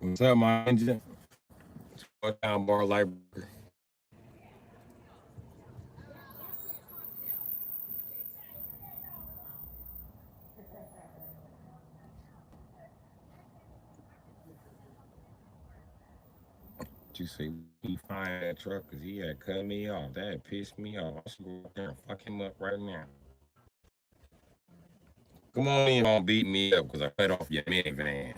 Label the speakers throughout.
Speaker 1: What's up, my engine? Go down, bar library. You say he find that truck because he had cut me off. That pissed me off. I should go up there and fuck him up right now. Come on in, don't beat me up because I cut off your minivan.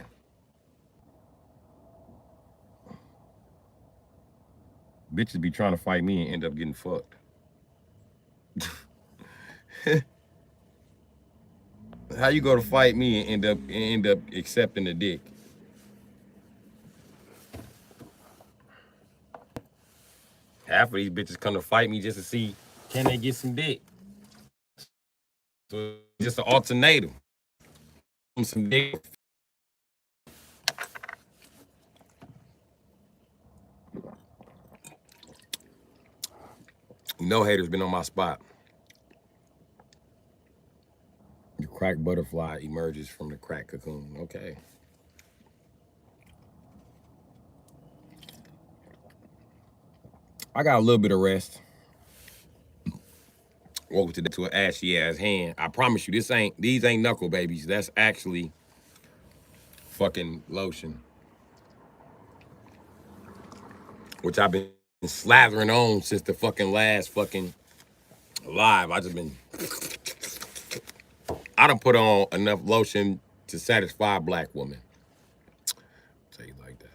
Speaker 1: Bitches be trying to fight me and end up getting fucked. How you go to fight me and end up accepting the dick? Half of these bitches come to fight me just to see can they get some dick. So just an ultimatum. Some dick. No haters been on my spot. The crack butterfly emerges from the crack cocoon. Okay. I got a little bit of rest. Woke to an ashy ass hand. I promise you, these ain't knuckle babies. That's actually fucking lotion, which I've been slathering on since the fucking last fucking live. I done put on enough lotion to satisfy a black woman. I'll tell you like that.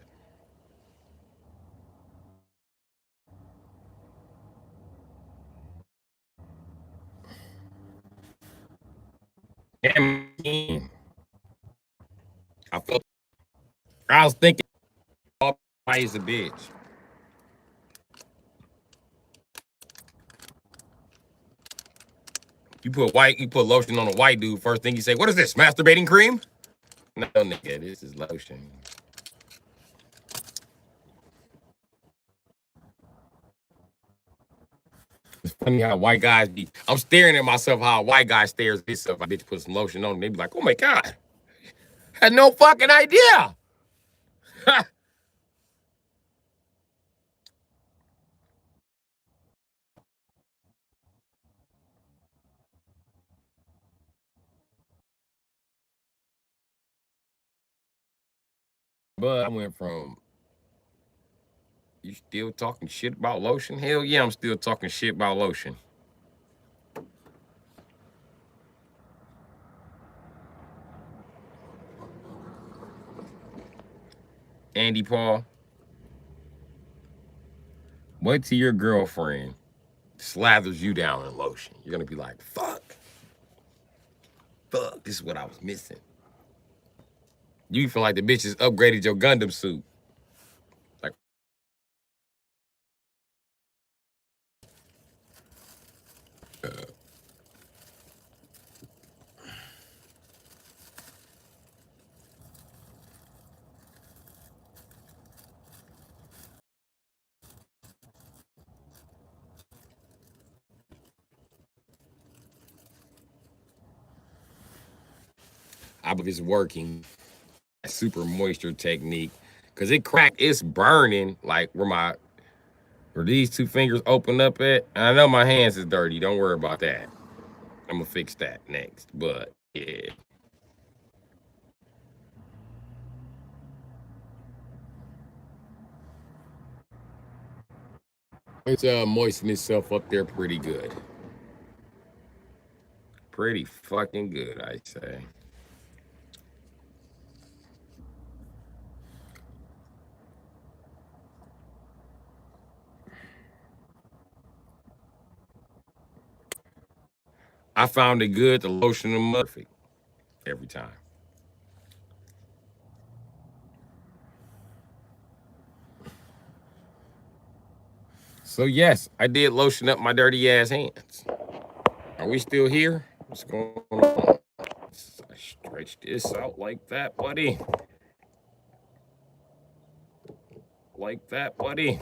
Speaker 1: And I was thinking, all is a bitch. You put lotion on a white dude. First thing you say, what is this, masturbating cream? No, nigga, this is lotion. It's funny how white guys be. I'm staring at myself how a white guy stares at himself. I bitch put some lotion on, and they be like, oh my God. Had no fucking idea. But I went from, you still talking shit about lotion? Hell yeah, I'm still talking shit about lotion. Andy Paul, wait till your girlfriend slathers you down in lotion. You're gonna be like, fuck, this is what I was missing. You feel like the bitches upgraded your Gundam suit. Like, I believe it's working. Super moisture technique, cause it cracked. It's burning. Like where these two fingers open up at. And I know my hands is dirty. Don't worry about that. I'm gonna fix that next. But yeah. It's moistened itself up there pretty good. Pretty fucking good, I say. I found it good to lotion them perfect every time. So yes, I did lotion up my dirty ass hands. Are we still here? What's going on? I stretch this out like that, buddy. Like that, buddy.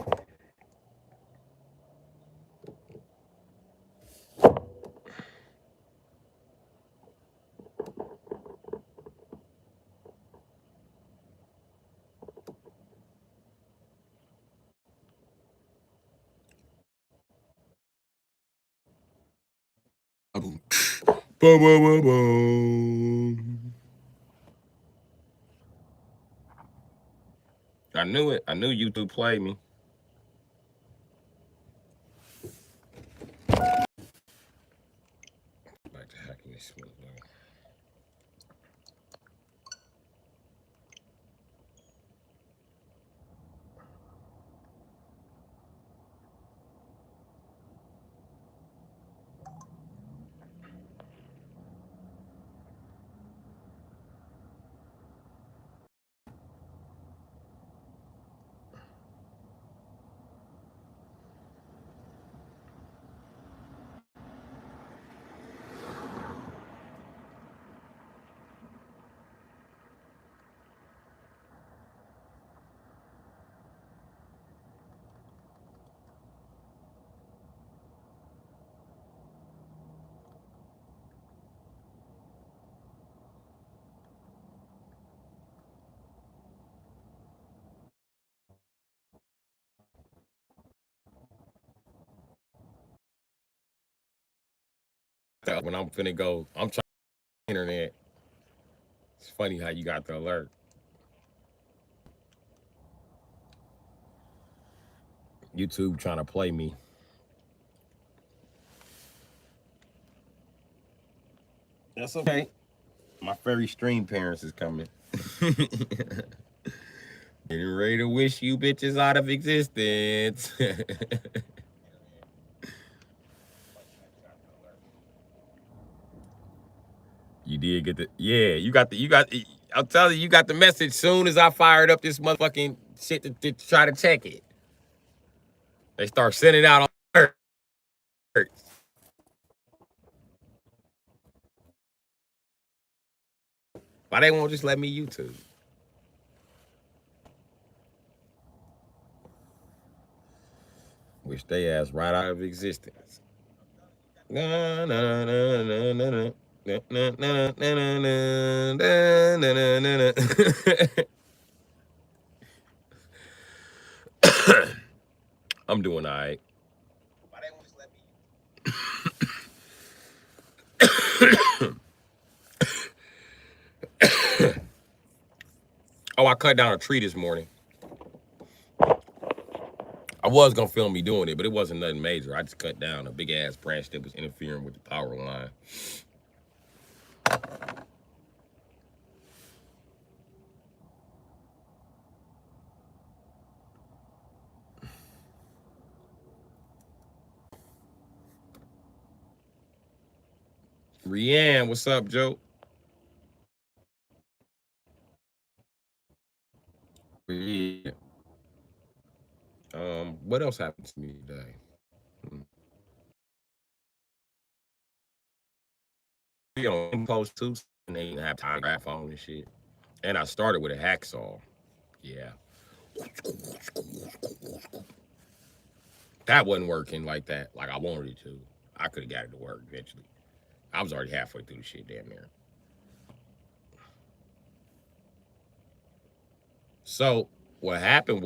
Speaker 1: Boom, boom, boom, boom. I knew it. I knew YouTube played me. Back to hacking this one. When I'm finna go, I'm trying internet. It's funny how you got the alert. YouTube trying to play me. That's okay. My furry stream parents is coming. Getting ready to wish you bitches out of existence. You did get the I'm telling you, you got the message soon as I fired up this motherfucking shit to try to check it. They start sending out alerts. Why they won't just let me YouTube? Wish they ass right out of existence. Na na na na na na. Na, na, na, na, na, na, na, na, na, na. I'm doing all right. Oh, I cut down a tree this morning. I was gonna film me doing it, but it wasn't nothing major. I just cut down a big ass branch that was interfering with the power line. Rianne, what's up, Joe? Yeah. What else happened to me today? Hmm. We on post too, and they didn't have time to grab phone and shit. And I started with a hacksaw. Yeah. That wasn't working like that, like I wanted it to. I could have got it to work eventually. I was already halfway through the shit damn near. So what happened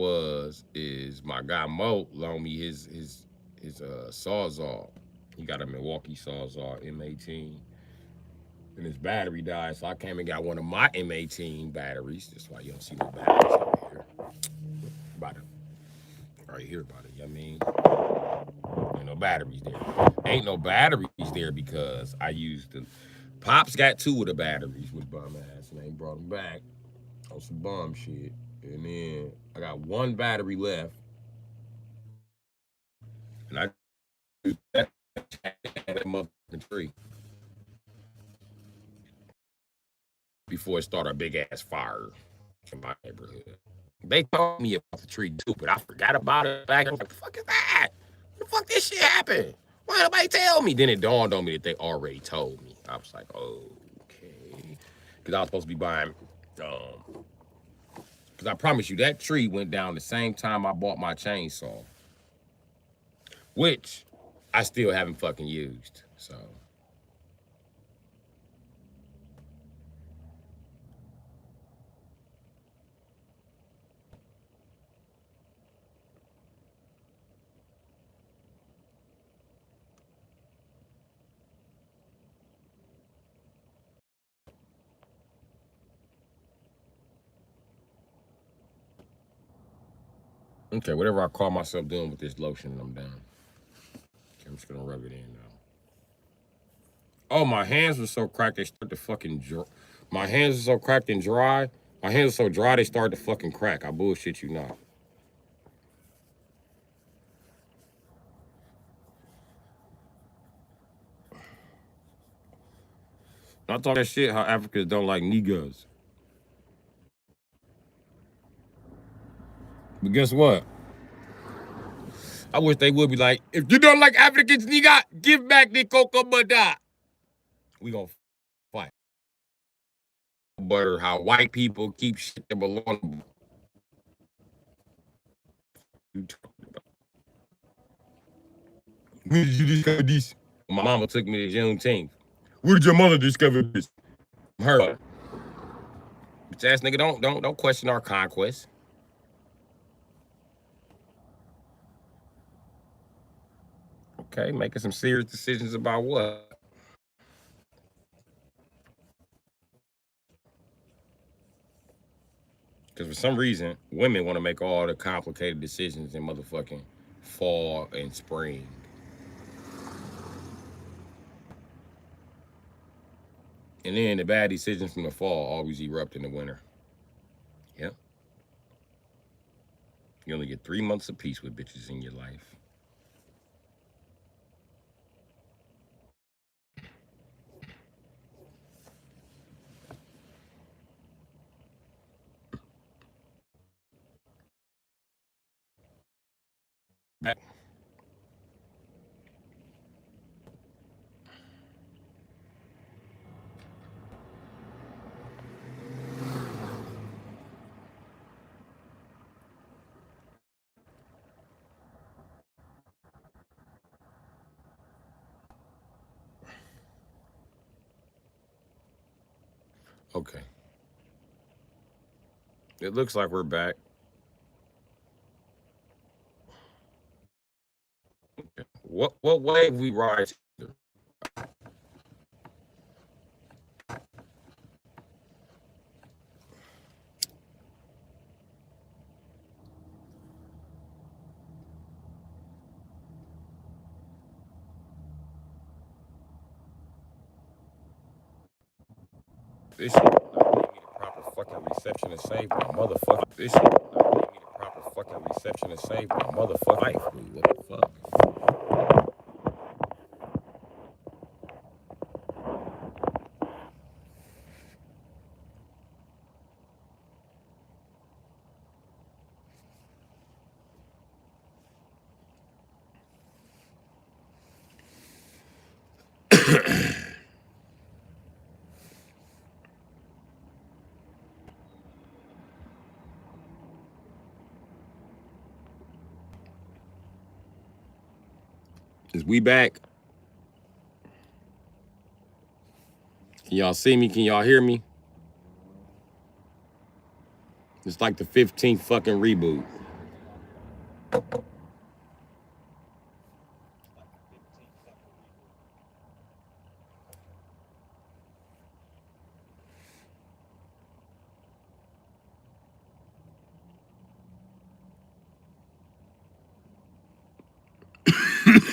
Speaker 1: is my guy Mo loaned me his sawzall. He got a Milwaukee sawzall M18, and his battery died. So I came and got one of my M18 batteries. That's why you don't see no batteries over here. About it, right here, about it. You know what I mean? Ain't no batteries there. Ain't no batteries there because I used the. Pops got two of the batteries with bum ass, and they brought them back on some bum shit. And then I got one battery left, and I used that motherfucking tree before it started a big ass fire in my neighborhood. They told me about the tree too, but I forgot about it back. I was like, "The fuck is that? What the fuck this shit happened? Why nobody tell me?" Then it dawned on me that they already told me. I was like, "Oh, okay," because I was supposed to be buying. Because I promise you, that tree went down the same time I bought my chainsaw, which I still haven't fucking used. So Okay, whatever I call myself doing with this lotion, I'm done. Okay, I'm just gonna rub it in now. Oh, my hands were so cracked they start to fucking my hands are so cracked and dry. My hands are so dry they start to fucking crack. I bullshit you not. I talk that shit how Africans don't like niggas. But guess what? I wish they would be like, if you don't like Africans, nigga, give back the cocoa butter. We gonna fight. Butter, how white people keep shit that belong to you. When did you discover this? My mama took me to Juneteenth. Where did your mother discover this? Her. Bitch ass nigga, don't question our conquest. Okay, making some serious decisions about what? Because for some reason, women want to make all the complicated decisions in motherfucking fall and spring. And then the bad decisions from the fall always erupt in the winter. Yep. You only get 3 months of peace with bitches in your life. Back. Okay. It looks like we're back. What wave we ride to? This shit not giving me the proper fucking reception to save my motherfucking. This shit not giving me the proper fucking reception to save my motherfucking life. What the fuck? Is we back? Can y'all see me? Can y'all hear me? It's like the 15th fucking reboot.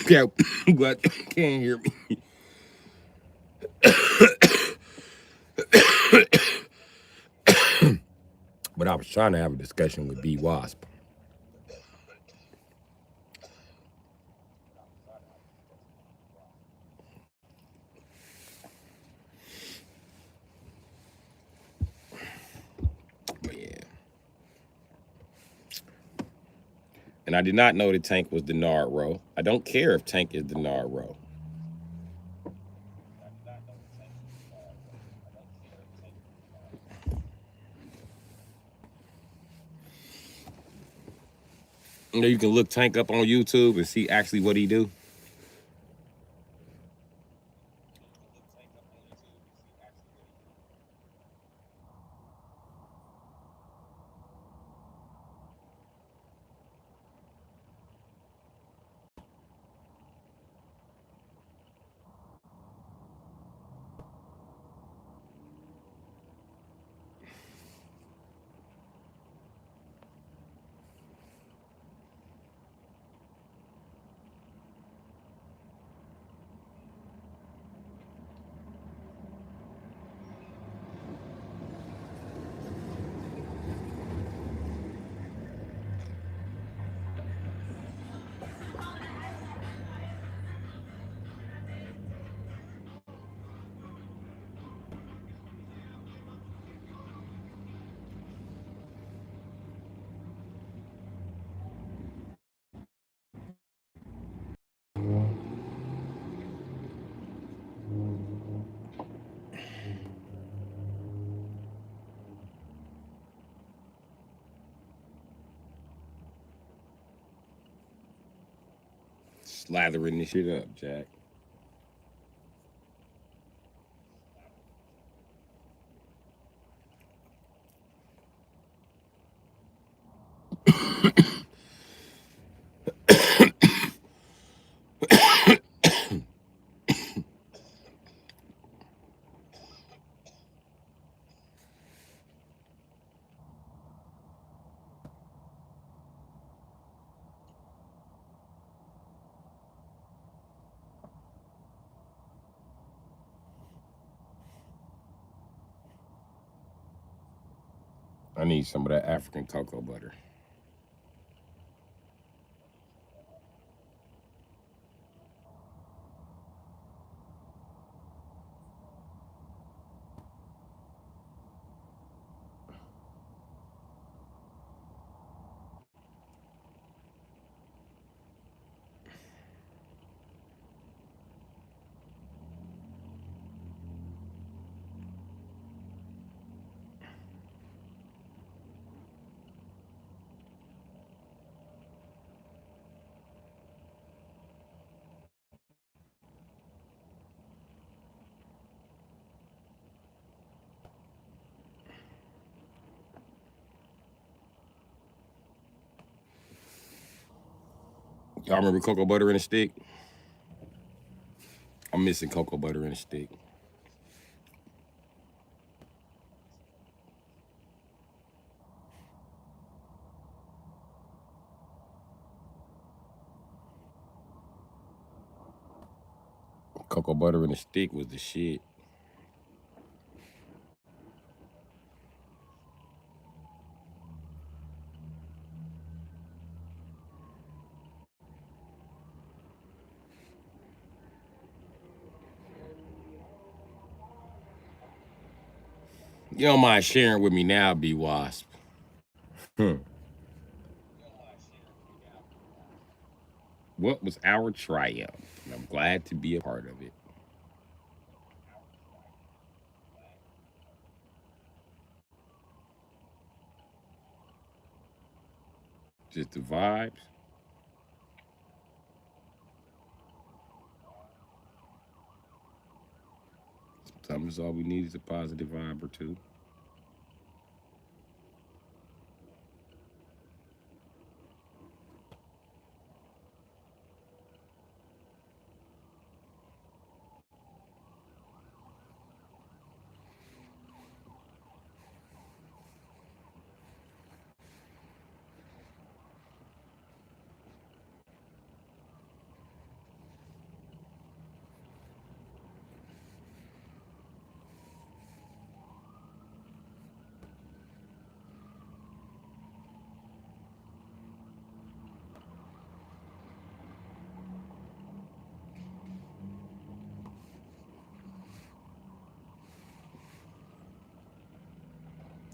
Speaker 1: Yeah, but can't hear me. But I was trying to have a discussion with B Wasp. But yeah. And I did not know that Tank was Denard Rowe. I don't care if Tank is Denard Rowe. You know, you can look Tank up on YouTube and see actually what he do. Slathering this shit up, Jack. I need some of that African cocoa butter. Y'all remember cocoa butter in a stick? I'm missing cocoa butter in a stick. Cocoa butter in a stick was the shit. You don't mind sharing with me now, B Wasp. Hmm. What was our triumph? And I'm glad to be a part of it. Just the vibes. Sometimes all we need is a positive vibe or two.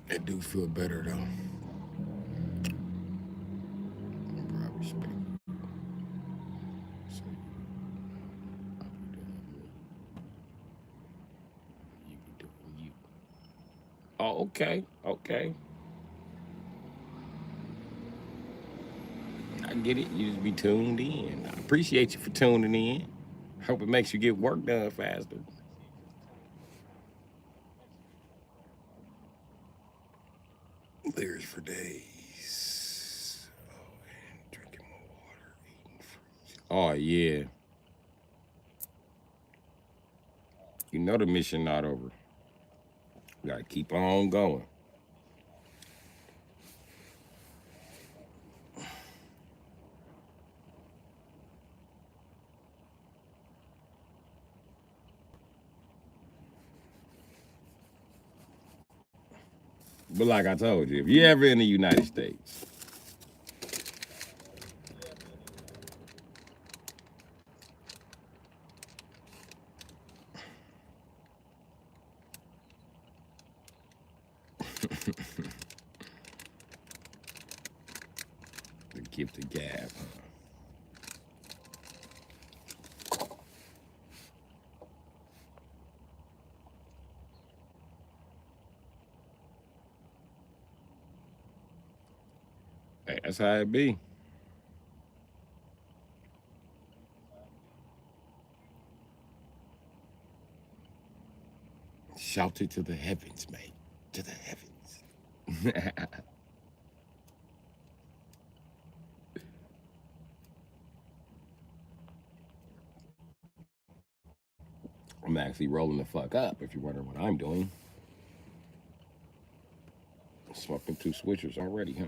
Speaker 1: It do feel better though. I respect. So you be doing you. Oh, okay, okay. I get it. You just be tuned in. I appreciate you for tuning in. Hope it makes you get work done faster. Lyrics for days. Oh, and drinking more water, eating fruits. Oh yeah. You know the mission not over. We gotta keep on going. But like I told you, if you ever in the United States, the gift of gab. Hey, that's how it be. Shout it to the heavens, mate. To the heavens. I'm actually rolling the fuck up, if you're wondering what I'm doing. Smoking 2 switchers already, huh?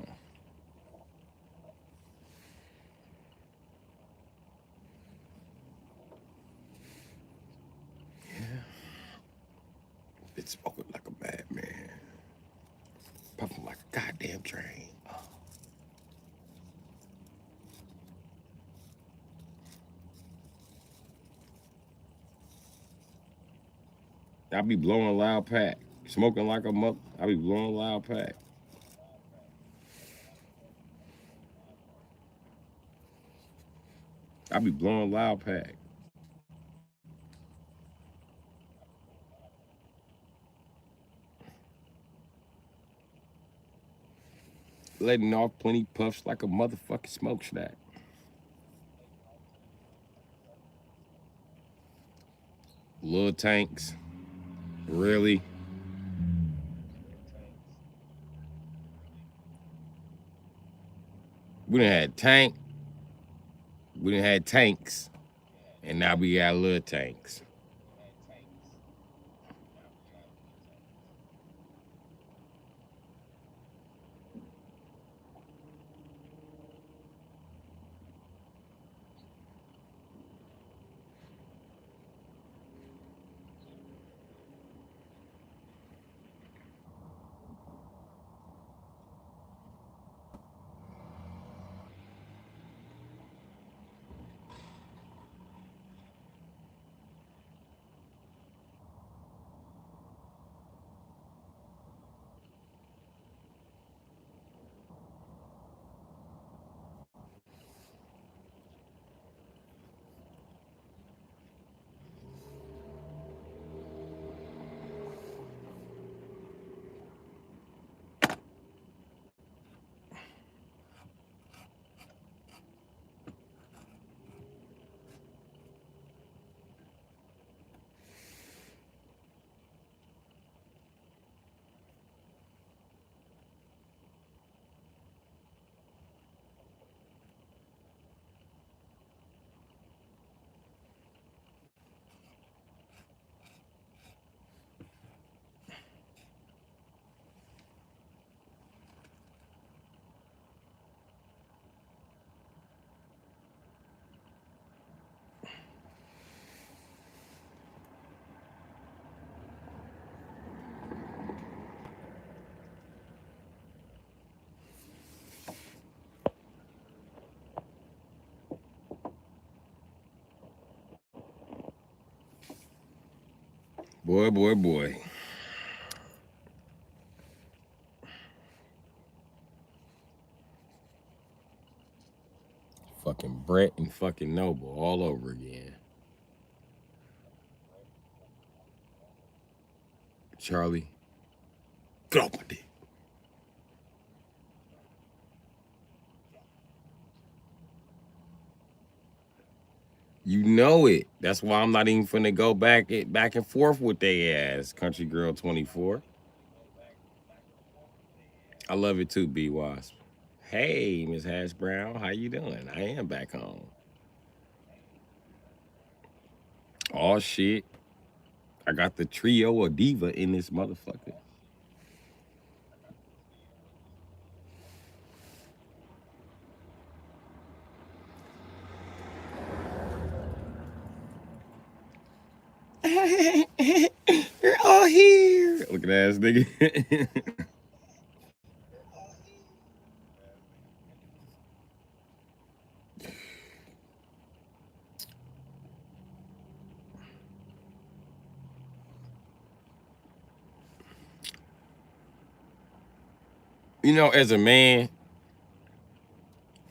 Speaker 1: Been smoking like a madman. Puffing like a goddamn train. I be blowing a loud pack. Smoking like a mother. I be blowing a loud pack. I be blowing a loud pack. Letting off plenty puffs like a motherfucking smokestack. Little tanks. Really? We done had tank. We done had tanks. And now we got little tanks. Boy, boy, boy. Fucking Brett and fucking Noble all over again. Charlie, get off my dick. You know it. That's why I'm not even finna go back and forth with they ass, Country Girl 24. I love it too, B Wasp. Hey, Miss Hash Brown, how you doing? I am back home. Oh shit. I got the trio of diva in this motherfucker. You're all here. Look at that ass nigga. You know, as a man,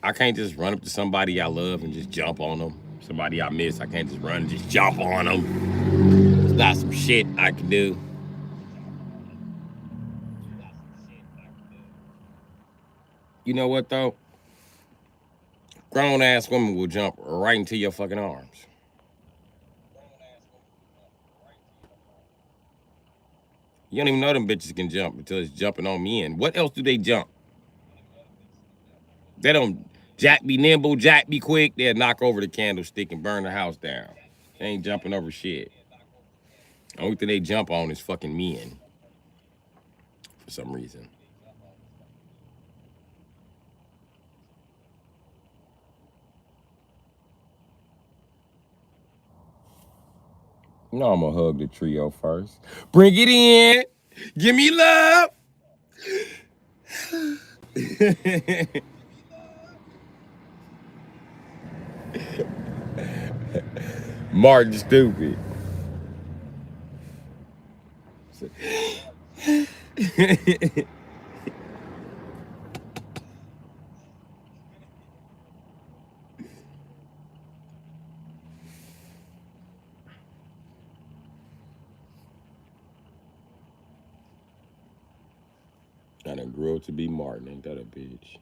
Speaker 1: I can't just run up to somebody I love and just jump on them. Somebody I miss, I can't just run and just jump on them. It's not some shit I can do. You know what though? Grown ass women will jump right into your fucking arms. You don't even know them bitches can jump until it's jumping on me. And what else do they jump? They don't. Jack be nimble, Jack be quick. They'll knock over the candlestick and burn the house down. They ain't jumping over shit. Only thing they jump on is fucking men for some reason. No, I'm gonna hug the trio first. Bring it in. Give me love. Martin stupid. I done grew up to be Martin. Ain't that a bitch?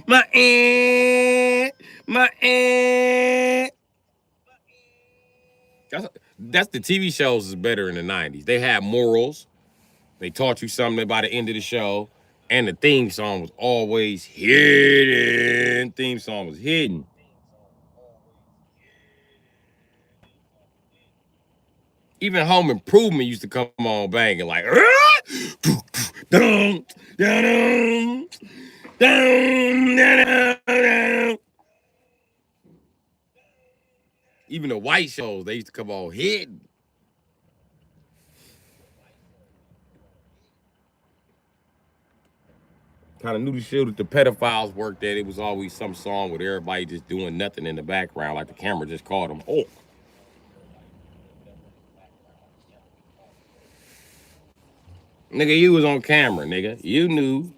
Speaker 1: My aunt, my aunt. That's the TV shows is better in the 90s. They had morals. They taught you something by the end of the show. And the theme song was always hidden. Theme song was hidden. Even Home Improvement used to come on banging like dun, dun, dun, dun. Even the white shows, they used to come on hidden. Kind of knew the shit that the pedophiles worked at. It was always some song with everybody just doing nothing in the background, like the camera just caught them. Oh, nigga, you was on camera, nigga. You knew.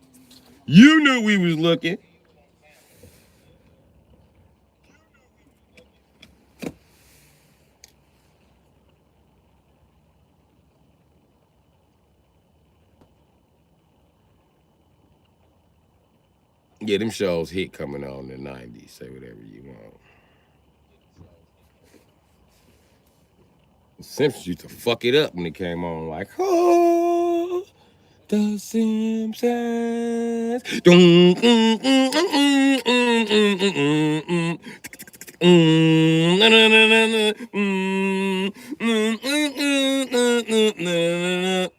Speaker 1: You knew we was looking. Yeah, them shows hit coming on in the 90s. Say whatever you want. The Simpsons used to fuck it up when it came on. Like, oh, The Simpsons. Dun, mm, mm, mm, mm, mm, mm, mm, mm, na, na, na, na, na, mm, mm, mm, mm, mm, mm,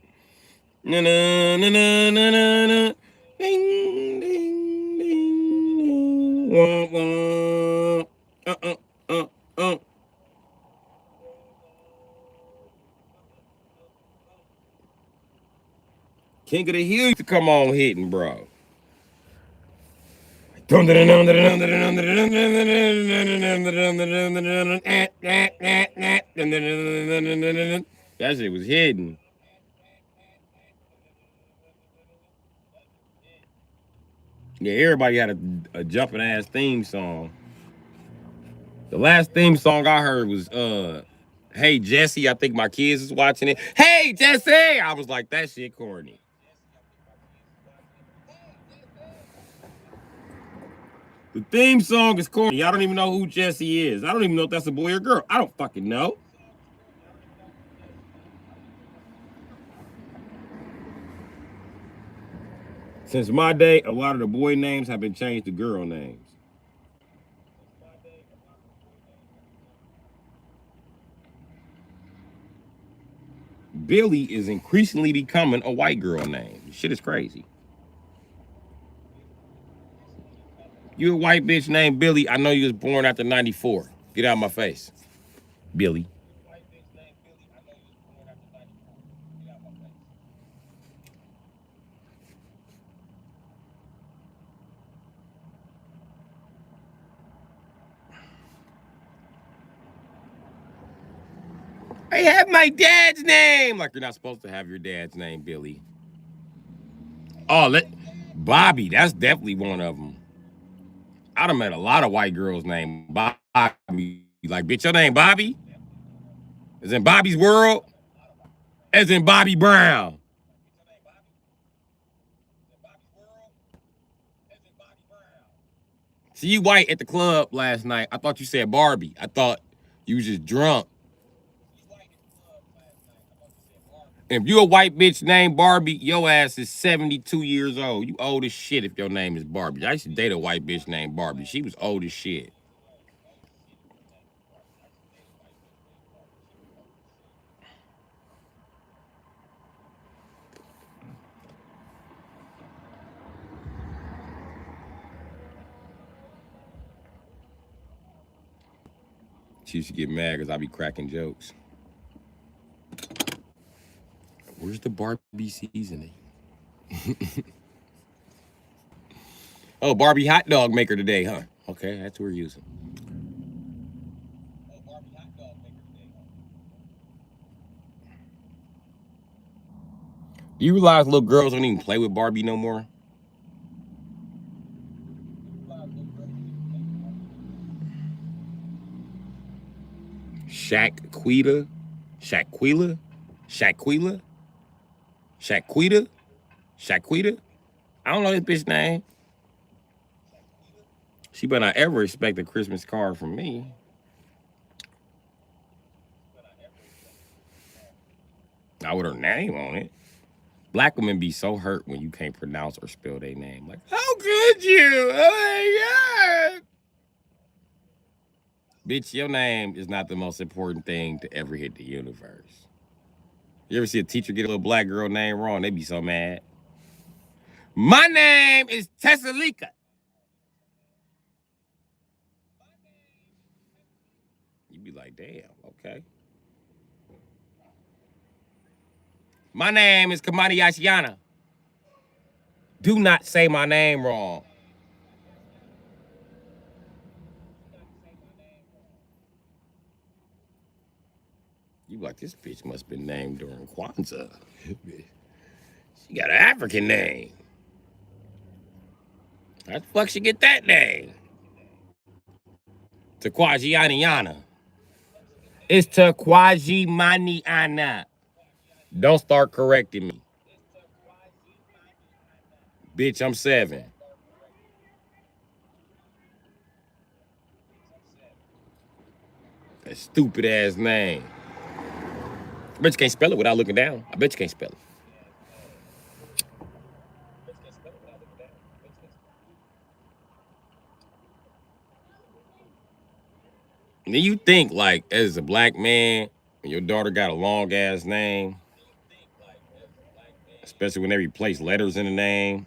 Speaker 1: na, na, na, na, na, na, na, na. Ding, ding, ding, ding. Wah, wah. Uh. King of the Hill used to come on hitting, bro. That shit was hidden. Yeah, everybody had a jumping ass theme song. The last theme song I heard was Hey Jesse. I think my kids is watching it. Hey Jesse! I was like, that shit corny. The theme song is corny. I don't even know who Jesse is. I don't even know if that's a boy or girl. I don't fucking know. Since my day, a lot of the boy names have been changed to girl names. Billy is increasingly becoming a white girl name. Shit is crazy. You a white bitch named Billy. I know you was born after 94. Get out of my face. Billy. I have my dad's name. Like you're not supposed to have your dad's name, Billy. Oh, Bobby. That's definitely one of them. I done met a lot of white girls named Bobby. Like, bitch, your name Bobby? As in Bobby's World? As in Bobby Brown. See you white at the club last night. I thought you said Barbie. I thought you was just drunk. If you a white bitch named Barbie, your ass is 72 years old. You old as shit if your name is Barbie. I used to date a white bitch named Barbie. She was old as shit. She used to get mad because I be cracking jokes. Where's the Barbie seasoning? Oh, Barbie hot dog maker today, huh? Okay, that's what we're using. Do you realize little girls don't even play with Barbie no more? Shaquita? Shaquila? Shaquila? Shaquita? Shaquita? I don't know this bitch name. She better not ever expect a Christmas card from me. Not with her name on it. Black women be so hurt when you can't pronounce or spell their name. Like, how could you? Oh my God. Bitch, your name is not the most important thing to ever hit the universe. You ever see a teacher get a little black girl name wrong? They be so mad. My name is Tessalika. You be like, damn, okay. My name is Kamani Yashiana. Do not say my name wrong. You like, this bitch must have been named during Kwanzaa. She got an African name. How the fuck she get that name? Takwajianiana. It's Takwajimaniana. Don't start correcting me. Bitch, I'm 7. That stupid ass name. I bet you can't spell it without looking down. I bet you can't spell it. And then you think, like, as a black man, and your daughter got a long ass name, especially when they replace letters in the name.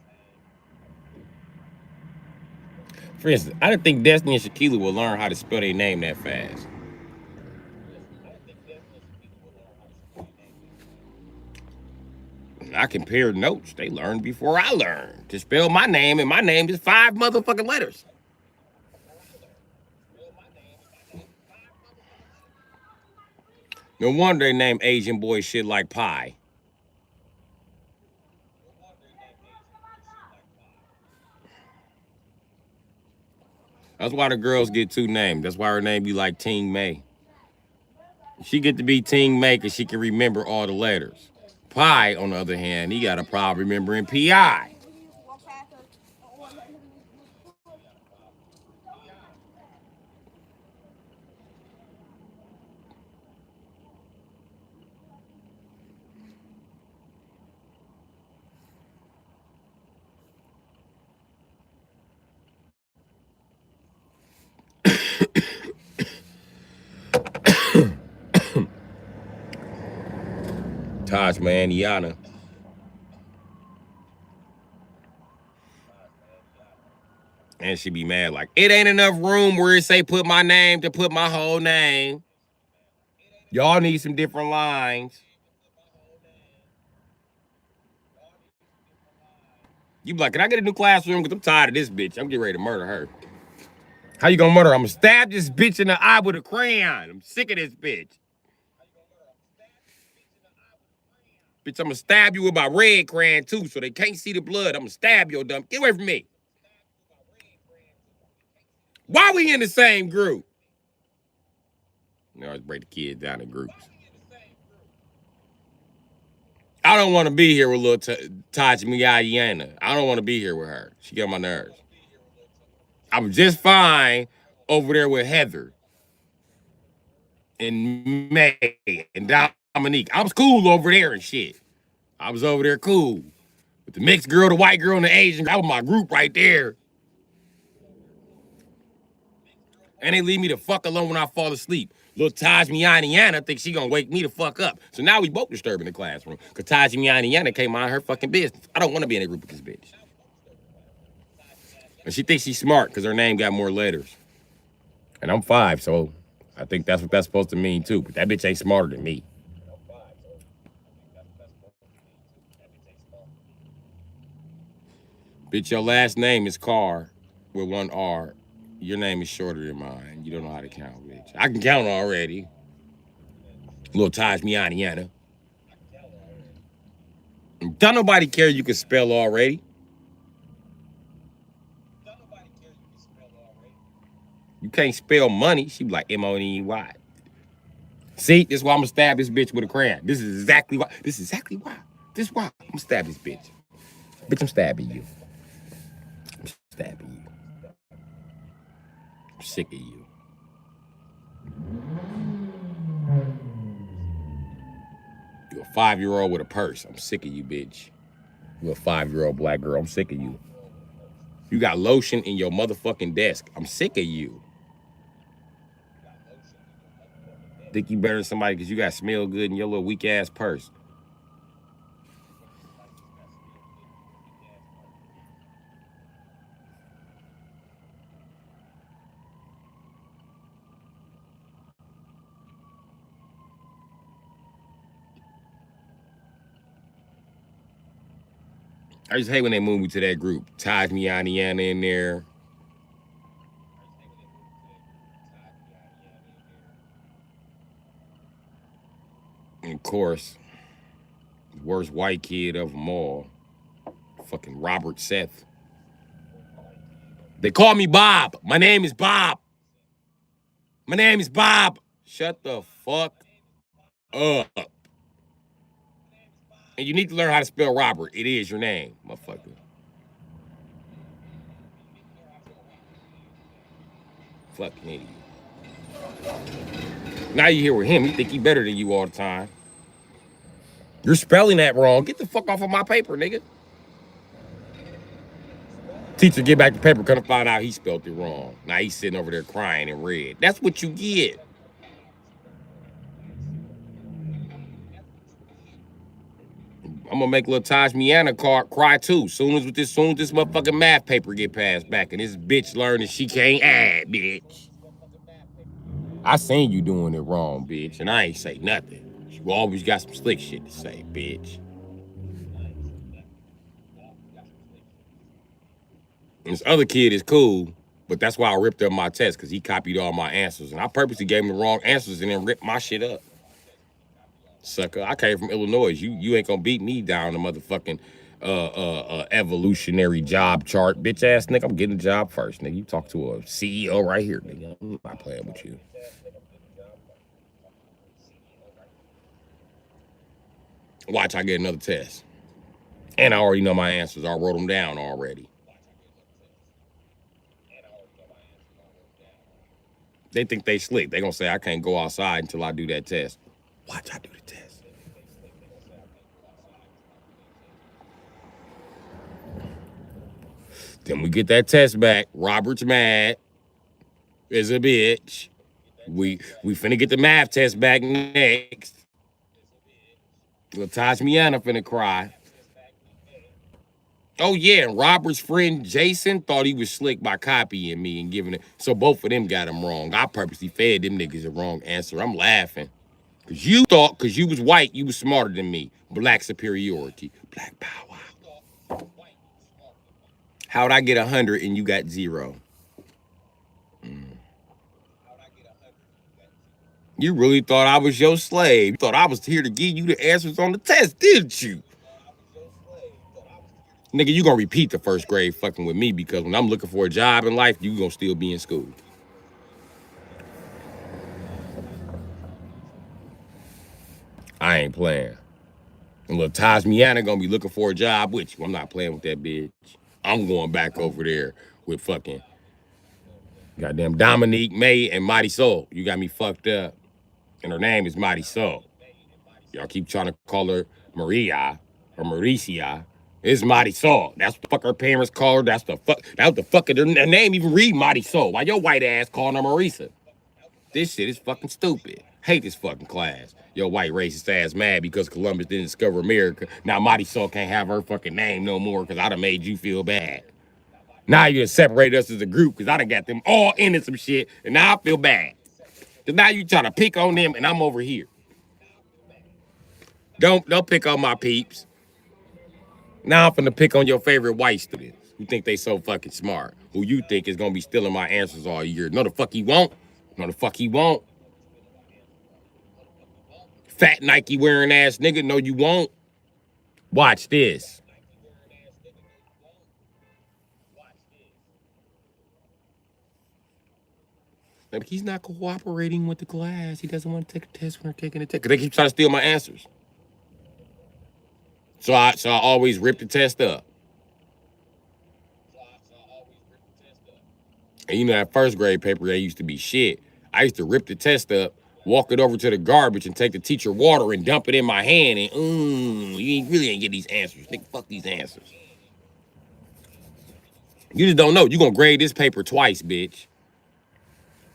Speaker 1: For instance, I didn't think Destiny and Shaquilla would learn how to spell their name that fast. I compared notes. They learned before I learned to spell my name, and my name is 5 motherfucking letters. No wonder they name Asian boys shit like pie. That's why the girls get 2 names. That's why her name be like Ting May. She get to be Ting May because she can remember all the letters. Pie, on the other hand, he got a problem remembering PI. Taj Maniana. And she be mad like, it ain't enough room where it say put my name to put my whole name. Y'all need some different lines. You be like, can I get a new classroom? Because I'm tired of this bitch. I'm getting ready to murder her. How you gonna murder her? I'm gonna stab this bitch in the eye with a crayon. I'm sick of this bitch. Bitch, I'm gonna stab you with my red crayon too, so they can't see the blood. I'm gonna stab your dumb. Get away from me. Why we in the same group? You know, I break the kids down in groups. I don't want to be here with little Taj Miyayana. I don't want to be here with her. She get on my nerves. I'm just fine over there with Heather and May and Dominique. I was cool over there and shit. I was over there cool. With the mixed girl, the white girl, and the Asian girl. That was my group right there. And they leave me the fuck alone when I fall asleep. Little Tajmiana thinks she gonna wake me the fuck up. So now we both disturbing the classroom. Cause Tajmiana came out of her fucking business. I don't wanna be in a group with this bitch. And she thinks she's smart because her name got more letters. And I'm 5, so I think that's what that's supposed to mean too. But that bitch ain't smarter than me. Bitch, your last name is Carr with 1 R. Your name is shorter than mine. You don't know how to count, bitch. I can count already. Little Tajmiana. Don't nobody care you can spell already. You can't spell money. She be like M-O-N-E-Y. See, this is why I'm gonna stab this bitch with a crayon. This is exactly why. This is exactly why. This is why I'm gonna stab this bitch. Bitch, I'm stabbing you. I'm stabbing you. I'm sick of you. You're a 5-year-old with a purse. I'm sick of you, bitch. You're a 5-year-old black girl. I'm sick of you. You got lotion in your motherfucking desk. I'm sick of you. Think you better than somebody because you got smell good in your little weak ass purse. I just hate when they move me to that group. Tajmiana in there. And of course, the worst white kid of them all, fucking Robert Seth. They call me Bob. My name is Bob. My name is Bob. Shut the fuck up. And you need to learn how to spell Robert. It is your name, motherfucker. Fucking idiot. Now you here with him. You think he better than you all the time. You're spelling that wrong. Get the fuck off of my paper, nigga. Teacher get back the paper, come to find out he spelled it wrong. Now he's sitting over there crying in red. That's what you get. I'm gonna make little Tajmiana cry too. Soon as this motherfucking math paper get passed back and this bitch learning she can't add, bitch. I seen you doing it wrong, bitch, and I ain't say nothing. You always got some slick shit to say, bitch. And this other kid is cool, but that's why I ripped up my test, because he copied all my answers. And I purposely gave him the wrong answers and then ripped my shit up. Sucker, I came from Illinois. You ain't gonna beat me down the motherfucking evolutionary job chart. Bitch ass nigga, I'm getting a job first, nigga. You talk to a CEO right here, nigga. I'm not playing with you. Watch, I get another test. And I already know my answers. I wrote them down already. They think they slick. They gonna say I can't go outside until I do that test. Watch, I do the test. Then we get that test back. Robert's mad as a bitch. We finna get the math test back next. Little Tajmiana finna cry. Oh yeah, and Robert's friend Jason thought he was slick by copying me and giving it. So both of them got him wrong. I purposely fed them niggas the wrong answer. I'm laughing. Cause you thought, cause you was white, you was smarter than me. Black superiority. Black power. How'd I get 100 and you got 0? You really thought I was your slave. You thought I was here to give you the answers on the test, didn't you? Nigga, you gonna repeat the first grade fucking with me, because when I'm looking for a job in life, you gonna still be in school. I ain't playing. And little Tajmiana gonna be looking for a job with you. I'm not playing with that bitch. I'm going back over there with fucking Goddamn Dominique, May, and Mighty Soul. You got me fucked up. And her name is Mighty Soul. Y'all keep trying to call her Maria or Mauricia. It's Mighty Soul. That's what the fuck her parents call her. That's what the fuck her name even read Mighty Soul. Why your white ass calling her Marisa? This shit is fucking stupid. Hate this fucking class. Your white racist ass mad because Columbus didn't discover America. Now Mighty Soul can't have her fucking name no more because I done made you feel bad. Now you separate us as a group because I done got them all into some shit and now I feel bad. Cause now you trying to pick on them and I'm over here. Don't pick on my peeps. Now I'm finna pick on your favorite white students who think they so fucking smart. Who you think is gonna be stealing my answers all year. No the fuck he won't. No the fuck he won't. Fat Nike wearing ass nigga, no you won't. Watch this. Like, he's not cooperating with the class. He doesn't want to take a test when they're taking a test. Cause they keep trying to steal my answers. So I always rip the test up. And you know that first grade paper that used to be shit. I used to rip the test up, walk it over to the garbage, and take the teacher water and dump it in my hand. And you really ain't get these answers. Nigga, fuck these answers. You just don't know. You gonna grade this paper twice, bitch.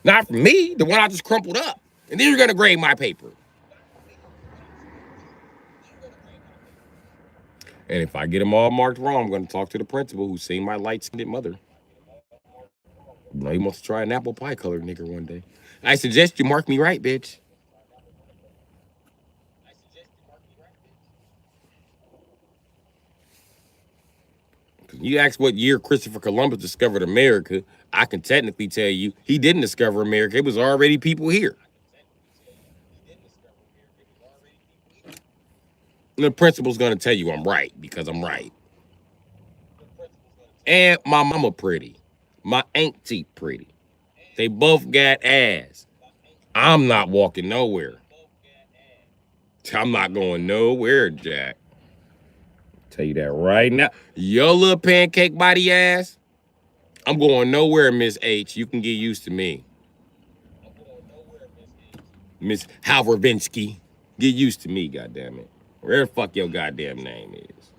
Speaker 1: Not for me, the one I just crumpled up. And then you're gonna grade my paper. And if I get them all marked wrong, I'm gonna talk to the principal who's seen my light-skinned mother. You know, he wants to try an apple pie colored nigger one day. I suggest you mark me right, bitch. You ask what year Christopher Columbus discovered America, I can technically tell you he didn't discover America. It was already people here. And the principal's gonna tell you I'm right because I'm right. And my mama pretty. My auntie pretty. They both got ass. I'm not walking nowhere. I'm not going nowhere, Jack. Tell you that right now. Your little pancake body ass. I'm going nowhere, Miss H. You can get used to me. Miss Halvervinsky. Get used to me, goddammit. Where the fuck your goddamn name is.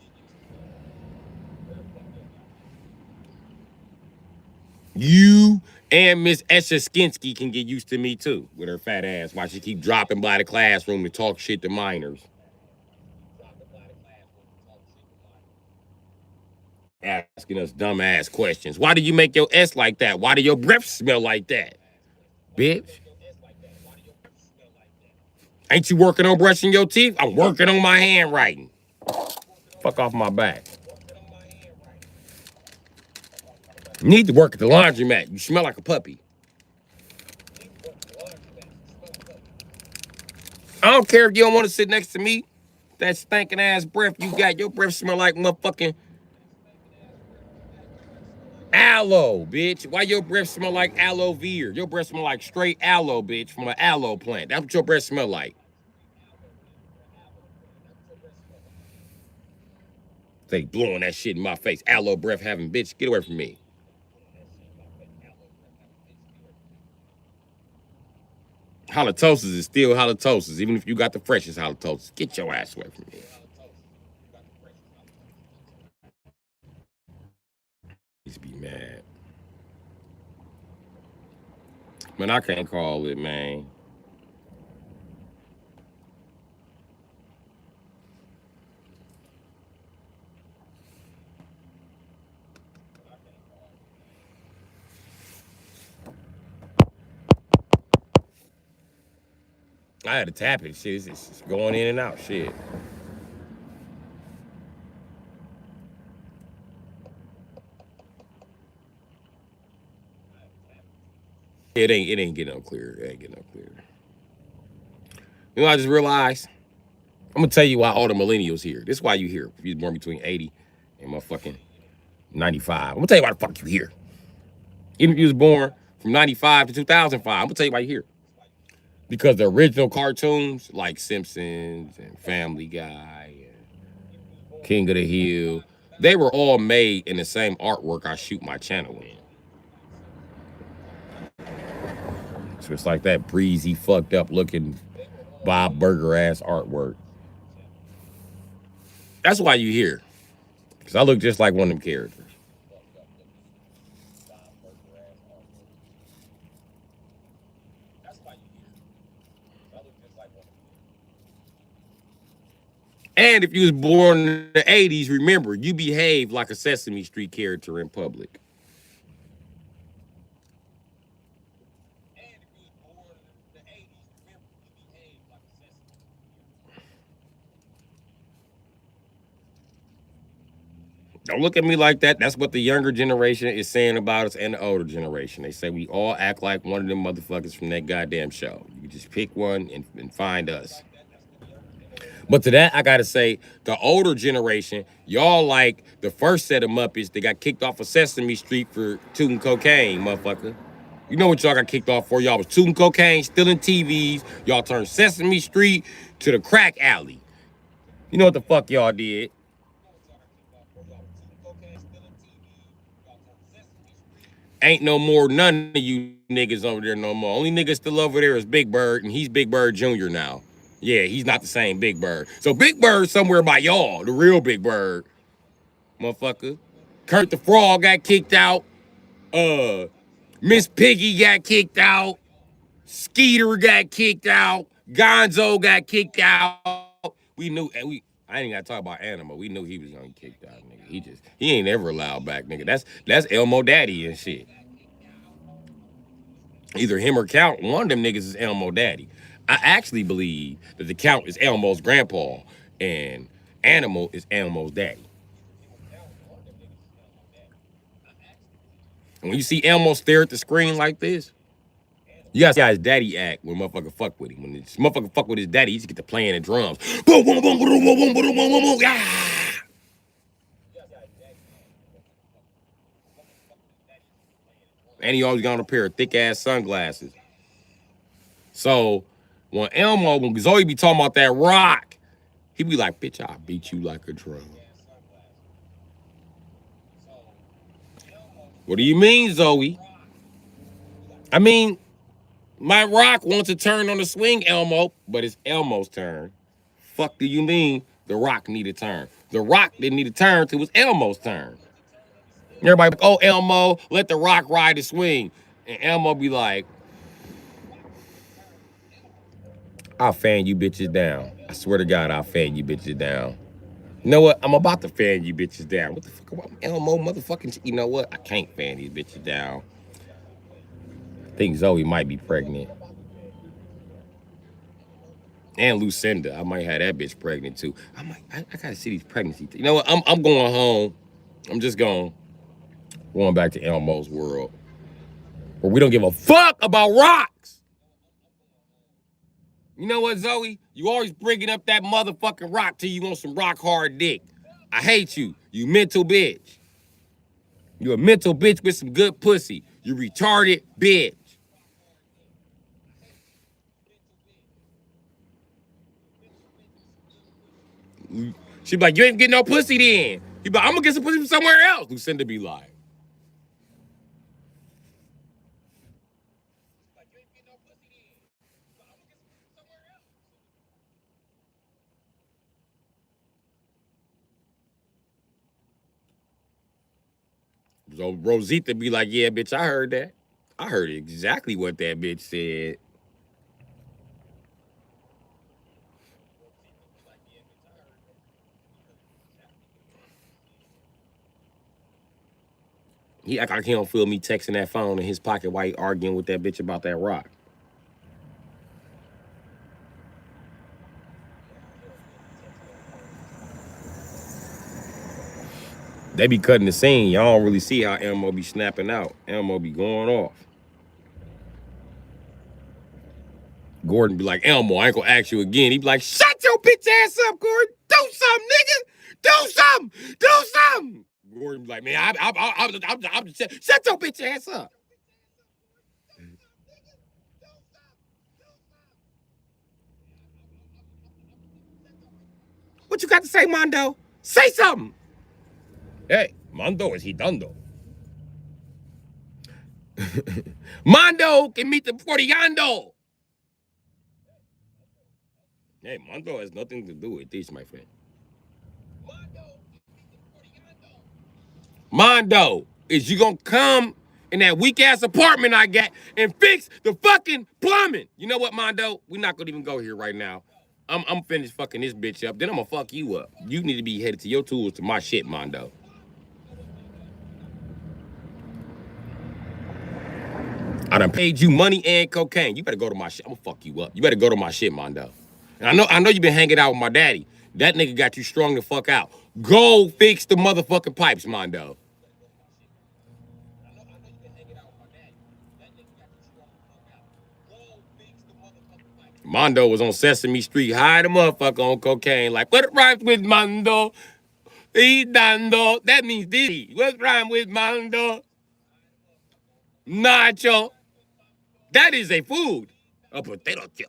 Speaker 1: You and Miss Eshaskinsky can get used to me too, with her fat ass, while she keep dropping by the classroom to talk shit to minors. Asking us dumbass questions. Why do you make your S like that? Why do your breath smell like that? Bitch. Ain't you working on brushing your teeth? I'm working on my handwriting. Fuck off my back. You need to work at the laundromat. You smell like a puppy. I don't care if you don't want to sit next to me. That stinking ass breath you got, your breath smell like motherfucking aloe, bitch. Why your breath smell like aloe vera? Your breath smell like straight aloe, bitch, from an aloe plant. That's what your breath smell like. They blowing that shit in my face. Aloe breath having bitch. Get away from me. Halitosis is still halitosis, even if you got the freshest halitosis. Get your ass away from me. Please be mad. Man, I can't call it, man. I had to tap it. Shit, it's going in and out. Shit. It ain't getting no clearer. It ain't getting no clearer. You know, I just realized. I'm gonna tell you why all the millennials here. This is why you here. If you was born between 80 and motherfucking 95. I'm gonna tell you why the fuck you here. Even if you was born from 95 to 2005, I'm gonna tell you why you here. Because the original cartoons like Simpsons and Family Guy and King of the Hill, they were all made in the same artwork I shoot my channel in. So it's like that breezy, fucked up looking Bob Burger ass artwork. That's why you here. Because I look just like one of them characters. And if you was born in the 80s, remember, you behave like a Sesame Street character in public. Don't look at me like that. That's what the younger generation is saying about us and the older generation. They say we all act like one of them motherfuckers from that goddamn show. You just pick one and find us. But to that, I gotta say, the older generation, y'all like the first set of Muppets that got kicked off of Sesame Street for tooting cocaine, motherfucker. You know what y'all got kicked off for? Y'all was tooting cocaine, stealing TVs. Y'all turned Sesame Street to the crack alley. You know what the fuck y'all did? Ain't no more none of you niggas over there no more. Only nigga still over there is Big Bird, and he's Big Bird Jr. now. Yeah, he's not the same Big Bird. So Big Bird somewhere by y'all, the real Big Bird, motherfucker. Kurt the Frog got kicked out. Uh, Miss Piggy got kicked out. Skeeter got kicked out. Gonzo got kicked out. We knew, and I ain't gotta talk about Animal. We knew he was gonna get kicked out, nigga. He ain't ever allowed back, nigga. That's Elmo Daddy and shit. Either him or Count, one of them niggas is Elmo Daddy. I actually believe that the Count is Elmo's grandpa and Animal is Elmo's daddy. And when you see Elmo stare at the screen like this, you gotta see how his daddy act when motherfucker fuck with him. When this motherfucker fuck with his daddy, he just get to playing the drums. Boom, boom, boom, boom, boom, boom, boom, boom, boom, boom, ah. And he always got on a pair of thick ass sunglasses. So when Zoe be talking about that rock, he be like, bitch, I'll beat you like a drum. What do you mean, Zoe? I mean, my rock wants to turn on the swing, Elmo, but it's Elmo's turn. Fuck do you mean the rock need a turn? The rock didn't need a turn till it was Elmo's turn. Everybody, oh, Elmo, let the rock ride the swing. And Elmo be like, I'll fan you bitches down. I swear to God, I'll fan you bitches down. You know what? I'm about to fan you bitches down. What the fuck about Elmo motherfucking? You know what? I can't fan these bitches down. I think Zoe might be pregnant. And Lucinda, I might have that bitch pregnant too. I gotta see these pregnancy. You know what? I'm going home. I'm just going back to Elmo's world, where we don't give a fuck about rocks. You know what, Zoe? You always bringing up that motherfucking rock till you want some rock hard dick. I hate you. You mental bitch. You a mental bitch with some good pussy. You retarded bitch. She be like, you ain't getting no pussy then. He be like, I'm gonna get some pussy from somewhere else. Lucinda be like. So Rosita be like, yeah, bitch, I heard that. I heard exactly what that bitch said. He act like he don't feel me texting that phone in his pocket while he arguing with that bitch about that rock. They be cutting the scene. Y'all don't really see how Elmo be snapping out. Elmo be going off. Gordon be like, Elmo, I ain't gonna ask you again. He be like, shut your bitch ass up, Gordon. Do something, nigga. Do something. Do something. Gordon be like, man, I'm just, shut your bitch ass up. What you got to say, Mondo? Say something. Hey, Mondo is he dando. Mondo can meet the Portiando. Hey, Mondo has nothing to do with this, my friend. Mondo, is you gonna come in that weak ass apartment I got and fix the fucking plumbing? You know what, Mondo? We're not gonna even go here right now. I'm finished fucking this bitch up. Then I'm gonna fuck you up. You need to be headed to your tools to my shit, Mondo. I done paid you money and cocaine. You better go to my shit. I'm gonna fuck you up. You better go to my shit, Mondo. And I know you been hanging out with my daddy. That nigga got you strong the fuck out. Go fix the motherfucking pipes, Mondo. Mondo was on Sesame Street, high the motherfucker on cocaine. Like, what rhymes with Mondo? E dando. That means Diddy. What rhyme with Mondo? Nacho. That is a food. A potato chip.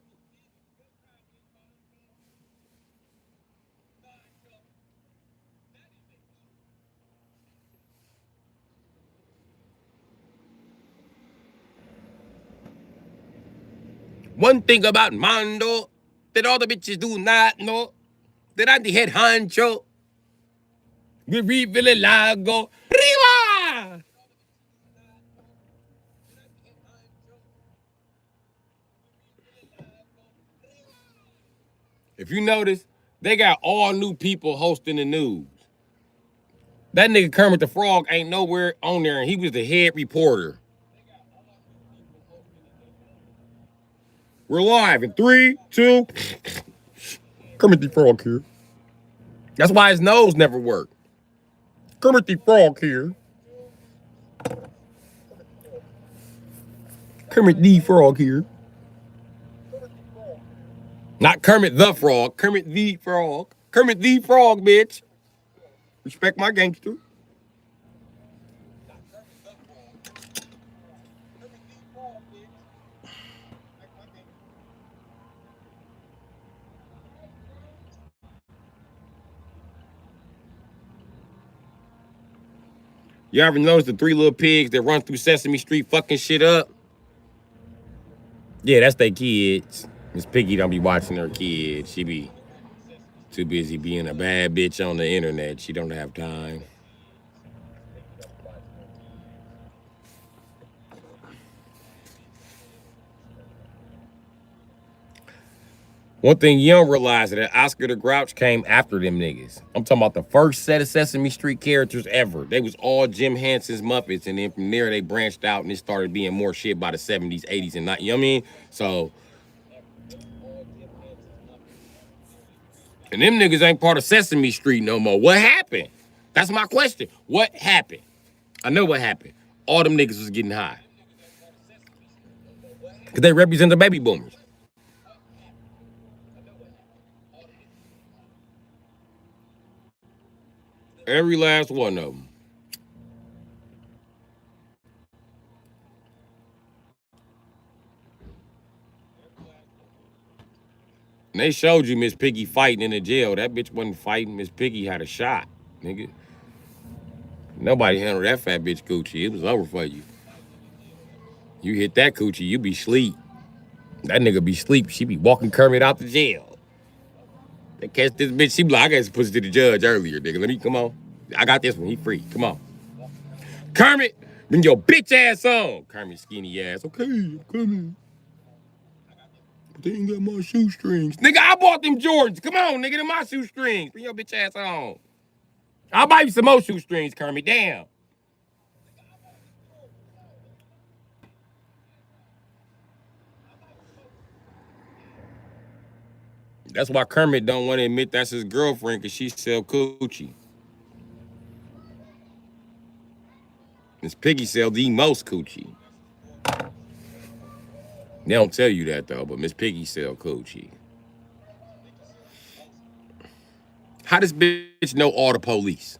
Speaker 1: One thing about Mondo that all the bitches do not know, that I'm the head honcho. We refill el lago. Arriba! If you notice, they got all new people hosting the news. That nigga Kermit the Frog ain't nowhere on there, and he was the head reporter. We're live in 3, 2. Kermit the Frog here. That's why his nose never worked. Kermit the Frog here. Kermit the Frog here. Not Kermit the Frog. Kermit the Frog. Kermit the Frog, bitch. Respect my gangster. You ever notice the 3 little pigs that run through Sesame Street fucking shit up? Yeah, that's their kids. Miss Piggy don't be watching her kids. She be too busy being a bad bitch on the internet. She don't have time. One thing you don't realize is that Oscar the Grouch came after them niggas. I'm talking about the first set of Sesame Street characters ever. They was all Jim Henson's Muppets, and then from there they branched out and it started being more shit by the 70s, 80s, and 90s. You know what I mean? So, and them niggas ain't part of Sesame Street no more. What happened? That's my question. What happened? I know what happened. All them niggas was getting high. Because they represent the baby boomers. Every last one of them. And they showed you Miss Piggy fighting in the jail. That bitch wasn't fighting. Miss Piggy had a shot, nigga. Nobody handled that fat bitch coochie. It was over for you. You hit that coochie, you be sleep. That nigga be sleep. She be walking Kermit out the jail. They catch this bitch. She be like, I got to push it to the judge earlier, nigga. Let me come on. I got this one. He free. Come on. Kermit, bring your bitch ass on. Kermit skinny ass. Okay, I'm coming. But they ain't got my shoestrings. Nigga, I bought them Jordans. Come on, nigga, they're my shoestrings. Bring your bitch ass on. I'll buy you some more shoestrings, Kermit. Damn. That's why Kermit don't want to admit that's his girlfriend, because she sell coochie. Miss Piggy sell the most coochie. They don't tell you that though, but Miss Piggy sell coochie. How does bitch know all the police?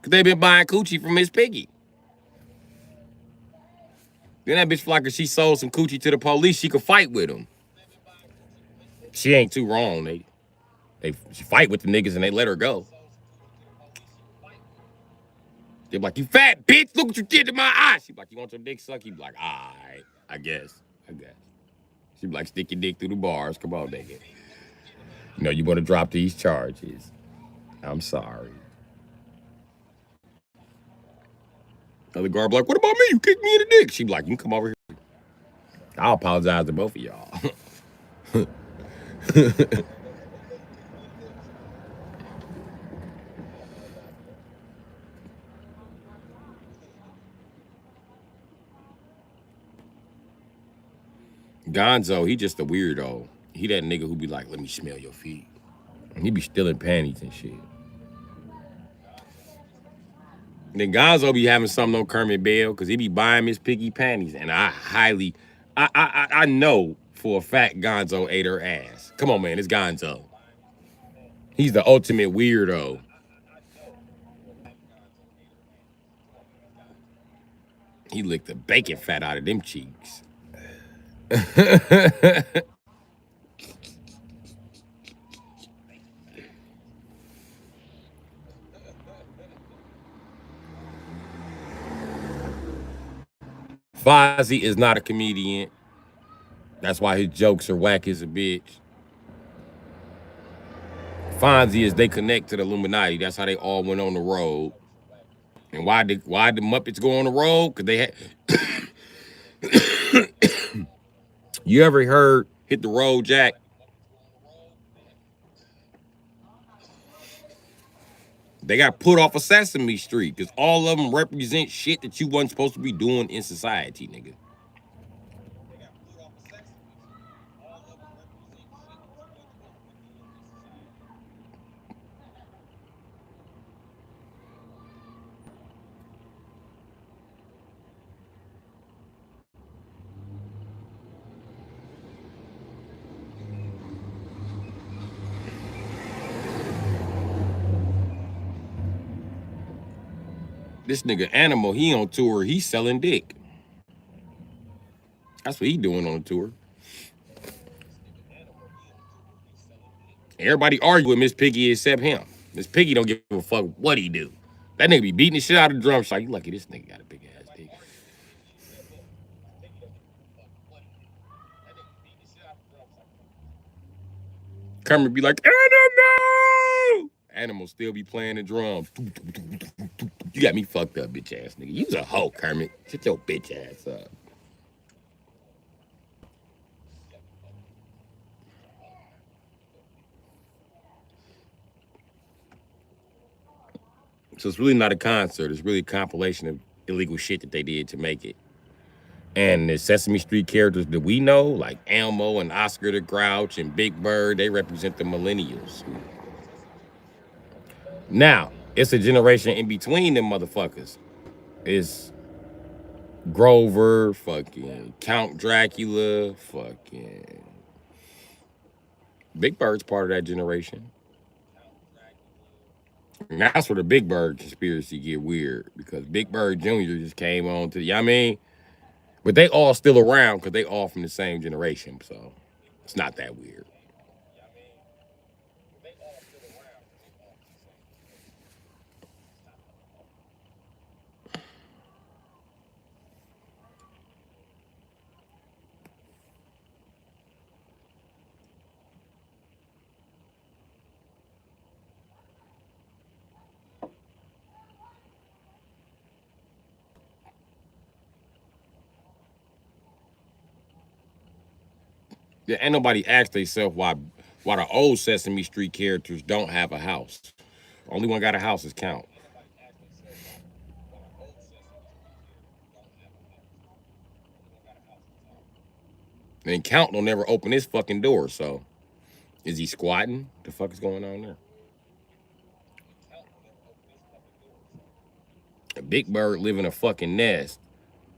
Speaker 1: Cause they been buying coochie from Miss Piggy. Then that bitch feel like if she sold some coochie to the police, she could fight with them. She ain't too wrong. She fight with the niggas and they let her go. They're like, you fat bitch, look what you did to my eye. She be like, you want your dick sucked? He be like, all right, I guess. She be like, stick your dick through the bars. Come on, nigga. You know, you want to drop these charges. I'm sorry. Other guard be like, what about me? You kicked me in the dick. She be like, you can come over here. I'll apologize to both of y'all. Gonzo, he just a weirdo. He that nigga who be like, let me smell your feet. And he be stealing panties and shit. And then Gonzo be having something on Kermit Bell because he be buying Miss Piggy panties. And I know for a fact Gonzo ate her ass. Come on, man, it's Gonzo. He's the ultimate weirdo. He licked the bacon fat out of them cheeks. Fozzie is not a comedian. That's why his jokes are whack as a bitch. Fonzie is they connect to the Illuminati. That's how they all went on the road. And why the Muppets go on the road? Because they had. You ever heard "Hit the Road, Jack"? They got put off of Sesame Street because all of them represent shit that you wasn't supposed to be doing in society, nigga. This nigga Animal, he on tour, he selling dick. That's what he doing on the tour. Everybody argue with Miss Piggy except him. Miss Piggy don't give a fuck what he do. That nigga be beating the shit out of the drum shot. You lucky this nigga got a big ass dick. Kermit be like, Animal! Animal still be playing the drums. You got me fucked up, bitch ass nigga. You's a hoe, Kermit. Shut your bitch ass up. So it's really not a concert. It's really a compilation of illegal shit that they did to make it. And the Sesame Street characters that we know, like Elmo and Oscar the Grouch and Big Bird, they represent the millennials. Now, it's a generation in between them motherfuckers. It's Grover, fucking Count Dracula, fucking Big Bird's part of that generation. And that's where the Big Bird conspiracy get weird because Big Bird Jr. just came on to, you know what I mean? But they all still around because they all from the same generation, so it's not that weird. Yeah, ain't nobody asked themselves why the old Sesame Street characters don't have a house. Only one got a house is Count. And Count don't never open his fucking door, so is he squatting? The fuck is going on there? A Big Bird live in a fucking nest.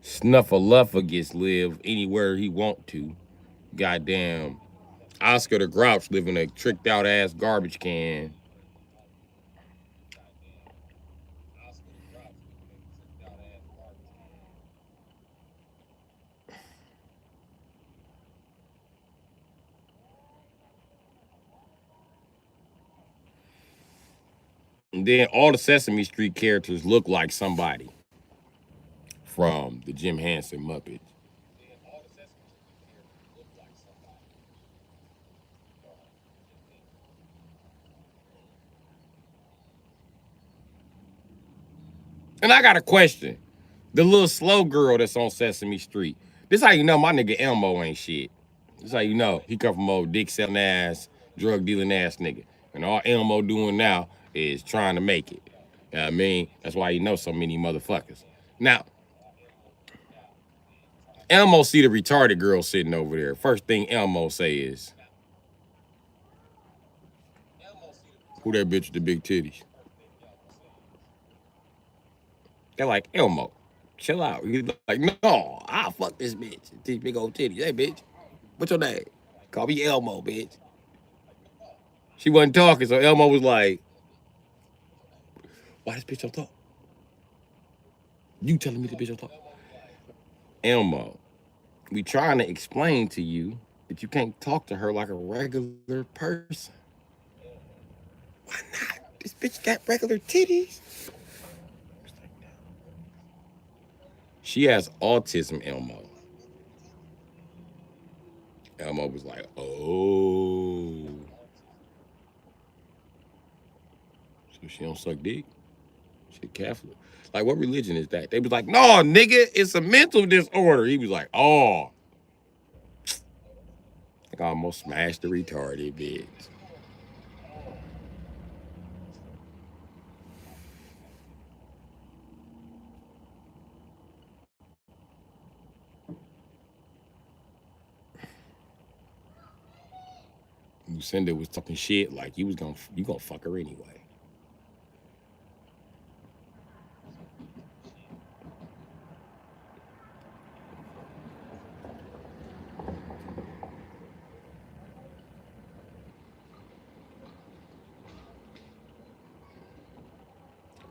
Speaker 1: Snuffleupagus live anywhere he want to. Goddamn. Oscar the Grouch live in a tricked out ass garbage can. And then all the Sesame Street characters look like somebody from the Jim Henson Muppets. And I got a question. The little slow girl that's on Sesame Street. This how you know my nigga Elmo ain't shit. This how you know he come from old dick selling ass, drug dealing ass nigga. And all Elmo doing now is trying to make it. You know what I mean? That's why you know so many motherfuckers. Now, Elmo see the retarded girl sitting over there. First thing Elmo say is, who that bitch with the big titties? They're like, Elmo, chill out. He's like, no, I'll fuck this bitch. These big old titties. Hey, bitch, what's your name? Call me Elmo, bitch. She wasn't talking, so Elmo was like, why this bitch don't talk? You telling me the bitch don't talk? Elmo, we trying to explain to you that you can't talk to her like a regular person. Why not? This bitch got regular titties. She has autism, Elmo. Elmo was like, oh. So she don't suck dick? She Catholic. Like, what religion is that? They was like, no, nigga, it's a mental disorder. He was like, oh. Like, I almost smashed the retarded bitch. Lucinda was talking shit like you gonna fuck her anyway.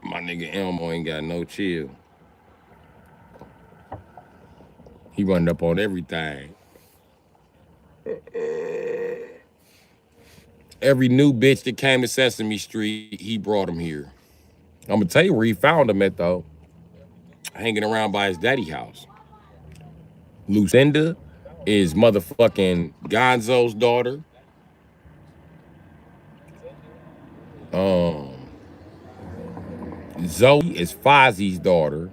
Speaker 1: My nigga Elmo ain't got no chill. He running up on everything. Every new bitch that came to Sesame Street, he brought him here. I'm gonna tell you where he found him at though. Hanging around by his daddy house. Lucinda is motherfucking Gonzo's daughter. Um, Zoe is Fozzie's daughter.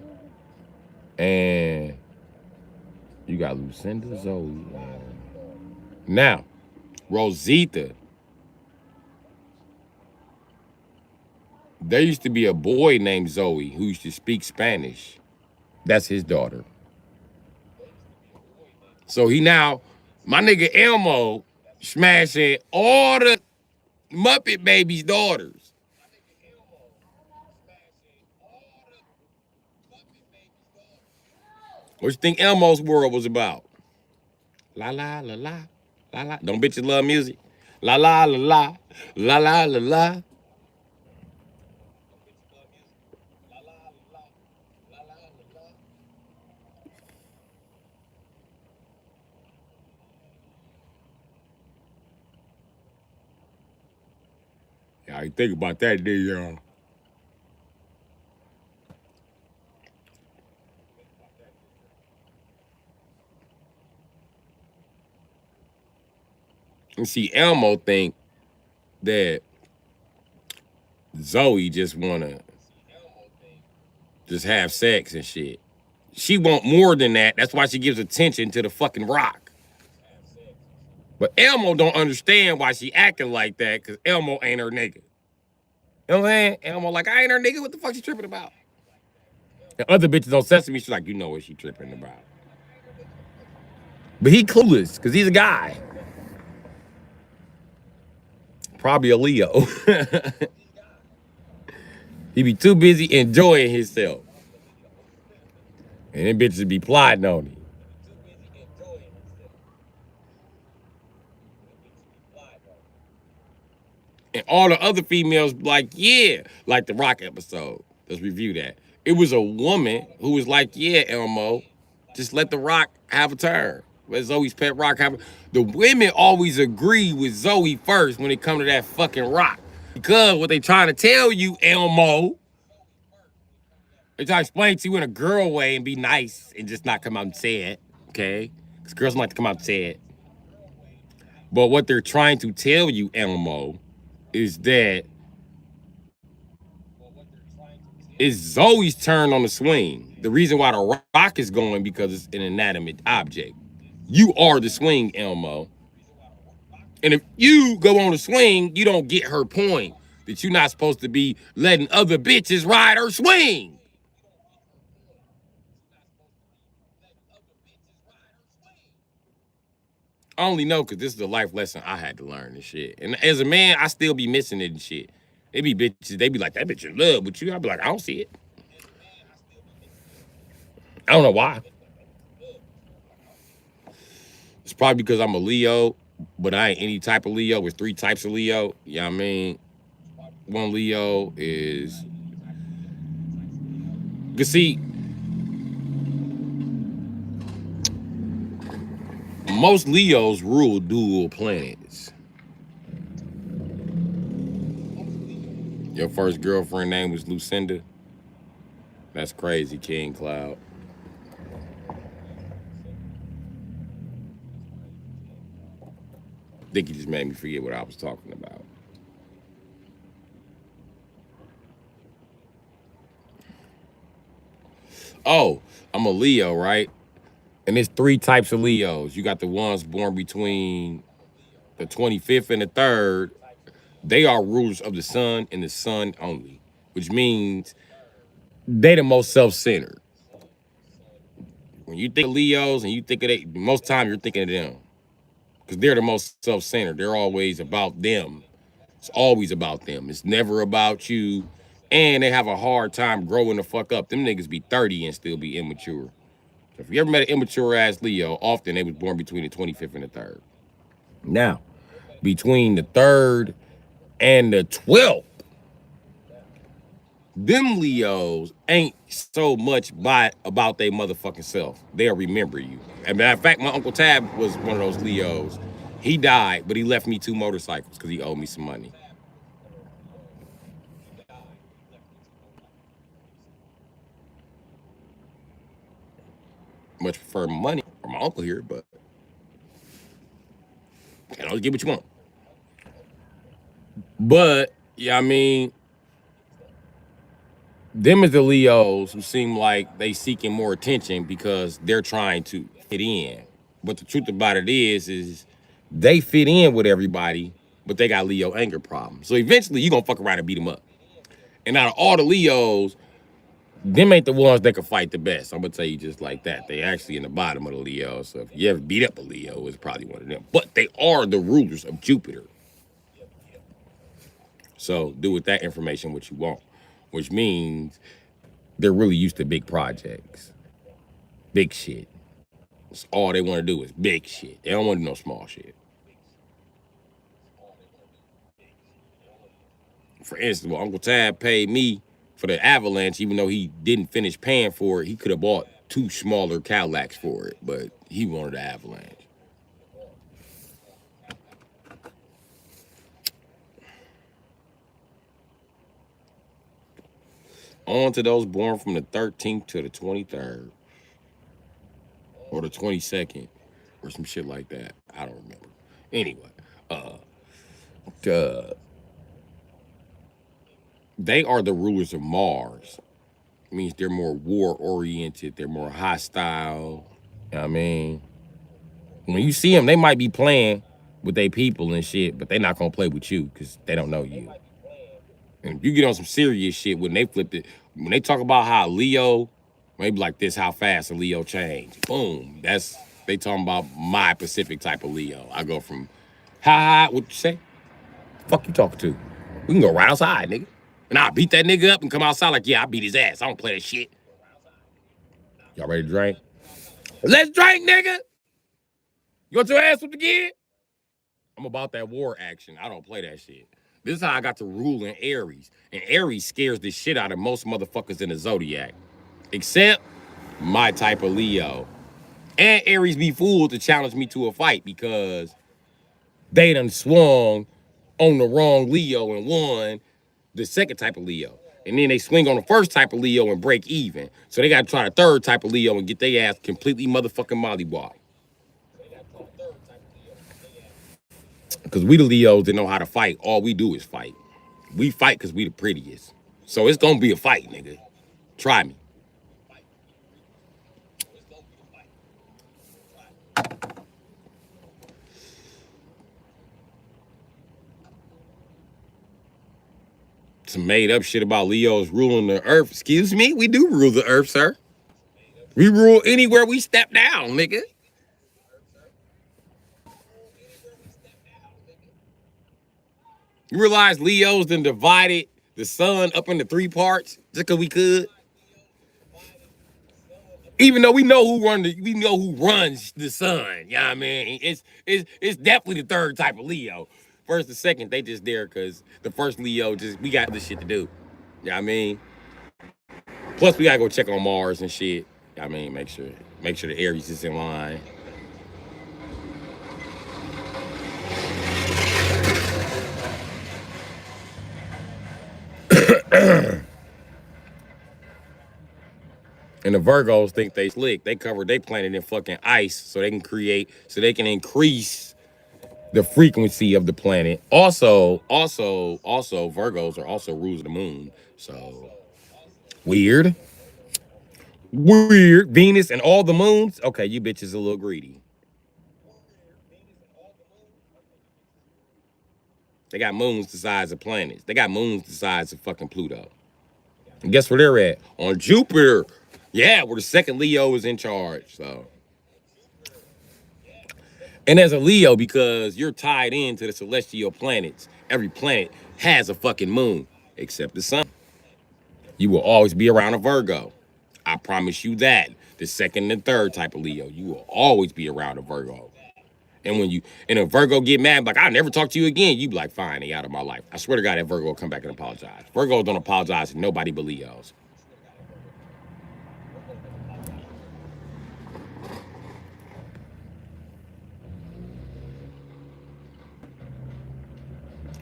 Speaker 1: And you got Lucinda, Zoe. Now, Rosita. There used to be a boy named Zoe who used to speak Spanish. That's his daughter. So he now, my nigga Elmo, smashing all the Muppet Babies' daughters. What you think Elmo's world was about? La la la la la la. Don't bitches love music? La la la la la la la la. Yeah, you think about that, do you? And see, Elmo think that Zoe just wanna just have sex and shit. She want more than that. That's why she gives attention to the fucking rock. But Elmo don't understand why she acting like that, because Elmo ain't her nigga. You know what I'm saying? Elmo like, I ain't her nigga. What the fuck she tripping about? And other bitches on Sesame, she's like, you know what she tripping about. But he clueless, because he's a guy. Probably a Leo. He be too busy enjoying himself. And them bitches be plotting on him. And all the other females like, yeah, like the Rock episode. Let's review that. It was a woman who was like, yeah, Elmo, just let the Rock have a turn. Let Zoe's pet Rock have a... The women always agree with Zoe first when it comes to that fucking Rock. Because what they trying to tell you, Elmo, they try to explain to you in a girl way and be nice and just not come out and say it, okay? Because girls don't like to come out and say it. But what they're trying to tell you, Elmo, is that it's Zoe's turn on the swing. The reason why the rock is going because it's an inanimate object. You are the swing, Elmo. And if you go on the swing, you don't get her point that you're not supposed to be letting other bitches ride her swing. I only know because this is a life lesson I had to learn and shit. And as a man, I still be missing it and shit. They be bitches, they be like, that bitch in love with you. I be like, I don't see it. I don't know why. It's probably because I'm a Leo, but I ain't any type of Leo. There's three types of Leo. You know what I mean? One Leo is, you see, most Leos rule dual planets. Your first girlfriend name was Lucinda. That's crazy, King Cloud. I think you just made me forget what I was talking about. Oh, I'm a Leo, right? And there's three types of Leos. You got the ones born between the 25th and the 3rd. They are rulers of the sun and the sun only, which means they the most self-centered. When you think of Leos and you think of they, most time you're thinking of them because they're the most self-centered. They're always about them. It's always about them. It's never about you. And they have a hard time growing the fuck up. Them niggas be 30 and still be immature. So if you ever met an immature ass Leo, often they was born between the 25th and the 3rd. Now, between the 3rd and the 12th, them Leos ain't so much about their motherfucking self. They'll remember you. As a matter of fact, my Uncle Tab was one of those Leos. He died, but he left me 2 motorcycles because he owed me some money. Much prefer money from my uncle here, but you can always get what you want. But, yeah, I mean, them is the Leos who seem like they seeking more attention because they're trying to fit in. But the truth about it is they fit in with everybody, but they got Leo anger problems. So eventually you gonna fuck around and beat them up. And out of all the Leos, them ain't the ones that can fight the best. I'm gonna tell you just like that. They actually in the bottom of the Leo. So if you ever beat up a Leo, it's probably one of them. But they are the rulers of Jupiter. So do with that information what you want, which means they're really used to big projects, big shit. That's all they want to do is big shit. They don't want to do no small shit. For instance, well, Uncle Tab paid me for the Avalanche, even though he didn't finish paying for it. He could have bought 2 smaller Cadillacs for it, but he wanted the Avalanche. On to those born from the 13th to the 23rd or the 22nd or some shit like that. I don't remember. Anyway, uh, uh they are the rulers of Mars. It means they're more war oriented, they're more hostile. You know what I mean? When you see them, they might be playing with their people and shit, but they're not gonna play with you because they don't know you. And if you get on some serious shit when they flipped it, when they talk about how Leo, maybe like this, how fast a Leo change. Boom. That's they talking about my Pacific type of Leo. I go from hi, what you say? Fuck you talking to? We can go right outside, nigga. And I'll beat that nigga up and come outside like, yeah, I beat his ass. I don't play that shit. Y'all ready to drink? Let's drink, nigga. You want your ass whipped again? I'm about that war action. I don't play that shit. This is how I got to rule in Aries. And Aries scares the shit out of most motherfuckers in the zodiac. Except my type of Leo. And Aries be fooled to challenge me to a fight because they done swung on the wrong Leo and won the second type of Leo. And then they swing on the first type of Leo and break even. So they got to try the third type of Leo and get their ass completely motherfucking mollywop. Because we the Leos that know how to fight. All we do is fight. We fight because we the prettiest. So it's going to be a fight, nigga. Try me. Some made up shit about Leos ruling the earth. Excuse me? We do rule the earth, sir. We rule anywhere we step down, nigga. You realize Leos done divided the sun up into three parts just because we could? Even though we know who runs the sun. You know what I mean? It's definitely the third type of Leo. First and second, they just there because the first Leo we got this shit to do. You know what I mean? Plus we gotta go check on Mars and shit. You know what I mean, make sure the Aries is in line. And the Virgos think they slick. They cover their planet in fucking ice so they can increase the frequency of the planet. Also, Virgos are also rulers of the moon. So weird. Weird. Venus and all the moons. Okay, you bitches a little greedy. They got moons the size of planets. They got moons the size of fucking Pluto. And guess where they're at? On Jupiter. Yeah, where the second Leo is in charge. So, and as a Leo, because you're tied into the celestial planets, every planet has a fucking moon, except the sun. You will always be around a Virgo. I promise you that. The second and third type of Leo, you will always be around a Virgo. And when a Virgo get mad, like, I'll never talk to you again, you be like, fine, they out of my life. I swear to God, that Virgo will come back and apologize. Virgos don't apologize to nobody but Leos.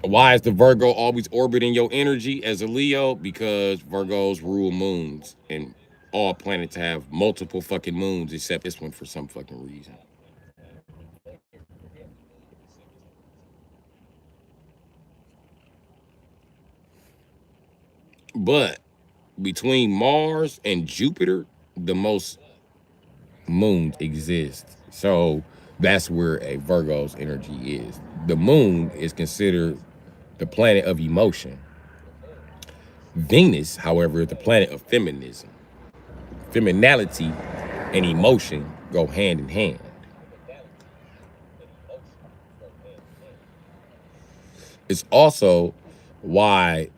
Speaker 1: Why is the Virgo always orbiting your energy as a Leo? Because Virgos rule moons, and all planets have multiple fucking moons except this one for some fucking reason. But between Mars and Jupiter, the most moons exist. So that's where a Virgo's energy is. The moon is considered the planet of emotion. Venus, however, is the planet of feminism. Femininity and emotion go hand in hand. It's also why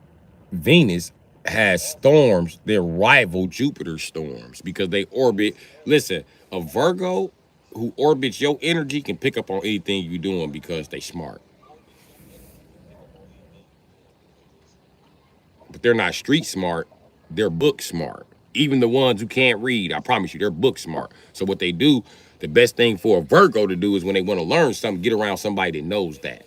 Speaker 1: Venus has storms that rival Jupiter storms because they orbit. Listen, a Virgo who orbits your energy can pick up on anything you're doing because they smart. But they're not street smart, they're book smart. Even the ones who can't read, I promise you, they're book smart. So what they do, the best thing for a Virgo to do is when they want to learn something, get around somebody that knows that.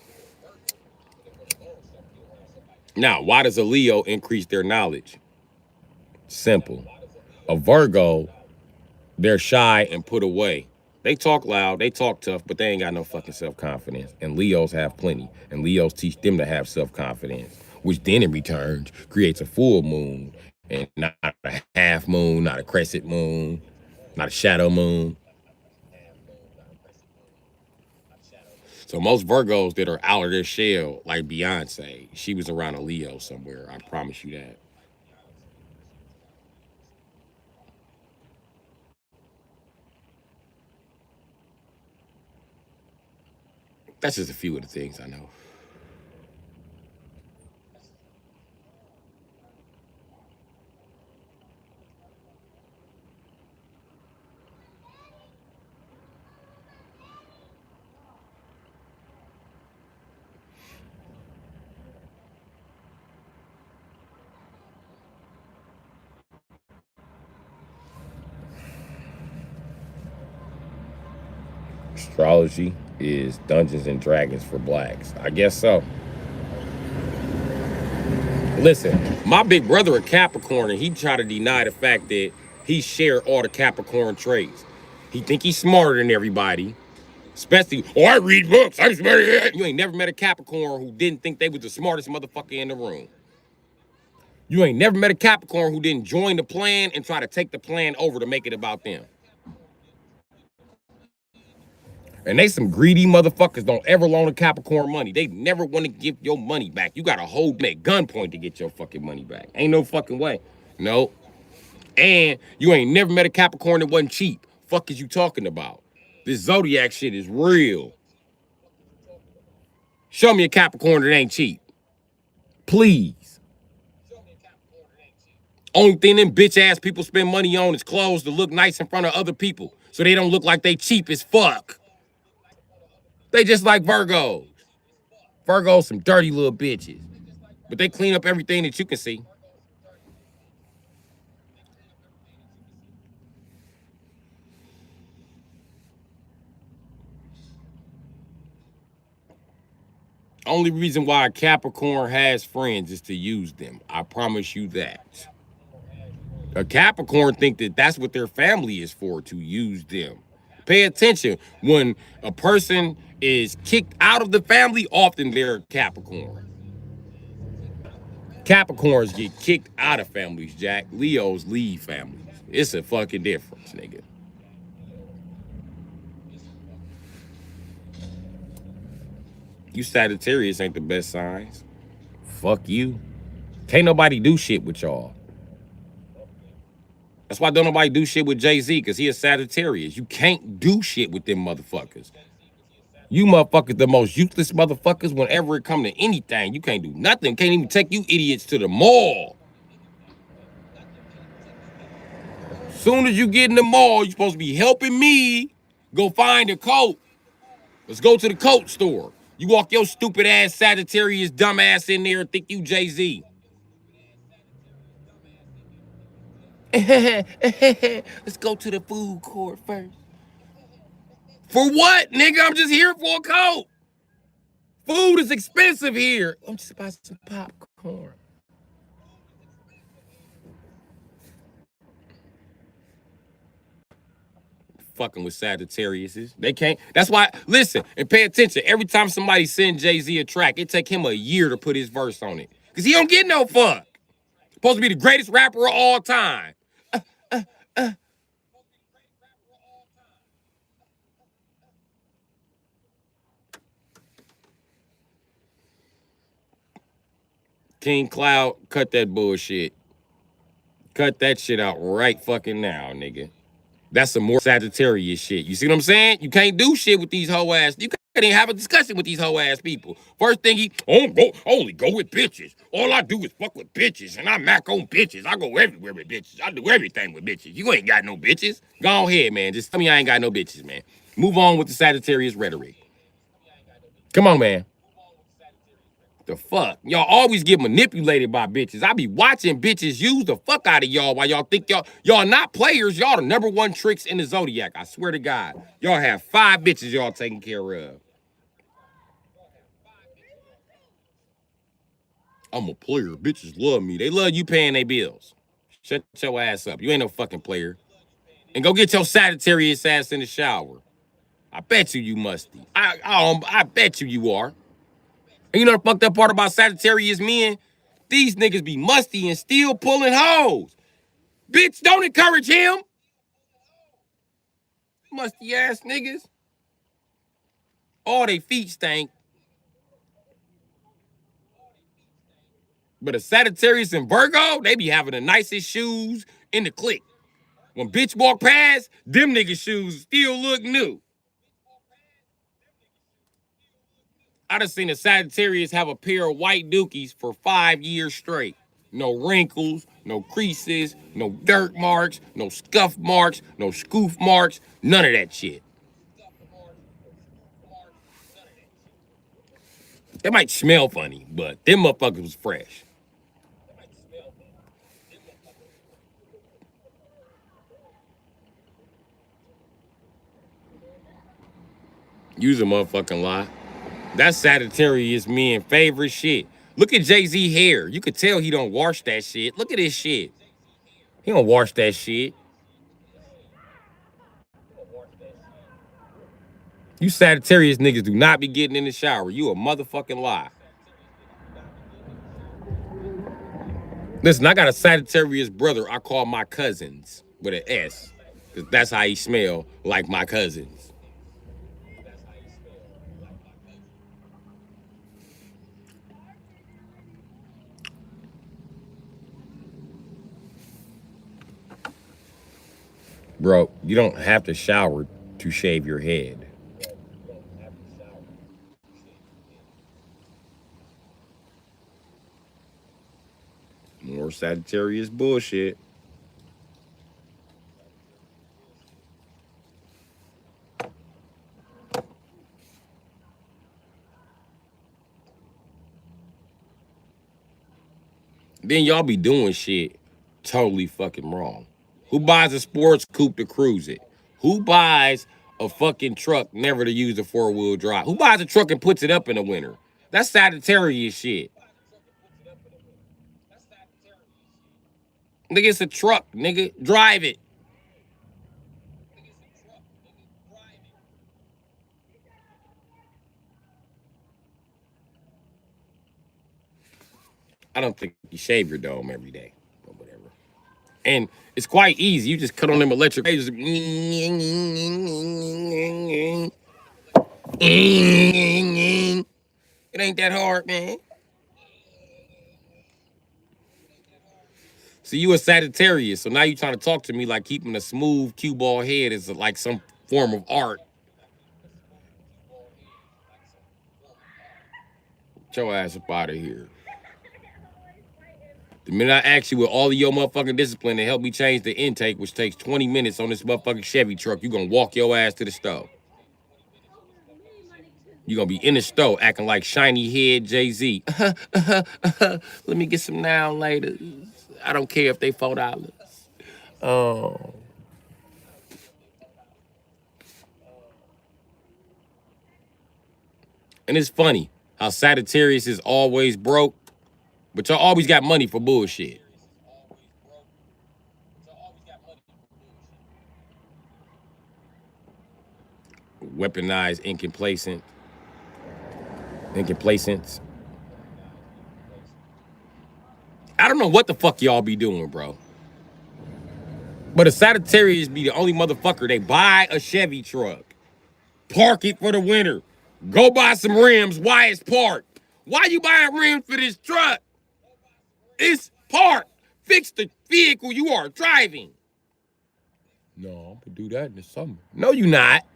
Speaker 1: Now, why does a Leo increase their knowledge? Simple. A Virgo, they're shy and put away. They talk loud, they talk tough, but they ain't got no fucking self-confidence. And Leos have plenty. And Leos teach them to have self-confidence, which then in return creates a full moon and not a half moon, not a crescent moon, not a shadow moon. So most Virgos that are out of their shell, like Beyonce, she was around a Leo somewhere. I promise you that. That's just a few of the things I know. Astrology is Dungeons and Dragons for blacks. I guess so. Listen, my big brother a Capricorn, and he try to deny the fact that he share all the Capricorn traits. He think he's smarter than everybody. Especially, oh, I read books. I'm smarter than that. You ain't never met a Capricorn who didn't think they was the smartest motherfucker in the room. You ain't never met a Capricorn who didn't join the plan and try to take the plan over to make it about them. And they some greedy motherfuckers. Don't ever loan a Capricorn money. They never want to give your money back. You got to hold them at gunpoint to get your fucking money back. Ain't no fucking way. No. And you ain't never met a Capricorn that wasn't cheap. Fuck is you talking about? This zodiac shit is real. Show me a Capricorn that ain't cheap. Please. Only thing them bitch ass people spend money on is clothes to look nice in front of other people. So they don't look like they cheap as fuck. They just like Virgos. Virgos some dirty little bitches. But they clean up everything that you can see. Only reason why a Capricorn has friends is to use them. I promise you that. A Capricorn think that that's what their family is for, to use them. Pay attention. When a person is kicked out of the family, often they're Capricorn. Capricorns get kicked out of families, Jack. Leos leave families. It's a fucking difference, nigga. You Sagittarius ain't the best signs. Fuck you. Can't nobody do shit with y'all. That's why don't nobody do shit with Jay-Z, because he a Sagittarius. You can't do shit with them motherfuckers. You motherfuckers the most useless motherfuckers whenever it come to anything. You can't do nothing. Can't even take you idiots to the mall. Soon as you get in the mall, you're supposed to be helping me go find a coat. Let's go to the coat store. You walk your stupid ass Sagittarius dumbass in there and think you Jay-Z. Let's go to the food court first. For what, nigga? I'm just here for a coat. Food is expensive here. I'm just about some popcorn. Fucking with Sagittariuses. They can't. That's why, listen and pay attention. Every time somebody send Jay-Z a track, it take him a year to put his verse on it. Because he don't get no fuck. Supposed to be the greatest rapper of all time. King Cloud, cut that bullshit. Cut that shit out right fucking now, nigga. That's some more Sagittarius shit. You see what I'm saying? You can't do shit with these hoe ass. You can't even have a discussion with these hoe ass people. First thing I only go with bitches. All I do is fuck with bitches, and I mac on bitches. I go everywhere with bitches. I do everything with bitches. You ain't got no bitches. Go ahead, man. Just tell me I ain't got no bitches, man. Move on with the Sagittarius rhetoric. Come on, man. The fuck? Y'all always get manipulated by bitches. I be watching bitches use the fuck out of y'all while y'all think y'all not players. Y'all the #1 tricks in the zodiac. I swear to God. Y'all have 5 bitches y'all taking care of. I'm a player. Bitches love me. They love you paying their bills. Shut your ass up. You ain't no fucking player. And go get your Sagittarius ass in the shower. I bet you musty. I bet you are. And you know the fucked up part about Sagittarius men? These niggas be musty and still pulling hoes. Bitch, don't encourage him. Musty ass niggas. All they feet stink. But a Sagittarius and Virgo, they be having the nicest shoes in the clique. When bitch walk past, them niggas' shoes still look new. I done seen a Sagittarius have a pair of white dookies for 5 years straight. No wrinkles, no creases, no dirt marks, no scuff marks, no scoof marks, none of that shit. They might smell funny, but them motherfuckers was fresh. Use a motherfucking lie. That's Sagittarius men favorite shit. Look at Jay-Z hair. You could tell he don't wash that shit. Look at his shit. He don't wash that shit. You Sagittarius niggas do not be getting in the shower. You a motherfucking lie. Listen, I got a Sagittarius brother I call my cousins with an S. Cause that's how he smell, like my cousins. Bro, you don't have to shower to shave your head. More Sagittarius bullshit. Then y'all be doing shit totally fucking wrong. Who buys a sports coupe to cruise it? Who buys a fucking truck never to use a four-wheel drive? Who buys a truck and puts it up in the winter? That's Sagittarius shit. Nigga, it's a truck, nigga. Drive it. I don't think you shave your dome every day, but whatever. And it's quite easy. You just cut on them electric razors. It ain't that hard, man. See, you a Sagittarius, so now you trying to talk to me like keeping a smooth cue ball head is like some form of art. Get your ass up out of here. The minute I ask you with all of your motherfucking discipline to help me change the intake, which takes 20 minutes on this motherfucking Chevy truck, you gonna walk your ass to the stove. You gonna be in the stove acting like shiny head Jay-Z. Let me get some now later. I don't care if they $4. Oh. And it's funny how Sagittarius is always broke, but y'all always got money for bullshit. Weaponized incomplacence. I don't know what the fuck y'all be doing, bro. But a Sagittarius be the only motherfucker. They buy a Chevy truck, park it for the winter, go buy some rims. Why it's parked? Why you buying rims for this truck? It's parked. Fix the vehicle you are driving. No, I'm gonna do that in the summer. No, you not.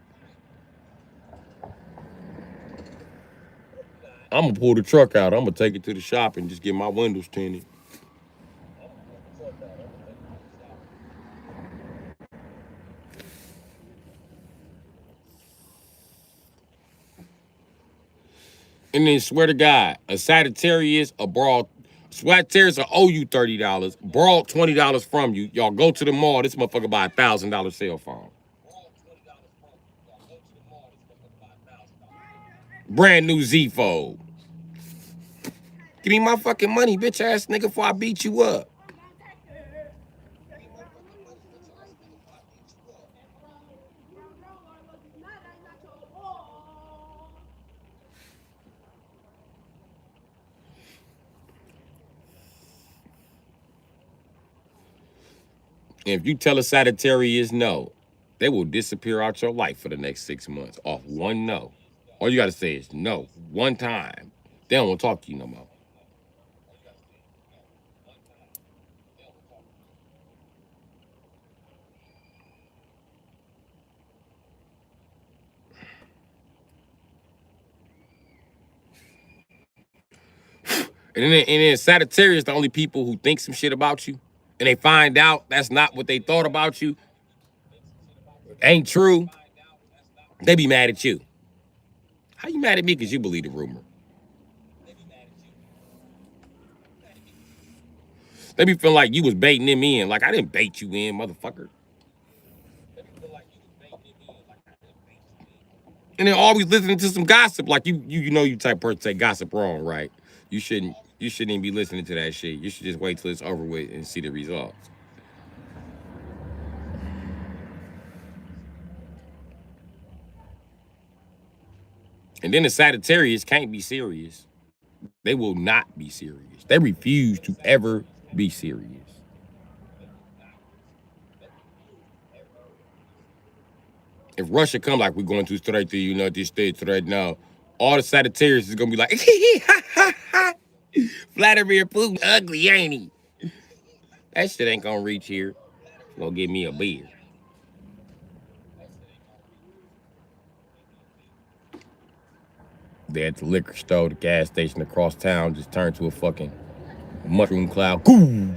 Speaker 1: I'm gonna pull the truck out. I'm gonna take it to the shop and just get my windows tinted. And then swear to God, a Sagittarius, a brawl, Sagittarius will owe you $30, borrow $20 from you. Y'all go to the mall. This motherfucker buy $1,000 cell phone. Brand new Z Fold. Give me my fucking money, bitch ass nigga, before I beat you up. And if you tell a Sagittarius no, they will disappear out your life for the next 6 months off one no. All you gotta say is no, one time. They don't want to talk to you no more. And then Sagittarius, the only people who think some shit about you, and they find out that's not what they thought about you, ain't true, they be mad at you. How you mad at me because you believe the rumor? They be feeling like you was baiting them in. Like, I didn't bait you in, motherfucker. And then always listening to some gossip. Like, you know you type person say gossip wrong, right? You shouldn't. you shouldn't even be listening to that shit. You should just wait till it's over with and see the results. And then the Sagittarius can't be serious. They will not be serious. They refuse to ever be serious. If Russia come like we're going to straight to the United States right now, all the Sagittarius is gonna be like, Vladimir Putin ugly, ain't he? That shit ain't gonna reach here. Gonna give me a beer. They at the liquor store, the gas station across town just turned to a fucking mushroom cloud. Goo!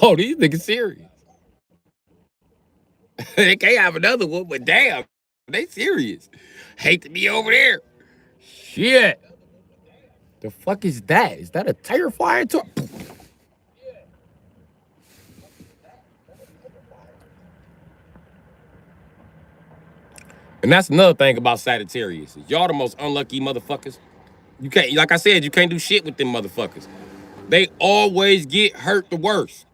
Speaker 1: Oh, these niggas serious. They can't have another one, but damn, they serious. Hate to be over there. Shit. The fuck is that? Is that a tire flying to? And that's another thing about Sagittarius. Y'all the most unlucky motherfuckers. You can't, like I said, you can't do shit with them motherfuckers. They always get hurt the worst.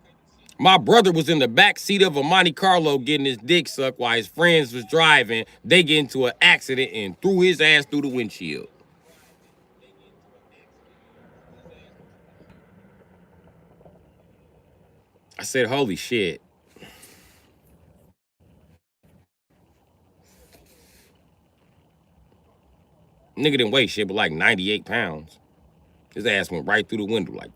Speaker 1: My brother was in the back seat of a Monte Carlo getting his dick sucked while his friends was driving. They get into an accident and threw his ass through the windshield. I said, holy shit. Nigga didn't weigh shit but like 98 pounds. His ass went right through the window like.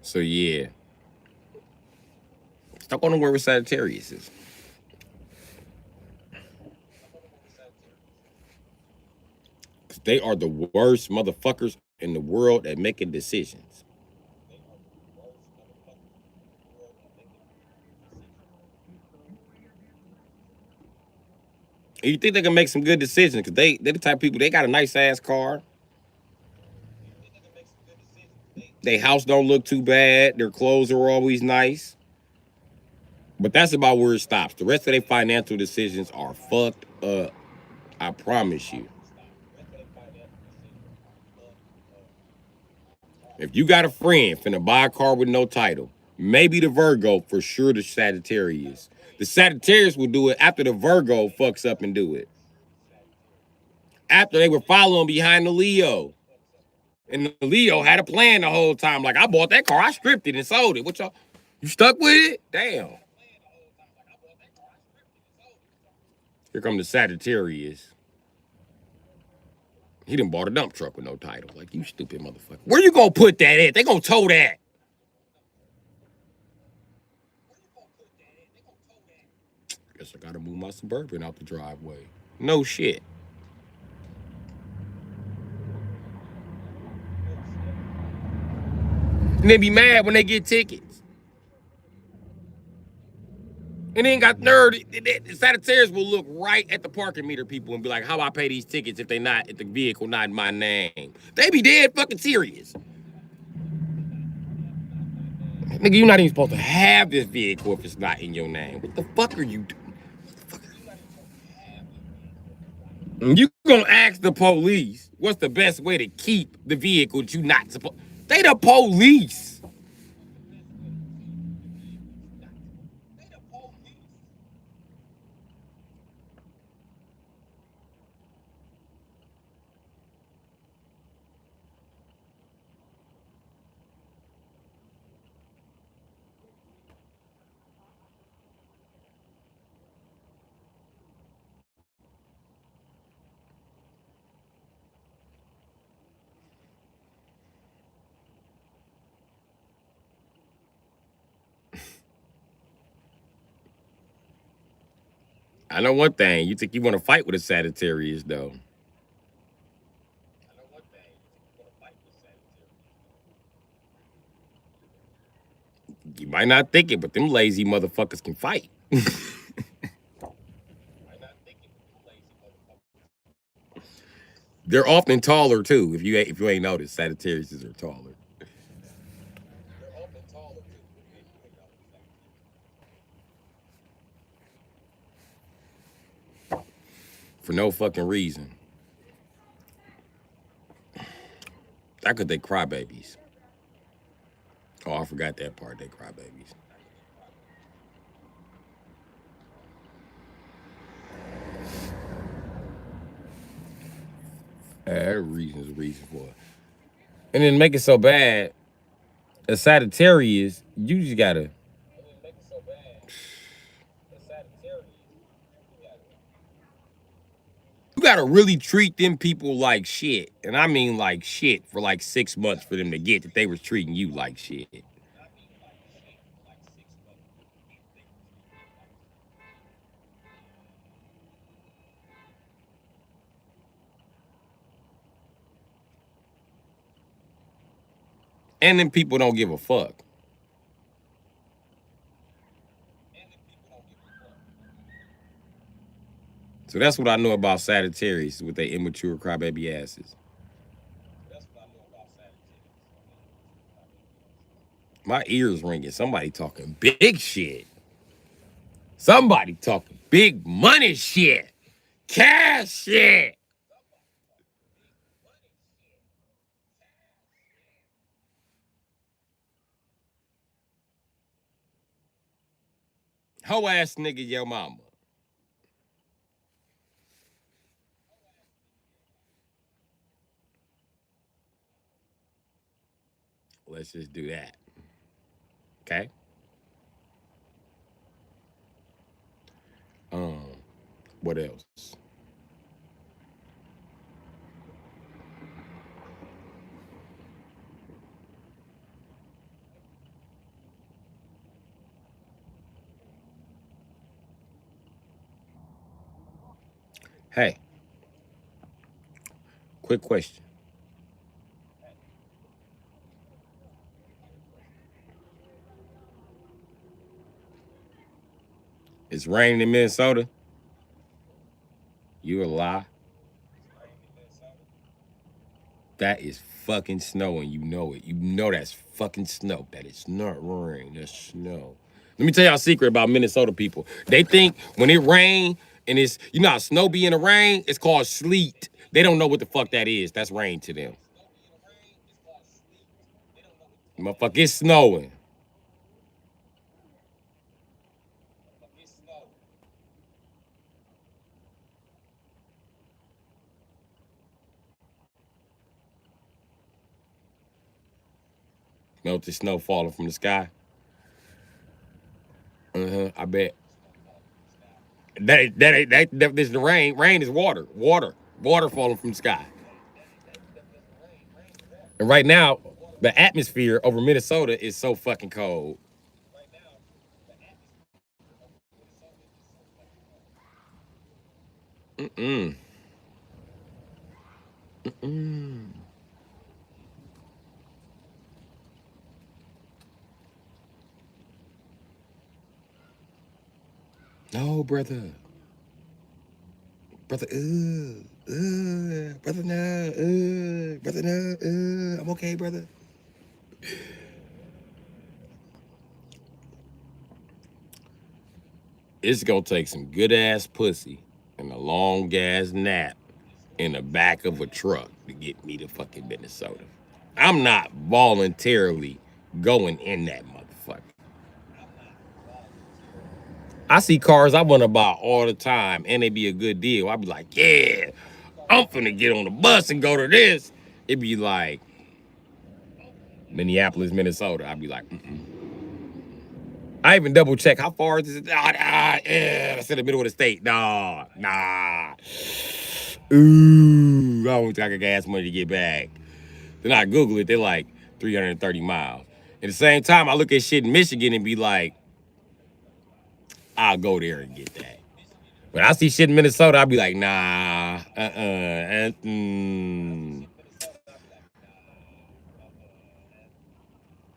Speaker 1: So yeah. Stop on where with Sagittarius is. They are the worst motherfuckers in the world at making decisions. And you think they can make some good decisions because they're the type of people, they got a nice ass car. Their house don't look too bad. Their clothes are always nice. But that's about where it stops. The rest of their financial decisions are fucked up. I promise you. If you got a friend finna buy a car with no title, maybe the Virgo, for sure the Sagittarius. The Sagittarius will do it after the Virgo fucks up and do it. After they were following behind the Leo. And the Leo had a plan the whole time. Like, I bought that car, I stripped it and sold it. What y'all? You stuck with it? Damn. Here come the Sagittarius. He done bought a dump truck with no title. Like, you stupid motherfucker. Where you gonna put that at? They gonna tow that. Guess I gotta move my Suburban out the driveway. No shit. And they be mad when they get tickets. And then got nerve. The Sagittarius will look right at the parking meter people and be like, how I pay these tickets if the vehicle not in my name? They be dead fucking serious. Nigga, you're not even supposed to have this vehicle if it's not in your name. What the fuck are you doing? You gonna ask the police what's the best way to keep the vehicle that you not supposed. They the police. I know one thing. You think you want to fight with a Sagittarius, though. You might not think it, but them lazy motherfuckers can fight. They're often taller too. If you ain't noticed, Sagittarius are taller for no fucking reason. That could they crybabies. Oh, I forgot that part. They crybabies. Reason for it. And then make it so bad. A Sagittarius, you just gotta you gotta really treat them people like shit. And I mean like shit for like 6 months for them to get that they was treating you like shit. And then people don't give a fuck. So that's what I know about Sagittarius with their immature crybaby asses. My ears ringing. Somebody talking big shit. Somebody talking big money shit. Cash shit. Hoe ass nigga, your mama. Let's just do that. Okay? Um, what else? Hey, quick question. It's raining in Minnesota. You a lie. That is fucking snow and you know it. You know that's fucking snow. That is not rain. That's snow. Let me tell y'all a secret about Minnesota people. They think when it rain and it's, you know how snow be in the rain? It's called sleet. They don't know what the fuck that is. That's rain to them. Motherfucker, it's snowing. Melted snow falling from the sky. I bet. That is the rain. Rain is water. Water falling from the sky. And right now, the atmosphere over Minnesota is so fucking cold. Mm-mm. Mm. No, brother. Brother, brother, no, brother, no, I'm okay, brother. It's gonna take some good ass pussy and a long ass nap in the back of a truck to get me to fucking Minnesota. I'm not voluntarily going in that motherfucker. I see cars I want to buy all the time, and they be a good deal. I be like, yeah, I'm finna get on the bus and go to this. It be like Minneapolis, Minnesota. I be like, mm-mm. I even double check how far is it? Yeah, that's in the middle of the state. Nah. Ooh, I don't think I got gas money to get back. Then I Google it. They're like 330 miles. At the same time, I look at shit in Michigan and be like, I'll go there and get that. When I see shit in Minnesota, I'll be like, nah,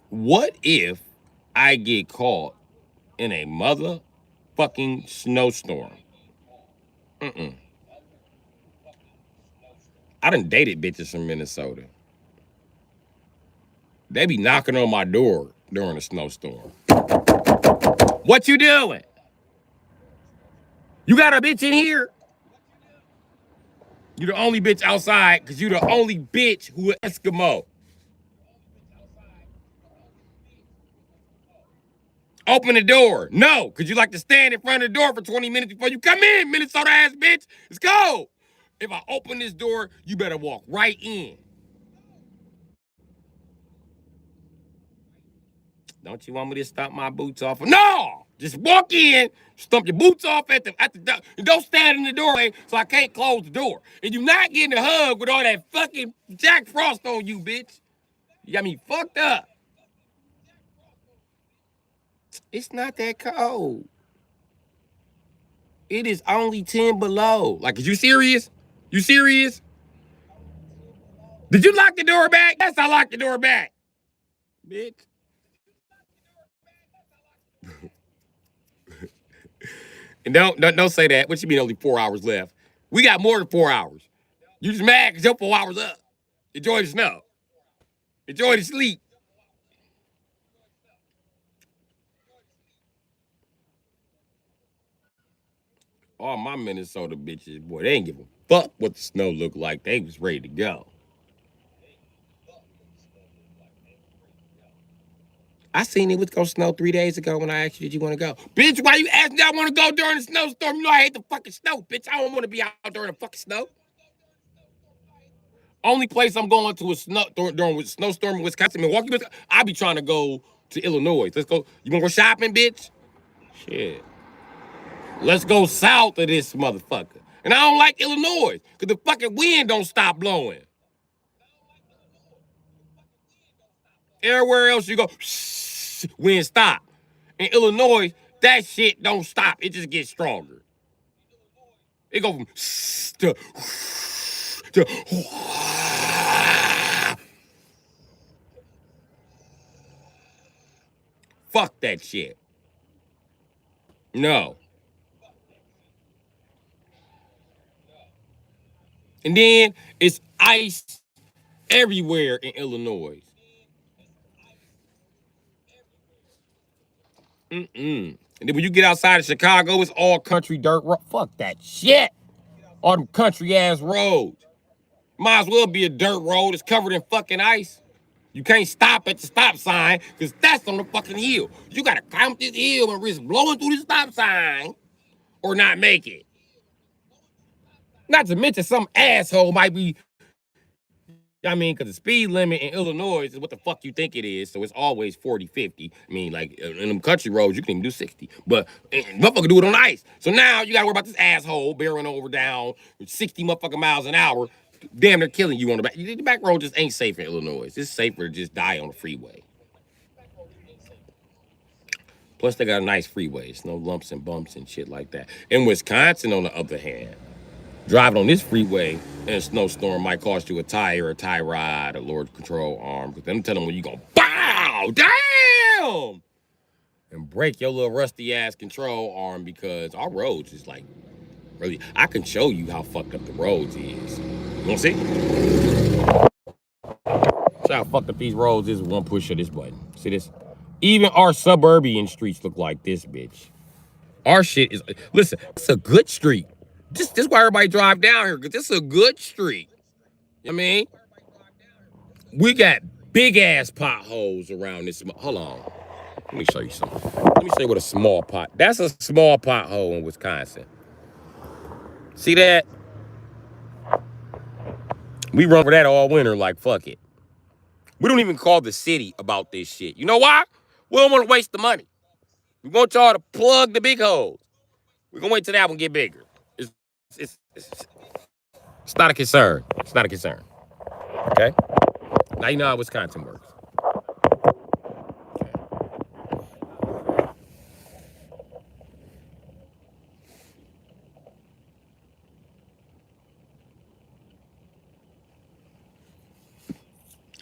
Speaker 1: What if I get caught in a motherfucking snowstorm? Mm-mm. I done dated bitches from Minnesota. They be knocking on my door during a snowstorm. What you doing? You got a bitch in here? You the only bitch outside because you the only bitch who an Eskimo. Open the door. No, because you like to stand in front of the door for 20 minutes before you come in, Minnesota ass bitch. Let's go. If I open this door, you better walk right in. Don't you want me to stomp my boots off? No! Just walk in, stomp your boots off at the door. And don't stand in the doorway so I can't close the door. And you not getting a hug with all that fucking Jack Frost on you, bitch. You got me fucked up. It's not that cold. It is only 10 below. Like, is you serious? You serious? Did you lock the door back? Yes, I locked the door back. Bitch. And don't say that. What you mean only 4 hours left? We got more than 4 hours. You just mad because your 4 hours up. Enjoy the snow. Enjoy the sleep. All my Minnesota bitches, boy, they ain't give a fuck what the snow looked like. They was ready to go. I seen it was gonna snow 3 days ago when I asked you, did you want to go? Bitch, why you asking me I want to go during the snowstorm? You know I hate the fucking snow, bitch. I don't want to be out during the fucking snow. Only place I'm going to a snow during a snowstorm in Wisconsin, Milwaukee, Wisconsin. I be trying to go to Illinois. Let's go. You wanna go shopping, bitch? Shit. Let's go south of this motherfucker. And I don't like Illinois, because the fucking wind don't stop blowing. Everywhere else you go, wind stop. In Illinois, that shit don't stop. It just gets stronger. It go from to fuck that shit. No. And then it's ice everywhere in Illinois. Mm-mm. And then when you get outside of Chicago, it's all country dirt road. Fuck that shit. All them country ass roads. Might as well be a dirt road. It's covered in fucking ice. You can't stop at the stop sign because that's on the fucking hill. You gotta climb up this hill and risk blowing through the stop sign or not make it. Not to mention some asshole might be, I mean, because the speed limit in Illinois is what the fuck you think it is. So it's always 40, 50. I mean, like in them country roads, you can even do 60. But motherfucker do it on ice. So now you gotta worry about this asshole barreling over down 60 motherfucking miles an hour, damn near killing you on the back. The back road just ain't safe in Illinois. It's safer to just die on the freeway. Plus, they got a nice freeways, no lumps and bumps and shit like that. In Wisconsin, on the other hand, driving on this freeway in a snowstorm might cost you a tire, a tie rod, a lowered control arm. Because them telling when you go, bow, damn, and break your little rusty ass control arm because our roads is like, really, I can show you how fucked up the roads is. You wanna see? See how fucked up these roads is with one push of this button. See this? Even our suburban streets look like this, bitch. Our shit is, listen, it's a good street. This why everybody drive down here, because this is a good street. You know what I mean? We got big ass potholes around this. Hold on. Let me show you something. Let me show you what a small pot. That's a small pothole in Wisconsin. See that? We run for that all winter like fuck it. We don't even call the city about this shit. You know why? We don't want to waste the money. We want y'all to plug the big holes. We're going to wait till that one get bigger. It's, it's, it's not a concern. It's not a concern. Okay? Now you know how Wisconsin works. Okay.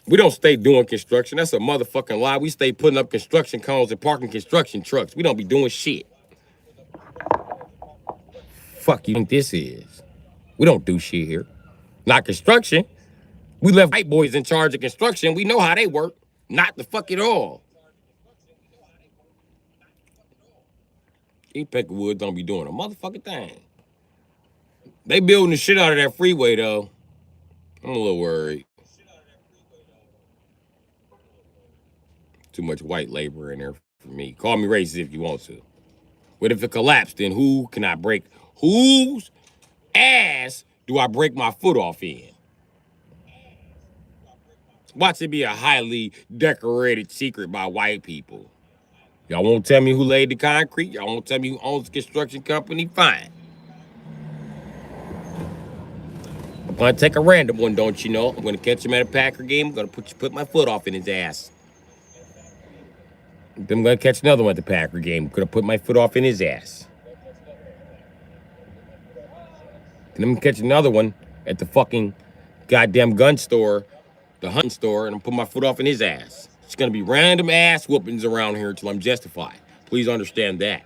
Speaker 1: We don't stay doing construction. That's a motherfucking lie. We stay putting up construction cones and parking construction trucks. We don't be doing shit. Fuck you think this is? We don't do shit here. Not construction. We left white boys in charge of construction. We know how they work. Not the fuck at all. These Peckerwoods don't be doing a motherfucking thing. They building the shit out of that freeway though. I'm a little worried. Too much white labor in there for me. Call me racist if you want to. But if it collapsed, then who can I break? Whose ass do I break my foot off in? Watch it be a highly decorated secret by white people. Y'all won't tell me who laid the concrete. Y'all won't tell me who owns the construction company. Fine. I'm gonna take a random one, don't you know? I'm gonna catch him at a Packer game. I'm gonna put my foot off in his ass. Then I'm gonna catch another one at the Packer game. I'm gonna put my foot off in his ass. Then I'm gonna catch another one at the fucking goddamn gun store, the hunting store, and I'm put my foot off in his ass. It's gonna be random ass whoopings around here until I'm justified. Please understand that.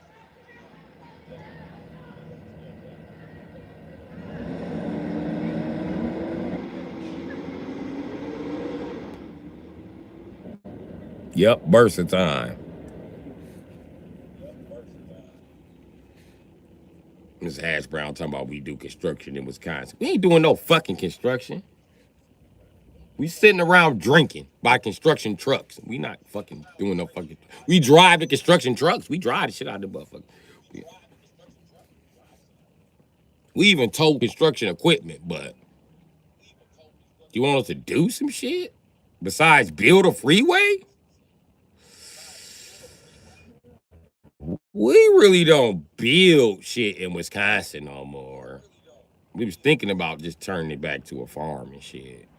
Speaker 1: Yep, burst of time. This Hash Brown talking about we do construction in Wisconsin. We ain't doing no fucking construction. We sitting around drinking by construction trucks. We not fucking doing no fucking. We drive the construction trucks. We drive the shit out of the motherfucker. We even tow construction equipment, but you want us to do some shit besides build a freeway? We really don't build shit in Wisconsin no more. We was thinking about just turning it back to a farm and shit.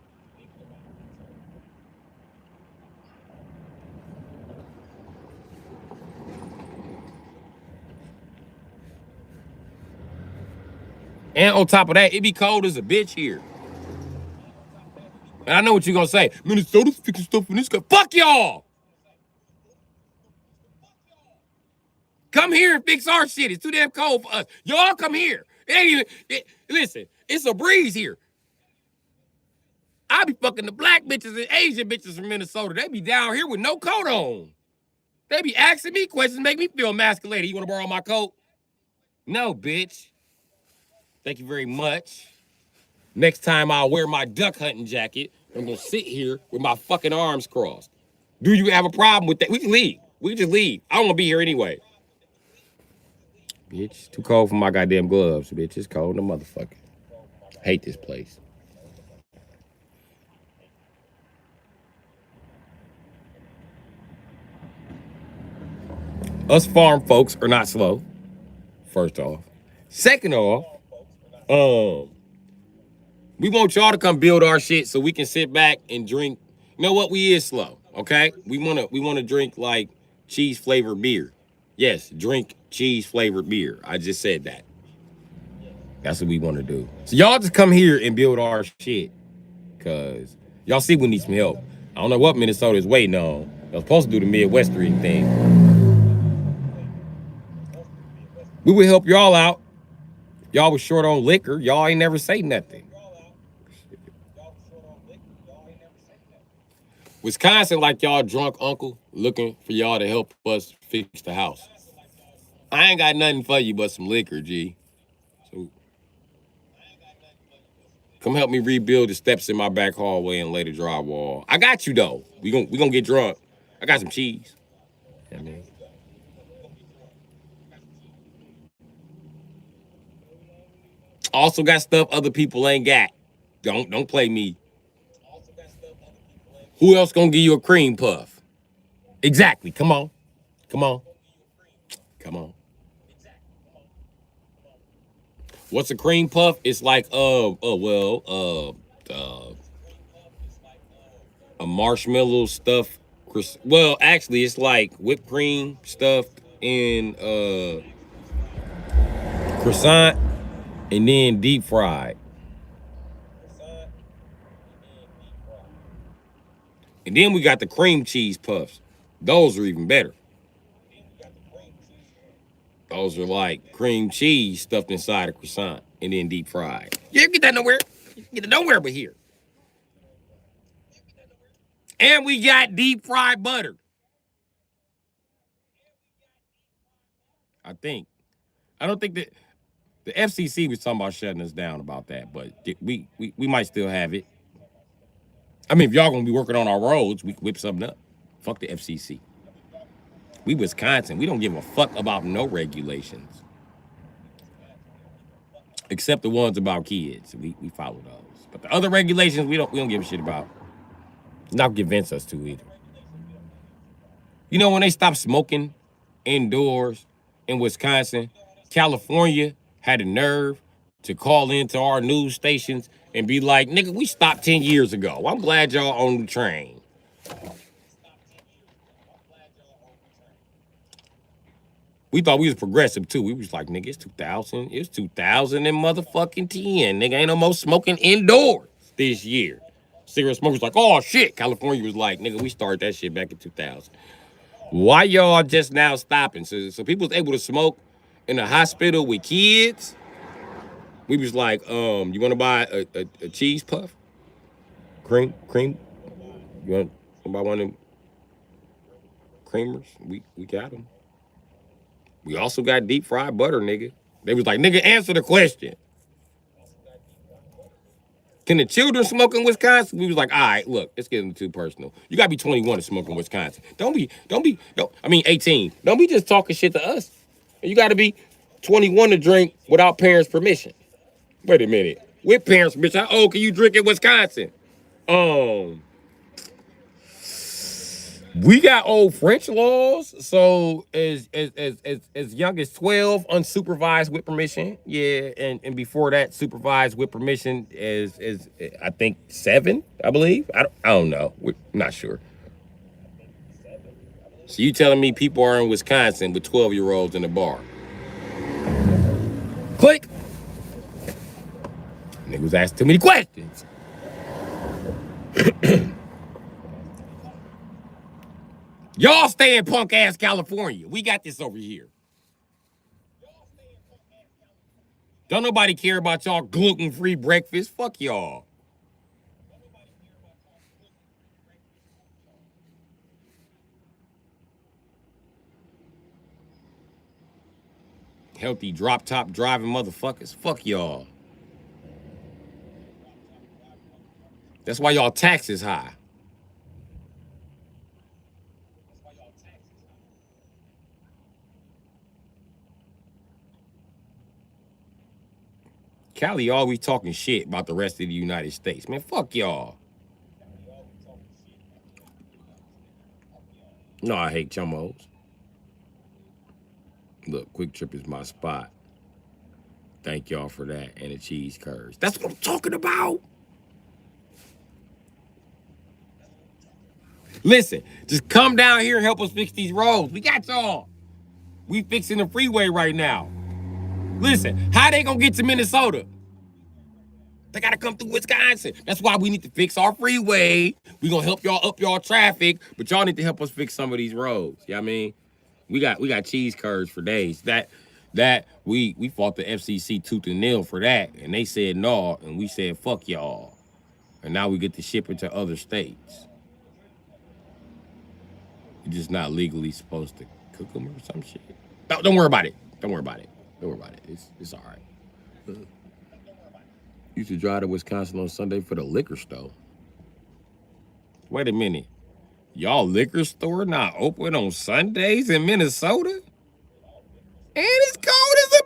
Speaker 1: And on top of that, it be cold as a bitch here. And I know what you're gonna say. Minnesota's fixing stuff in this guy. Fuck y'all! Come here and fix our shit. It's too damn cold for us. Y'all come here. It ain't even. Listen, it's a breeze here. I be fucking the black bitches and Asian bitches from Minnesota. They be down here with no coat on. They be asking me questions, make me feel emasculated. You wanna borrow my coat? No, bitch. Thank you very much. Next time I'll wear my duck hunting jacket. I'm gonna sit here with my fucking arms crossed. Do you have a problem with that? We can leave. We can just leave. I don't wanna be here anyway. Bitch, too cold for my goddamn gloves, bitch. It's cold in the motherfucker. Hate this place. Us farm folks are not slow, first off. Second off, we want y'all to come build our shit so we can sit back and drink. You know what? We is slow, okay? We wanna drink like cheese flavored beer. Yes, drink cheese flavored beer. I just said that. That's what we want to do. So y'all just come here and build our shit, cause y'all see we need some help. I don't know what Minnesota is waiting on. They're supposed to do the Midwestern thing. We would help y'all out. Y'all was short on liquor. Y'all ain't never say nothing. Wisconsin like y'all drunk uncle looking for y'all to help us fix the house. I ain't got nothing for you but some liquor, G. So come help me rebuild the steps in my back hallway and lay the drywall. I got you though. We gonna get drunk. I got some cheese. I mean, also got stuff other people ain't got. Don't play me. Who else gonna give you a cream puff? Exactly. Come on. Come on. Come on. What's a cream puff? It's like a marshmallow stuff. Well, actually, it's like whipped cream stuffed in croissant and then deep fried. And then we got the cream cheese puffs. Those are even better. Those are like cream cheese stuffed inside a croissant and then deep fried. You get that nowhere. You get it nowhere but here. And we got deep fried butter. I think. I don't think that the FCC was talking about shutting us down about that, but we might still have it. I mean, if y'all gonna be working on our roads, we can whip something up. Fuck the FCC. We Wisconsin. We don't give a fuck about no regulations. Except the ones about kids. We follow those. But the other regulations we don't give a shit about. Not convince us to either. You know when they stopped smoking indoors in Wisconsin, California had the nerve to call into our news stations and be like, nigga, we stopped 10 years ago. I'm glad y'all on the train. We thought we was progressive too. We was like, nigga, it's 2000. It's 2000 and motherfucking 10. Nigga, ain't no more smoking indoors this year. Cigarette smokers like, oh shit. California was like, nigga, we started that shit back in 2000. Why y'all just now stopping? So people was able to smoke in a hospital with kids. We was like, you want to buy a cheese puff? Cream? You want to buy one of them creamers? We got them. We also got deep fried butter, nigga. They was like, nigga, answer the question. Can the children smoke in Wisconsin? We was like, all right, look, it's getting too personal. You gotta be 21 to smoke in Wisconsin. Don't 18. Don't be just talking shit to us. You gotta be 21 to drink without parents' permission. Wait a minute. With parents' permission, how old can you drink in Wisconsin? We got old French laws, so as young as 12, unsupervised with permission. Yeah, and before that, supervised with permission is I think 7, I believe. I don't know. We're not sure. So you telling me people are in Wisconsin with 12-year-olds in the bar? Click. Nigga was asking too many questions. Y'all stay in punk ass California. We got this over here. Don't nobody care about y'all gluten-free breakfast. Fuck y'all. Healthy drop top driving motherfuckers. Fuck y'all. That's why y'all taxes high. Cali always talking shit about the rest of the United States. Man, fuck y'all. No, I hate chummos. Look, Quick Trip is my spot. Thank y'all for that. And the cheese curds. That's what I'm talking about. Listen, just come down here and help us fix these roads. We got y'all. We fixing the freeway right now. Listen, how they gonna get to Minnesota? They gotta come through Wisconsin. That's why we need to fix our freeway. We gonna help y'all up y'all traffic, but y'all need to help us fix some of these roads. You know what I mean? We got cheese curds for days. That we fought the FCC tooth and nail for that, and they said no, and we said fuck y'all. And now we get to ship it to other states. You're just not legally supposed to cook them or some shit. Don't worry about it. Don't worry about it. Don't worry about it. It's all right. Used to drive to Wisconsin on Sunday for the liquor store. Wait a minute. Y'all liquor store not open on Sundays in Minnesota? And it's cold as a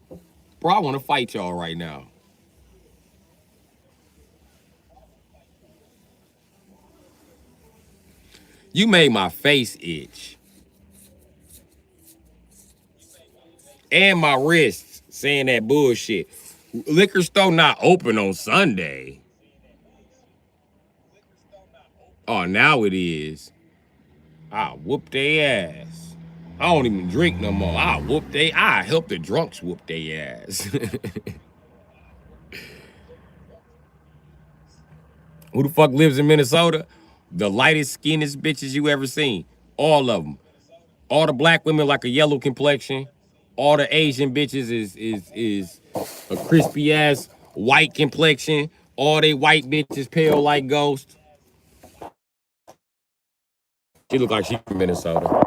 Speaker 1: bitch. Bro, I want to fight y'all right now. You made my face itch. And my wrists saying that bullshit. Liquor store not open on Sunday. Oh, now it is. I whoop their ass. I don't even drink no more. I help the drunks whoop their ass. Who the fuck lives in Minnesota? The lightest, skinniest bitches you ever seen. All of them. All the black women like a yellow complexion. All the Asian bitches is a crispy ass white complexion. All they white bitches pale like ghost. She look like she from Minnesota.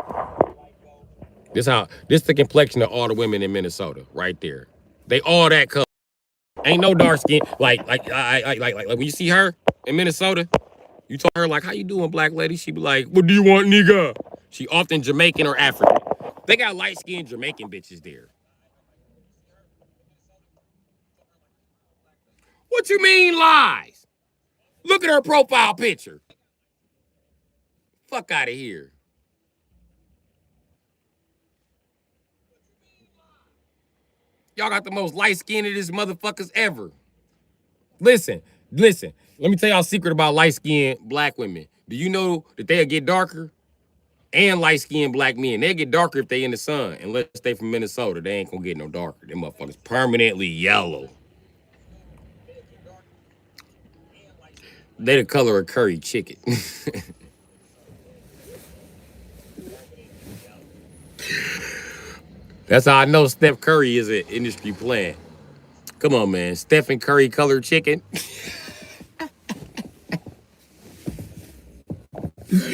Speaker 1: This the complexion of all the women in Minnesota right there. They all that color. Ain't no dark skin. Like when you see her in Minnesota, you told her like, "How you doing, black lady?" She be like, "What do you want, nigga?" She often Jamaican or African. They got light skinned Jamaican bitches there. What you mean lies? Look at her profile picture. Fuck out of here. Y'all got the most light skinnedest motherfuckers ever. Listen, listen. Let me tell y'all a secret about light skinned black women. Do you know that they'll get darker? And light skinned black men. They'll get darker if they in the sun. Unless they from Minnesota. They ain't gonna get no darker. Them motherfuckers permanently yellow. They the color of curry chicken. That's how I know Steph Curry is an industry plant. Come on, man. Stephen Curry colored chicken.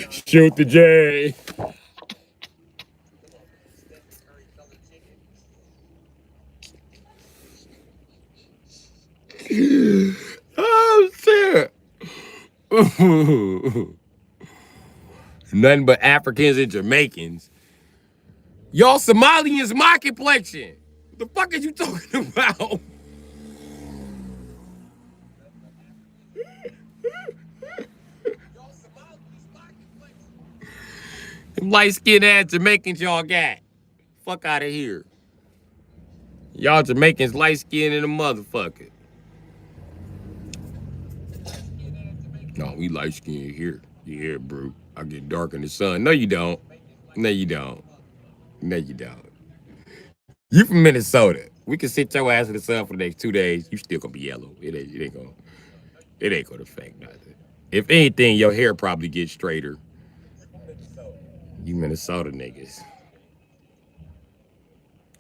Speaker 1: Shoot the J. Oh, shit. Nothing but Africans and Jamaicans. Y'all Somalians my complexion. What the fuck is you talking about? Them light skinned ass Jamaicans y'all got. Fuck out of here. Y'all Jamaicans light skinned in a motherfucker. No, we light skinned here. You hear, bro? I get dark in the sun. No, you don't. No, you don't. No, you don't. You from Minnesota. We can sit your ass in the sun for the next 2 days. You still gonna be yellow. It ain't gonna affect nothing. If anything, your hair probably gets straighter. You Minnesota niggas.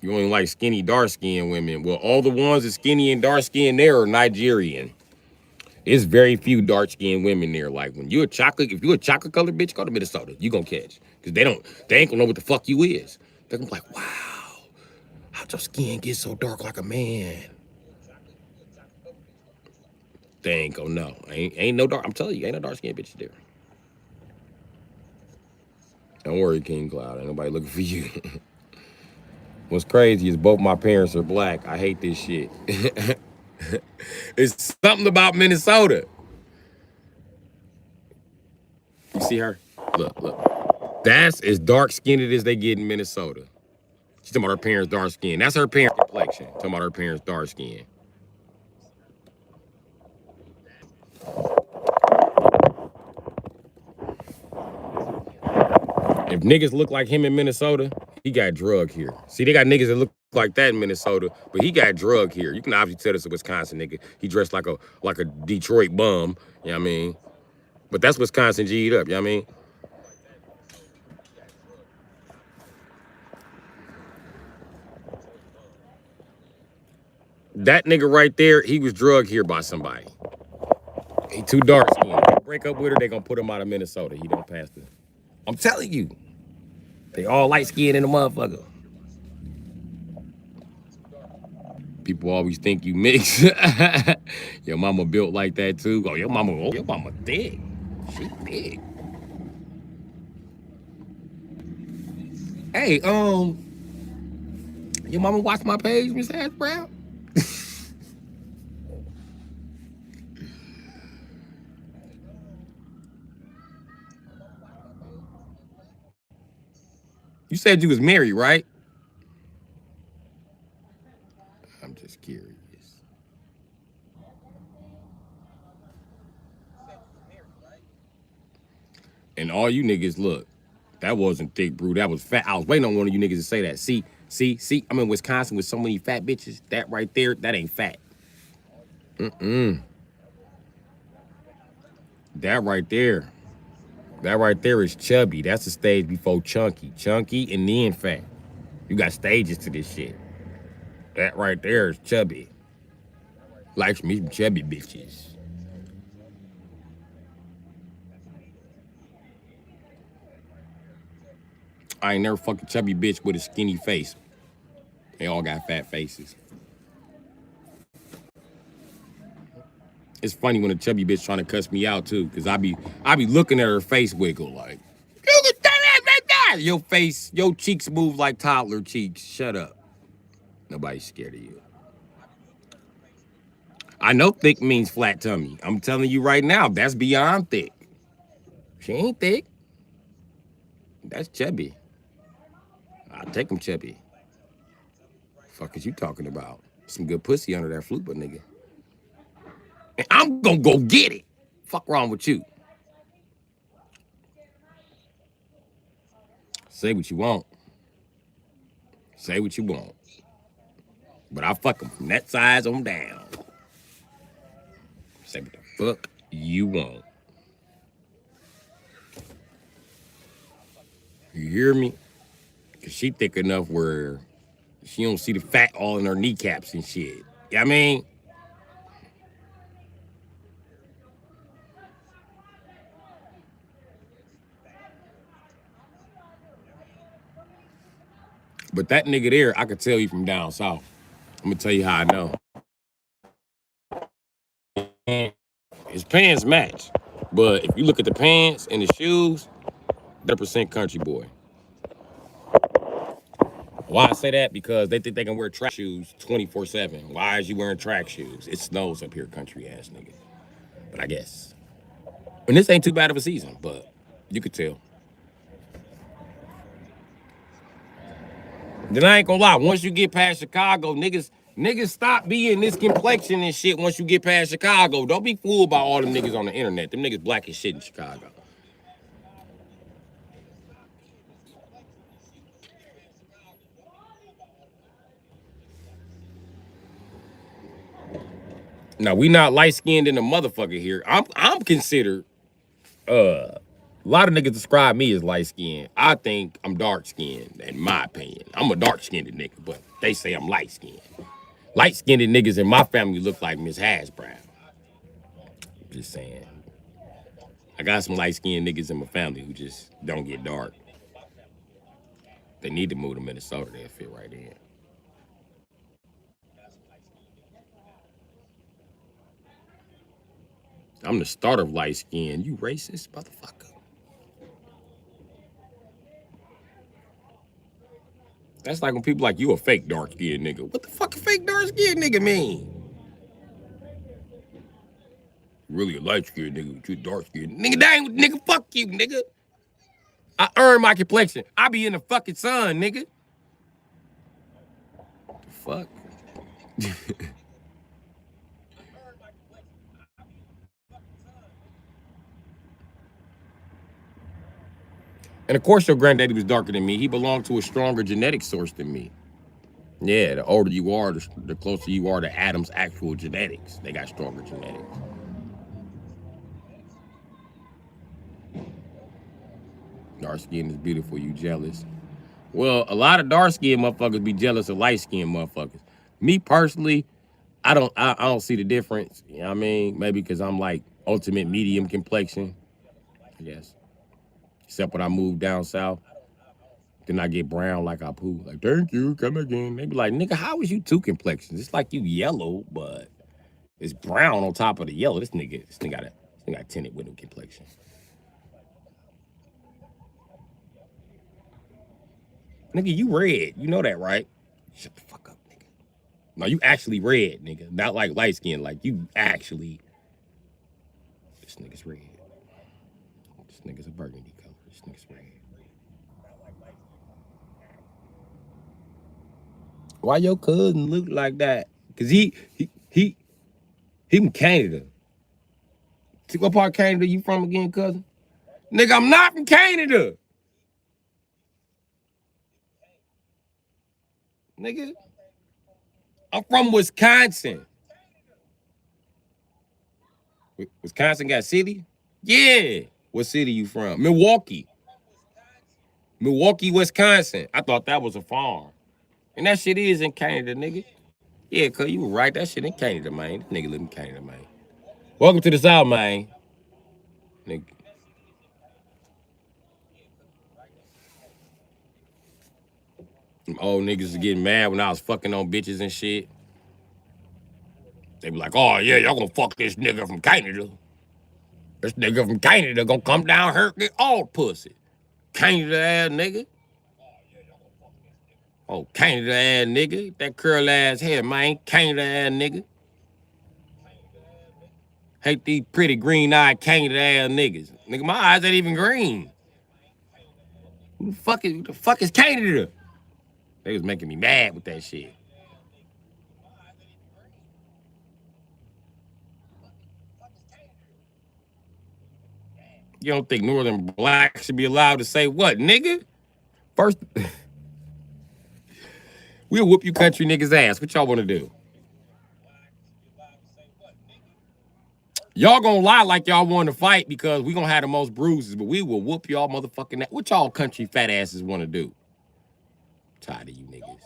Speaker 1: You only like skinny, dark skinned women. Well, all the ones that skinny and dark skinned there are Nigerian. It's very few dark skinned women there. Like when you a chocolate, if you a chocolate colored bitch, go to Minnesota. You gonna catch. Cause they ain't gonna know what the fuck you is. They're gonna be like, wow, how'd your skin get so dark like a man? They ain't gonna know. Ain't no dark. I'm telling you, ain't no dark skinned bitches there. Don't worry, King Cloud. Ain't nobody looking for you. What's crazy is both my parents are black. I hate this shit. It's something about Minnesota. You see her? Look, look. That's as dark skinned as they get in Minnesota. She's talking about her parents' dark skin. That's her parents' complexion. Talking about her parents' dark skin. If niggas look like him in Minnesota, he got drug here. See, they got niggas that look like that in Minnesota, but he got drug here. You can obviously tell this a Wisconsin nigga. He dressed like a Detroit bum. You know what I mean? But that's Wisconsin G'd up. You know what I mean? That nigga right there, he was drugged here by somebody. He too dark skinned. Break up with her, they gonna put him out of Minnesota. He don't pass the. I'm telling you, they all light skinned in the motherfucker. People always think you mix. Your mama built like that too. Your mama thick. She big. Hey, your mama watch my page, Miss Ash Brown? You said you was married, right? I'm just curious. And all you niggas, look, that wasn't thick, Bru. That was fat. I was waiting on one of you niggas to say that. See. I'm in Wisconsin with so many fat bitches. That right there, that ain't fat. Mm-mm. That right there. That right there is chubby. That's the stage before chunky. Chunky and then fat. You got stages to this shit. That right there is chubby. Likes me some chubby bitches. I ain't never fucked a chubby bitch with a skinny face. They all got fat faces. It's funny when a chubby bitch trying to cuss me out too, cause I be looking at her face wiggle like, you can do that like that. Your face, your cheeks move like toddler cheeks. Shut up. Nobody's scared of you. I know thick means flat tummy. I'm telling you right now, that's beyond thick. She ain't thick. That's chubby. I'll take them chubby. Fuck is you talking about? Some good pussy under that flooper, nigga. And I'm gonna go get it. Fuck wrong with you? Say what you want. Say what you want. But I fuck them from that size on down. Say what the fuck you want. You hear me? Cause she thick enough where she don't see the fat all in her kneecaps and shit. You know what I mean? But that nigga there, I could tell you from down south. I'm gonna tell you how I know. His pants match. But if you look at the pants and the shoes, they're percent country boy. Why I say that? Because they think they can wear track shoes 24/7. Why is you wearing track shoes? It snows up here, country ass nigga. But I guess. And this ain't too bad of a season, but you could tell. Then I ain't gonna lie, once you get past Chicago, niggas stop being this complexion and shit once you get past Chicago. Don't be fooled by all them niggas on the internet. Them niggas black as shit in Chicago. Now we not light skinned in the motherfucker here. I'm considered a lot of niggas describe me as light skinned. I think I'm dark skinned, in my opinion. I'm a dark skinned nigga, but they say I'm light skinned. Light skinned niggas in my family look like Miss Hasbrown. Just saying. I got some light skinned niggas in my family who just don't get dark. They need to move to Minnesota. They'll fit right in. I'm the start of light skin. You racist motherfucker. That's like when people like you a fake dark skinned nigga. What the fuck a fake dark skinned nigga mean? Really a light skinned nigga, but you dark skinned. Nigga, that ain't nigga, fuck you, nigga. I earn my complexion. I be in the fucking sun, nigga. The fuck? And of course your granddaddy was darker than me. He belonged to a stronger genetic source than me. Yeah, the older you are, the closer you are to Adam's actual genetics. They got stronger genetics. Dark skin is beautiful, you jealous. Well, a lot of dark skinned motherfuckers be jealous of light skinned motherfuckers. Me personally, I don't see the difference. You know what I mean? Maybe because I'm like ultimate medium complexion, I guess. Except when I move down south, then I get brown like I poo. Like, thank you, come again. They be like, nigga, how is you two complexions? It's like you yellow, but it's brown on top of the yellow. This nigga got a tinted window complexion. Nigga, you red. You know that, right? Shut the fuck up, nigga. No, you actually red, nigga. Not like light skin. Like you actually. This nigga's red. This nigga's a burgundy color. This nigga's red. Why your cousin look like that? Cause he from Canada. See what part of Canada you from again, cousin? Nigga, I'm not from Canada. Nigga, I'm from Wisconsin. Wisconsin got city? Yeah. What city you from? Milwaukee. Milwaukee, Wisconsin. I thought that was a farm. And that shit is in Canada, nigga. Yeah, cuz you were right. That shit in Canada, man. This nigga live in Canada, man. Welcome to the South, man. Nigga. Them old niggas was getting mad when I was fucking on bitches and shit. They be like, oh yeah, y'all gonna fuck this nigga from Canada. This nigga from Canada gonna come down here and get all pussy. Canada ass nigga. Oh, Canada ass nigga. That curl ass hair, man. Canada ass nigga. Hate these pretty green eyed Canada ass niggas. Nigga, my eyes ain't even green. Who the fuck is Canada? They was making me mad with that shit. You don't think Northern blacks should be allowed to say what, nigga? First, we'll whoop you country niggas ass. What y'all want to do? Y'all gonna lie like y'all want to fight because we gonna have the most bruises, but we will whoop y'all motherfucking ass. What y'all country fat asses want to do? Tired of you niggas.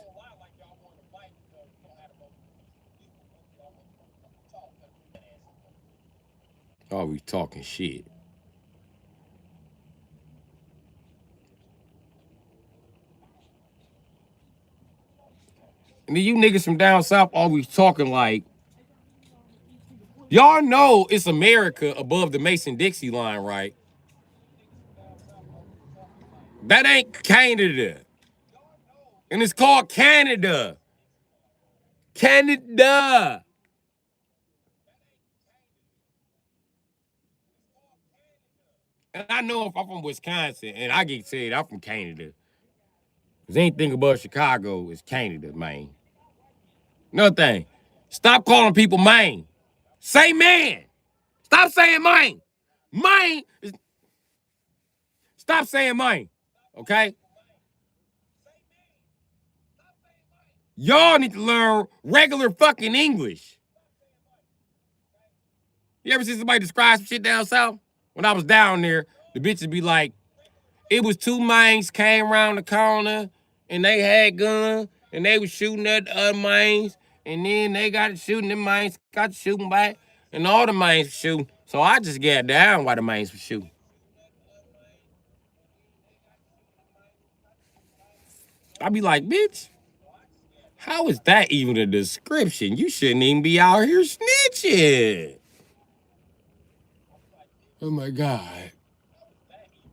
Speaker 1: Always talking shit. And then you niggas from down south always talking like, y'all know it's America above the Mason-Dixie line, right? That ain't Canada. And it's called Canada. Canada. And I know if I'm from Wisconsin and I get said I'm from Canada. Cause anything above Chicago is Canada, man. Another thing, stop calling people man. Say man. Stop saying mine. Mine. Stop saying mine. Okay? Y'all need to learn regular fucking English. You ever see somebody describe some shit down south? When I was down there, the bitches be like, it was two mines came around the corner and they had guns and they was shooting at the other mines and then they got to shooting, the mines got to shooting back and all the mines were shooting. So I just got down while the mines were shooting. I be like, bitch, how is that even a description? You shouldn't even be out here snitching. Oh my God.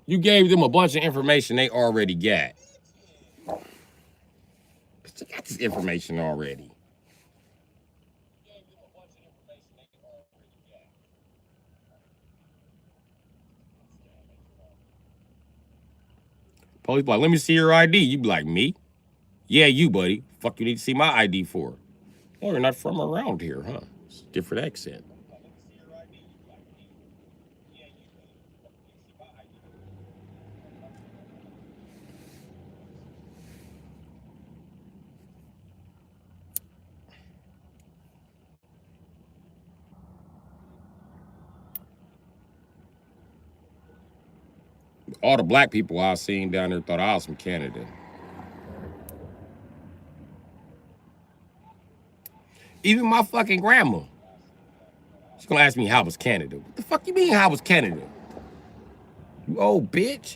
Speaker 1: You gave them a bunch of information they already got. But you got this information already. Police be like, let me see your ID. You be like, me? Yeah, you, buddy. Fuck you need to see my ID for? Oh, you're not from around here, huh? It's a different accent. All the black people I seen down there thought I was from Canada. Even my fucking grandma. She's gonna ask me how was Canada. What the fuck you mean how was Canada? You old bitch.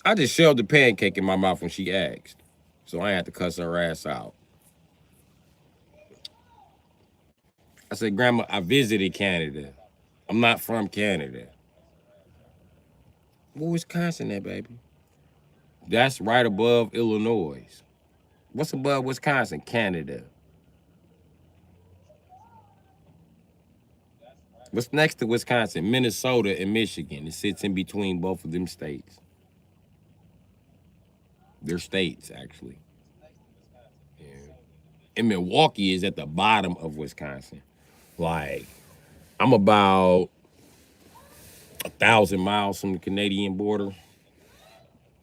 Speaker 1: I just shoved the pancake in my mouth when she asked. So I had to cuss her ass out. I said, Grandma, I visited Canada. I'm not from Canada. Well, Wisconsin that, baby? That's right above Illinois. What's above Wisconsin? Canada. What's next to Wisconsin? Minnesota and Michigan. It sits in between both of them states. They're states, actually. Yeah. And Milwaukee is at the bottom of Wisconsin. Like, I'm about 1,000 miles from the Canadian border.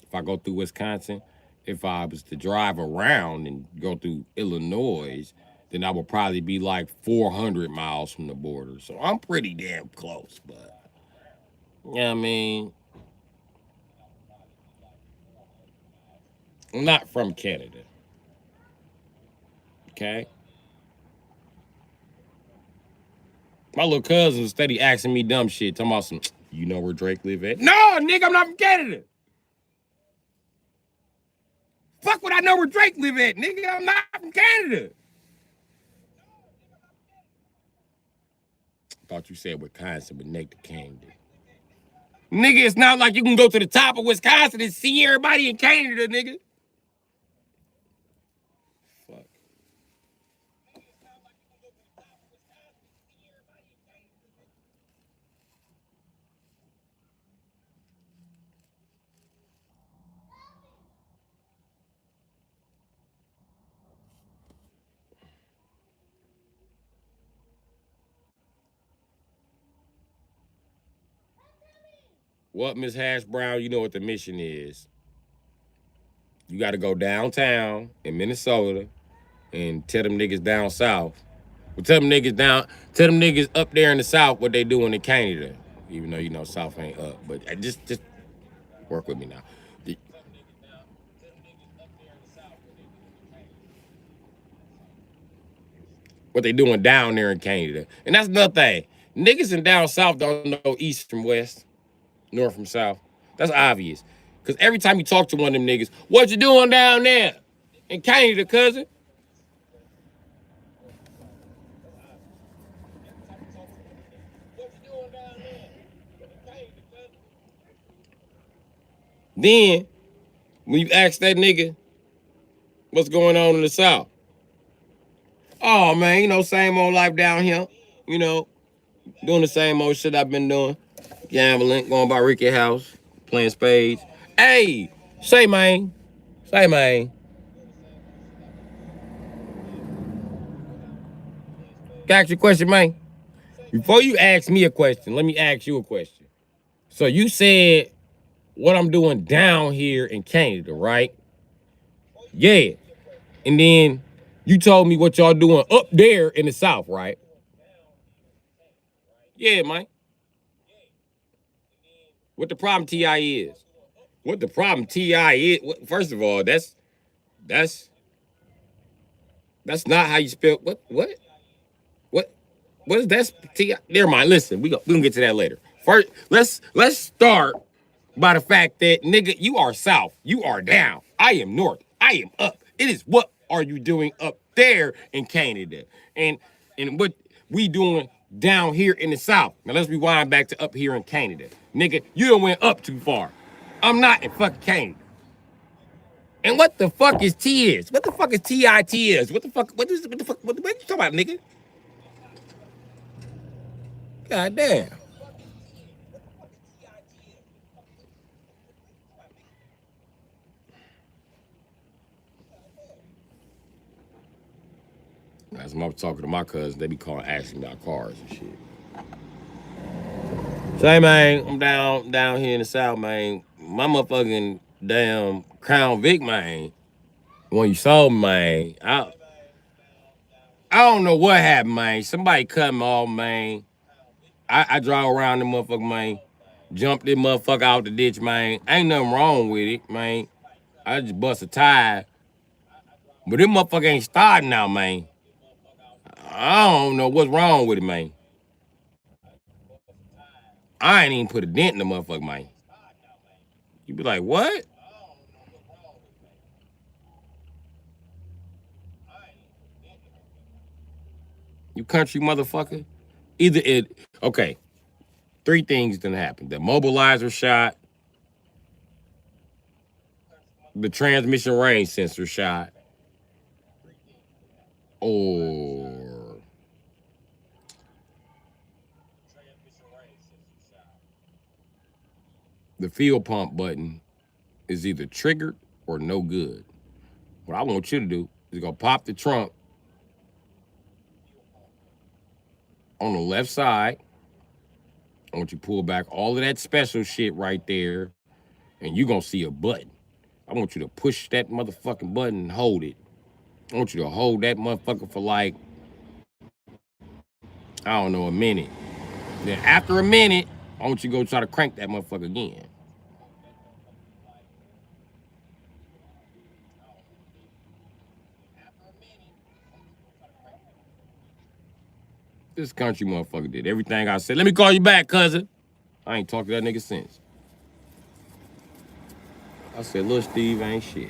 Speaker 1: If I go through Wisconsin, if I was to drive around and go through Illinois, then I would probably be like 400 miles from the border. So I'm pretty damn close, but yeah, I mean, I'm not from Canada. Okay. My little cousin steady asking me dumb shit, talking about some, you know where Drake live at? No, nigga, I'm not from Canada. Fuck would I know where Drake live at, nigga? I'm not from Canada. Thought you said Wisconsin would make the Canada. Nigga, it's not like you can go to the top of Wisconsin and see everybody in Canada, nigga. Fuck. What, Miss Hash Brown? You know what the mission is. You got to go downtown in Minnesota and tell them niggas down south. Well, tell them niggas up there in the south what they doing in Canada. Even though you know South ain't up, but just work with me now. What they doing down there in Canada, and that's another thing. Niggas in down south don't know east from west, north from south. That's obvious. Cause every time you talk to one of them niggas, what you doing down there in Canada, cousin? Then when you ask that nigga what's going on in the south, oh man, you know, same old life down here. You know, doing the same old shit I've been doing. Gambling, going by Ricky House, playing spades. Hey, say man. Say man. Got your question, man. Before you ask me a question, let me ask you a question. So you said what I'm doing down here in Canada, right? Yeah. And then you told me what y'all doing up there in the South, right? Yeah, man. What the problem TI is? What the problem TI is? First of all, that's that's not how you spell what what is that TI? Never mind. Listen, we gonna get to that later. First, let's start by the fact that nigga, you are south, you are down. I am north, I am up. It is what are you doing up there in Canada, and what we doing down here in the south. Now let's rewind back to up here in Canada, nigga. You done went up too far. I'm not in fucking Canada. And what the fuck is T is? What the fuck is TIT is? What the fuck? What the fuck? What you talking about, nigga? God damn. As I'm talking to my cousins, they be calling asking about cars and shit. Say man, I'm down here in the south, man. My motherfucking damn Crown Vic, man. When you saw me, man, I don't know what happened, man. Somebody cut me off, man. I drive around the motherfucker, man. Jumped this motherfucker out the ditch, man. Ain't nothing wrong with it, man. I just bust a tire. But this motherfucker ain't starting now, man. I don't know what's wrong with it, man. I ain't even put a dent in the motherfucker, man. You be like, what? You country motherfucker? Either it, okay, three things didn't happen. The mobilizer shot, the transmission range sensor shot, or the fuel pump button is either triggered or no good. What I want you to do is go pop the trunk on the left side. I want you to pull back all of that special shit right there, and you're gonna see a button. I want you to push that motherfucking button and hold it. I want you to hold that motherfucker for like, I don't know, a minute. Then after a minute, I want you to go try to crank that motherfucker again. This country motherfucker did everything I said. Let me call you back, cousin. I ain't talked to that nigga since. I said, Lil Steve ain't shit.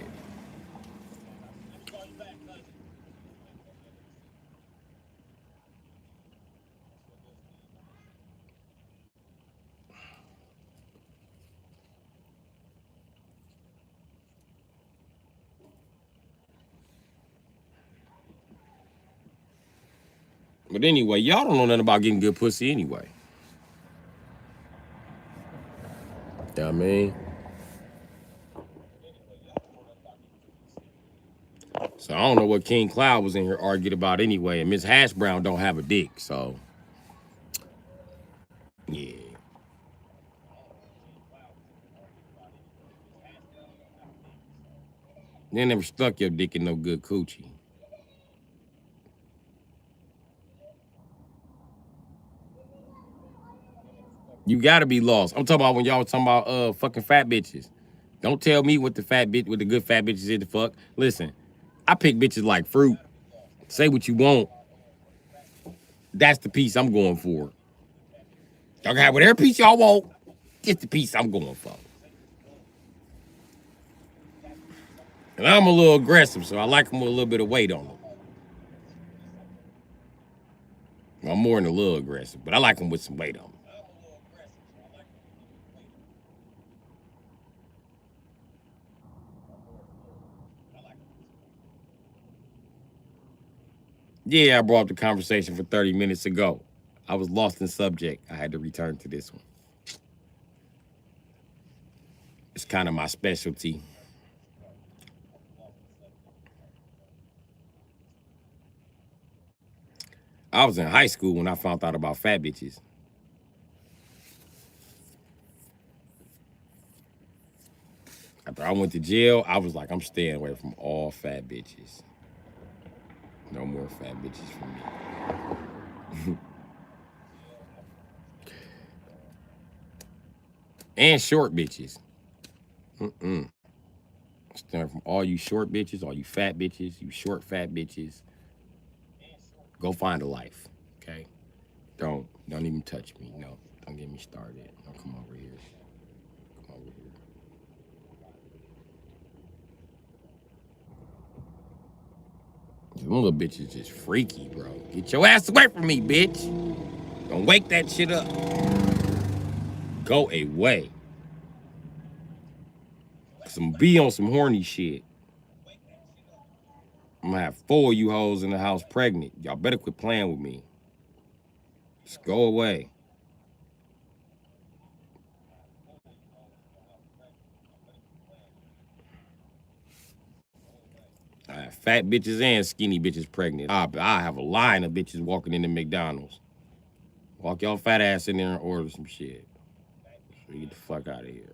Speaker 1: But anyway, y'all don't know nothing about getting good pussy anyway. You know what I mean? So I don't know what King Cloud was in here arguing about anyway. And Miss Hash Brown don't have a dick, so yeah. They never stuck your dick in no good coochie. You gotta be lost. I'm talking about when y'all was talking about fucking fat bitches. Don't tell me what the good fat bitches is to fuck. Listen, I pick bitches like fruit. Say what you want. That's the piece I'm going for. Y'all can have whatever piece y'all want. It's the piece I'm going for. And I'm a little aggressive, so I like them with a little bit of weight on them. I'm more than a little aggressive, but I like them with some weight on them. Yeah, I brought up the conversation for 30 minutes ago. I was lost in subject. I had to return to this one. It's kind of my specialty. I was in high school when I found out about fat bitches. After I went to jail, I was like, I'm staying away from all fat bitches. No more fat bitches for me. And short bitches. Mm-mm. Staying from all you short bitches, all you fat bitches, you short fat bitches. Go find a life, okay? Don't even touch me. No, don't get me started. Don't come over here. Come over here. Them little bitches just freaky, bro. Get your ass away from me, bitch. Don't wake that shit up. Go away. Some be on some horny shit. I'm gonna have 4 of you hoes in the house pregnant. Y'all better quit playing with me. Just go away. I have fat bitches and skinny bitches pregnant. I have a line of bitches walking into McDonald's. Walk y'all fat ass in there and order some shit. So get the fuck out of here.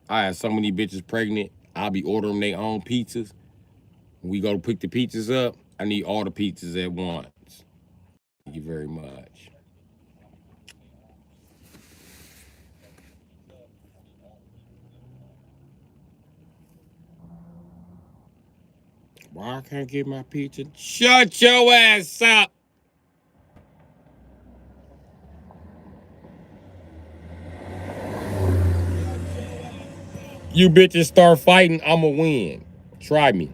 Speaker 1: I have so many bitches pregnant. I'll be ordering their own pizzas. When we go to pick the pizzas up, I need all the pizzas at once. Thank you very much. Why I can't get my pizza? Shut your ass up! You bitches start fighting, I'ma win. Try me.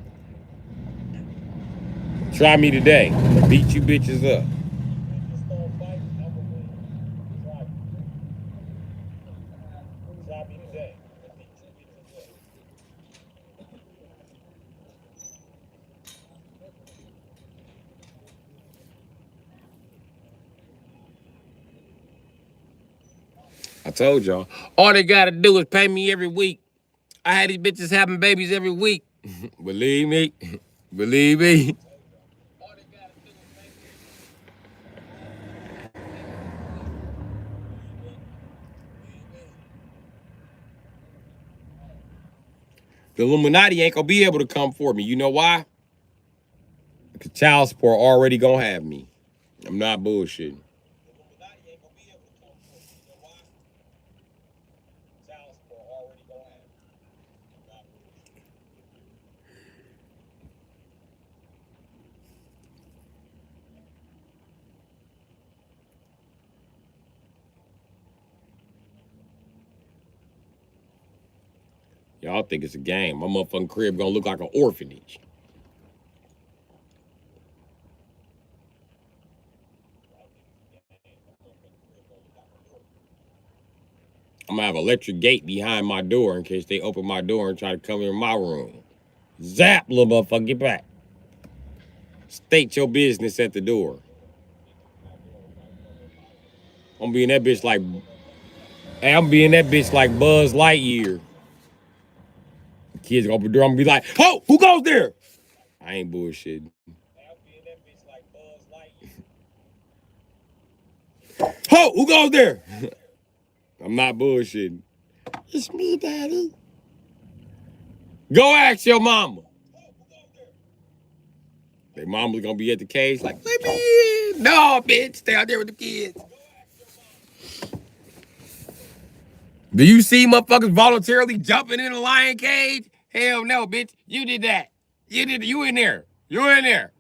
Speaker 1: Try me today. I'ma beat you bitches up. I told y'all. All they gotta do is pay me every week. I had these bitches having babies every week. Believe me. Believe me. The Illuminati ain't gonna be able to come for me. You know why? Because child support already gonna have me. I'm not bullshitting. Y'all think it's a game. My motherfucking crib gonna look like an orphanage. I'm gonna have an electric gate behind my door in case they open my door and try to come in my room. Zap, little motherfucker, get back. State your business at the door. I'm being that bitch like, hey, I'm being that bitch like Buzz Lightyear. The kids gonna open the door. I'm gonna be like, ho, who goes there? I ain't bullshitting. Ho, who goes there? I'm not bullshitting. It's me, daddy. Go ask your mama. Their mama's gonna be at the cage like, let me in. No, bitch, stay out there with the kids. Do you see motherfuckers voluntarily jumping in a lion cage? Hell no, bitch. You did that. You did. You in there. You in there.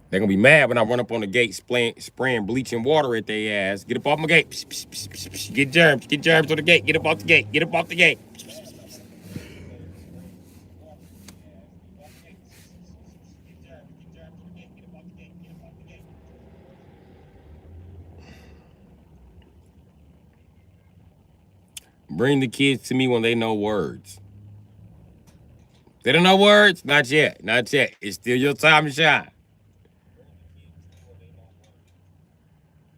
Speaker 1: They're gonna be mad when I run up on the gate spraying bleaching water at their ass. Get up off my gate. Psh, psh, psh, psh, psh. Get germs. Get germs on the gate. Get up off the gate. Get up off the gate. Bring the kids to me when they know words. They don't know words? Not yet. Not yet. It's still your time to shine.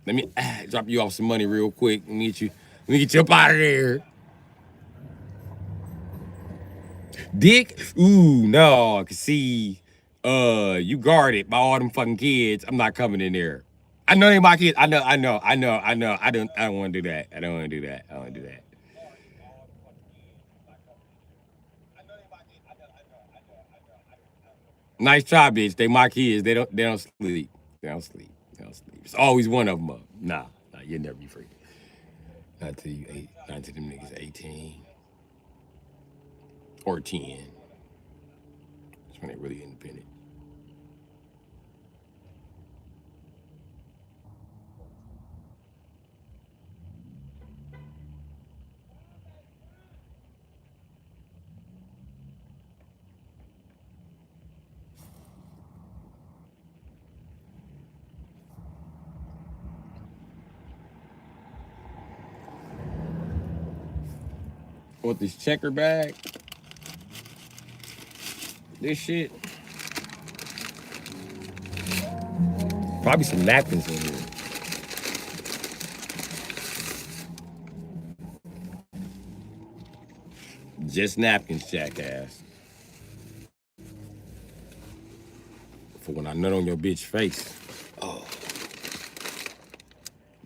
Speaker 1: Let me drop you off some money real quick. Let me get you up out of there. Dick? Ooh, no. I can see you guarded by all them fucking kids. I'm not coming in there. I know they my kids. I don't want to do that. I don't want to do that. I don't want to do that. Nice try, bitch. They my kids. They don't sleep. They don't sleep. They don't sleep. It's always one of them up. Nah, you'll never be free. Not till you eight. Not till them niggas 18 or 10. That's when they really independent. What this checker bag? This shit. Probably some napkins in here. Just napkins, jackass. For when I nut on your bitch face. Oh.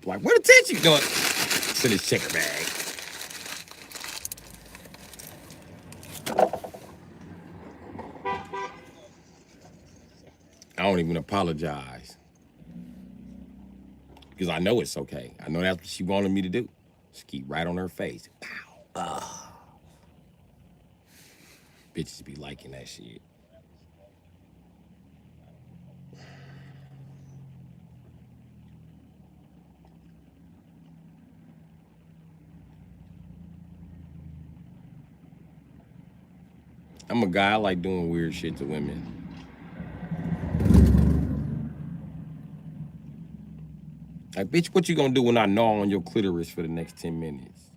Speaker 1: Like, where the tissue going? To this checker bag. I don't even apologize. Because I know it's okay. I know that's what she wanted me to do. Just keep right on her face. Pow. Bitches be liking that shit. I'm a guy, I like doing weird shit to women. Like, bitch, what you gonna do when I gnaw on your clitoris for the next 10 minutes?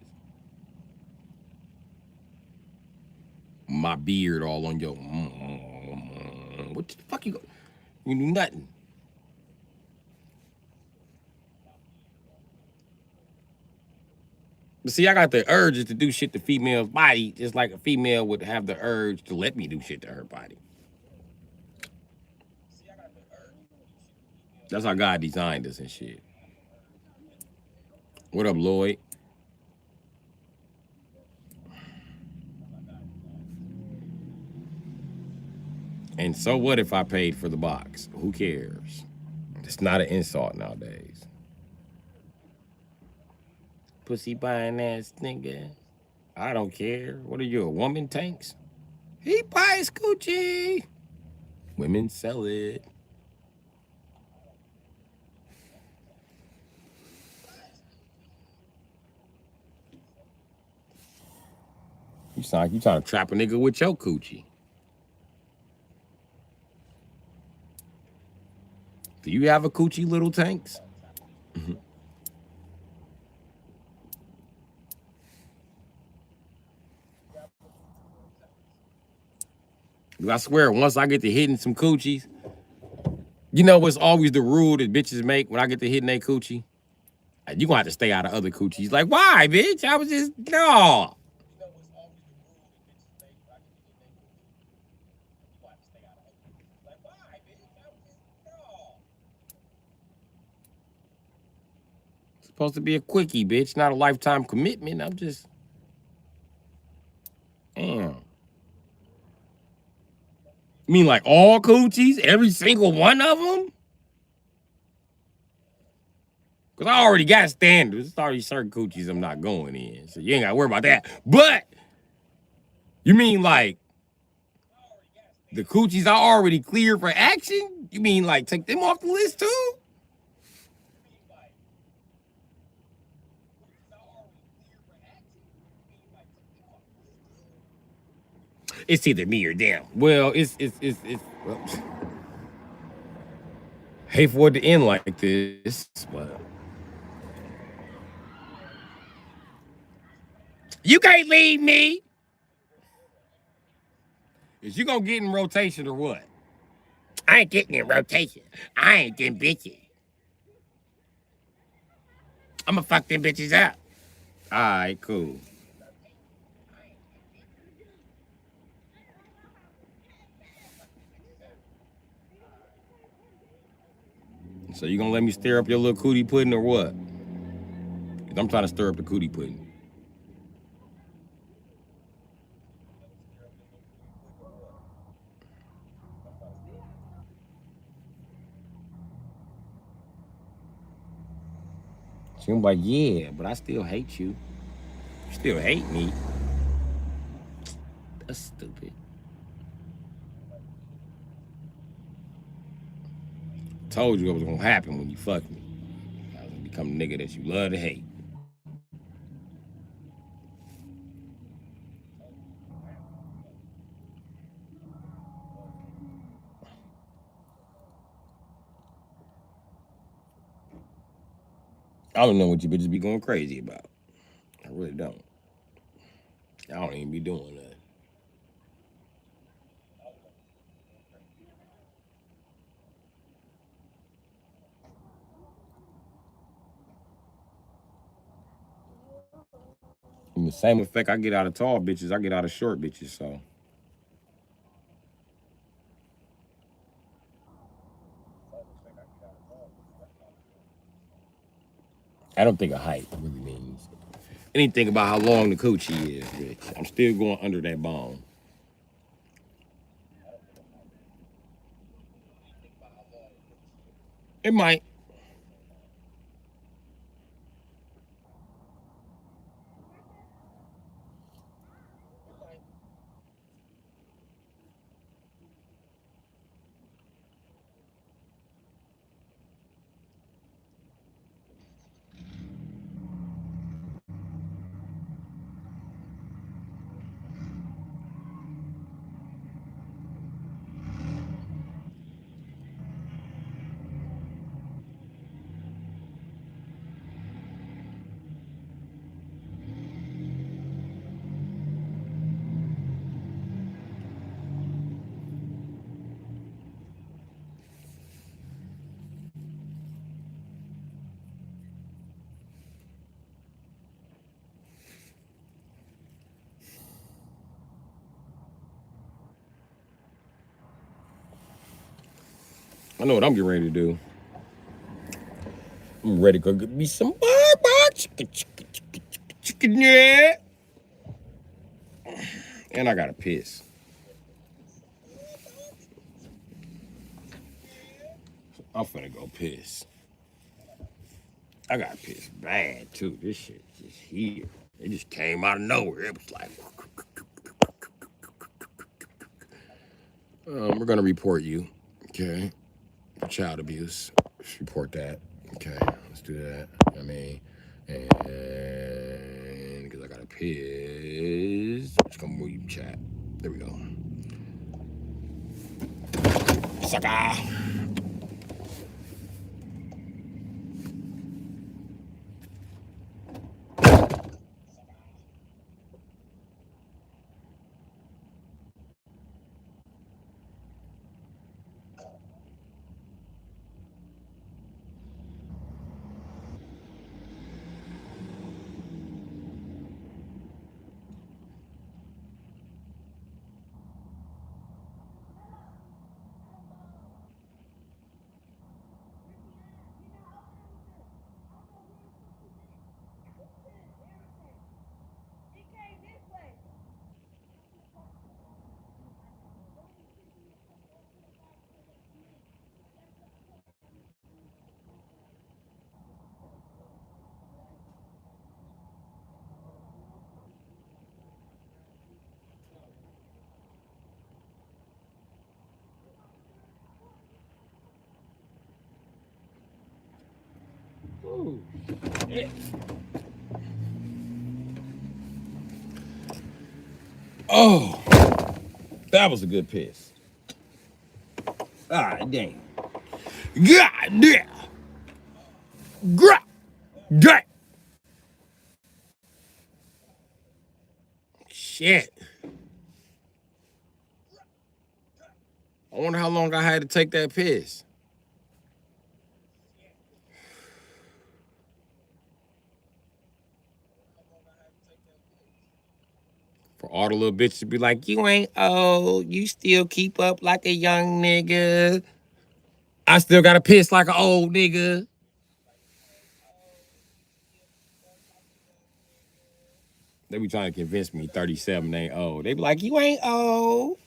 Speaker 1: My beard all on your. What the fuck you go? You do nothing. But see, I got the urges to do shit to female's body, just like a female would have the urge to let me do shit to her body. That's how God designed us and shit. What up, Lloyd? And so what if I paid for the box? Who cares? It's not an insult nowadays. Pussy buying ass nigga. I don't care. What are you, a woman, Tanks? He buys Gucci. Women sell it. You sound like you trying to trap a nigga with your coochie. Do you have a coochie, little Tanks? I swear, once I get to hitting some coochies, you know what's always the rule that bitches make when I get to hitting their coochie? You gonna have to stay out of other coochies. Like, why, bitch? I was just, no. It's supposed to be a quickie, bitch, not a lifetime commitment. I'm just, damn. You mean like all coochies? Every single one of them? Because I already got standards. There's already certain coochies I'm not going in. So you ain't got to worry about that. But you mean like the coochies I already cleared for action? You mean like take them off the list too? It's either me or them. Well, it's well, hate for it to end like this, but you can't leave me. Is you gonna get in rotation or what? I ain't getting in rotation. I ain't them bitches. I'ma fuck them bitches up. All right, cool. So you gonna let me stir up your little cootie pudding or what? 'Cause I'm trying to stir up the cootie pudding. She gonna be like, yeah, but I still hate you. You still hate me. That's stupid. Told you it was gonna happen when you fucked me. I was gonna become a nigga that you love to hate. I don't know what you bitches be going crazy about. I really don't. I don't even be doing that. In the same effect I get out of tall bitches, I get out of short bitches, so I don't think a height really means anything about how long the coochie is, bitch. I'm still going under that bone. It might. I know what I'm getting ready to do. I'm ready to go get me some barbecue. Yeah. And I gotta piss. I'm finna go piss. I gotta piss bad too. This shit just here. It just came out of nowhere. It was like, we're gonna report you. Okay. For child abuse. Let's report that. Okay. Let's do that. I mean, and because I gotta piss. Let's go move chat. There we go. Sucker. Ooh, shit. Oh, that was a good piss. Ah, damn. God damn. God damn. Shit. I wonder how long I had to take that piss. For all the little bitches to be like, you ain't old. You still keep up like a young nigga. I still gotta piss like an old nigga. They be trying to convince me 37 ain't old. They be like, you ain't old.